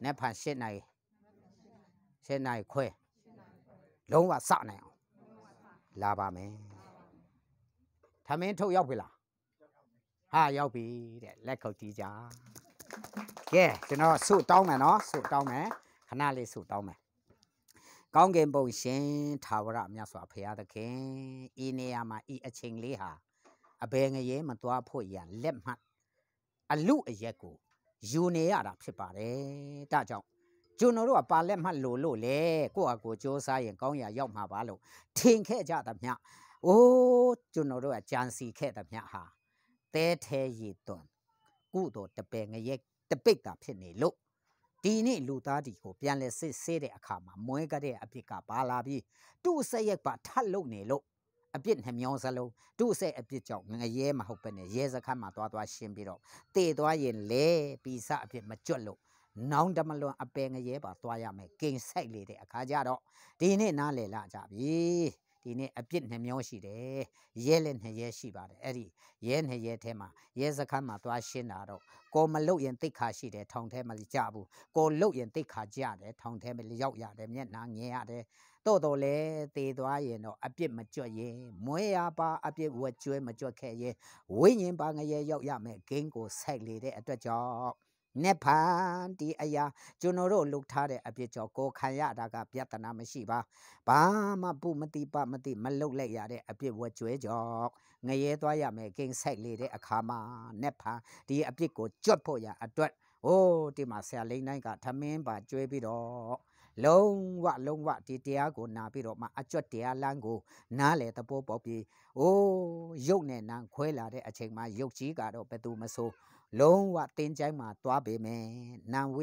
နဲ့ဖန်8နိုင်ခွဲလုံးဝစနိုင်အောင်လာပါမယ်ထမင်းထုတ်ရောက်ပြီလားဟာရောက်ပြီတဲ့လက်ခုပ်တီးကြကဲကျွန်တော်ဆုတောင်းမယ်နော်ဆုတောင်းမယ်ခဏလေးဆုတောင်းမယ်ကောင်းကင်ဘုံရှင်ထာဝရမြတ်စွာဘုရားသခင်ဤနေရာမှာဤအချိန်လေးဟာအဘယ်ငရဲမသွားဖို့ရန်လက်မှတ်အလူအရက်ကိုယူနေရတာဖြစ်ပါတယ်ဒါကြောင့်ကျွန်တော်တို့ကပါလက်မှတ်လို့လေကိုယ့်အကိုစ조사ရင်ကောင်းရာရောက်မှာပါလို့ထင်ခဲ့ကြသမျှအိုးကျွန်တော်တို့ကကြံစီခဲ့သမျှဟာတဲထဲရည်သွန်ကုသိုလ်တပယ်ငရဲတပိတ်တာဖြစ်နေလို့ဒီနေ့လူသားဒီကိုပြန်လဲစစ်ဆေးတဲ့အခါမှာမွဲကြတဲ့အဖြစ်ကပါလာပြီးသူ့ဆက်ရက်ပါထပ်လုံနေလို့အပြစ်နှမျောစလုံးသူ့ဆက်အပြစ်ကြောင့်ငရဲမဟုတ်ပဲနဲ့ရဲစခန်းမှာသွားရှင်းပြီးတော့တေသွားရင်လေပိစအပြစ်မကြွတ်လို့နောင်တမလွန်အပယ်ငရဲပါသွားရမယ်ကိန်းဆိုင်လေတဲ့အခါကျတော့ဒီနေ့နားလေလာကြပြီ ဒီနေ့အပြစ်2မျိုးရှိတယ်ရဲလည်း2ရဲရှိပါတယ်အဲ့ဒီရဲ2ရဲထဲမှာရဲစခန်းမှာသွားရှင်းတာတော့ကိုမလုတ်ရင်တိတ်ခါရှိတယ်ထောင်ထဲမှာကြဘူးကိုလုတ်ရင်တိတ်ခါကြတယ်ထောင်ထဲမှာရောက်ရတယ်မျက်နှာငင်ရတယ်တော့လေသေသွားရင်တော့အပြစ်မကြွရင်မွေးရပါအပြစ်ဝက်ကျွဲမကြွခဲ့ရင်ဝိညာဉ်ပါငရဲရောက်ရမယ်ဂိမ်းကိုဆိုက်လေတဲ့အတွက်ကြောင့်နေဖန်ဒီအရာကျွန်တော်တို့လှုပ်ထားတဲ့အပြစ်ကြောင့်ကိုခံရတာကပြဿနာမရှိပါဘာမှပုမတိပမတိမလုတ်လိုက်ရတဲ့အပြစ်ဝက်ကျွဲကြောင့်ငရဲသွားရမယ်ဂိမ်းဆိုက်လေတဲ့အခါမှာနေဖန်ဒီအပြစ်ကိုကြွတ်ဖို့ရအတွက်ဒီမှာဆရာလိန်တိုင်းကထမင်းပါကျွဲပြီးတော့လုံးဝဒီတရားကိုနာပြီးတော့မှအကျွတ်တရားလမ်းကိုနားလေတပိုးပေါ်ပြီးရုပ်နဲ့နံခွဲလာတဲ့အချိန်မှာရုပ်ကြီးကတော့ဘယ်သူမဆိုလုံးဝတင်းကြိုင်းမှာသွားပေမယ်နံဝိ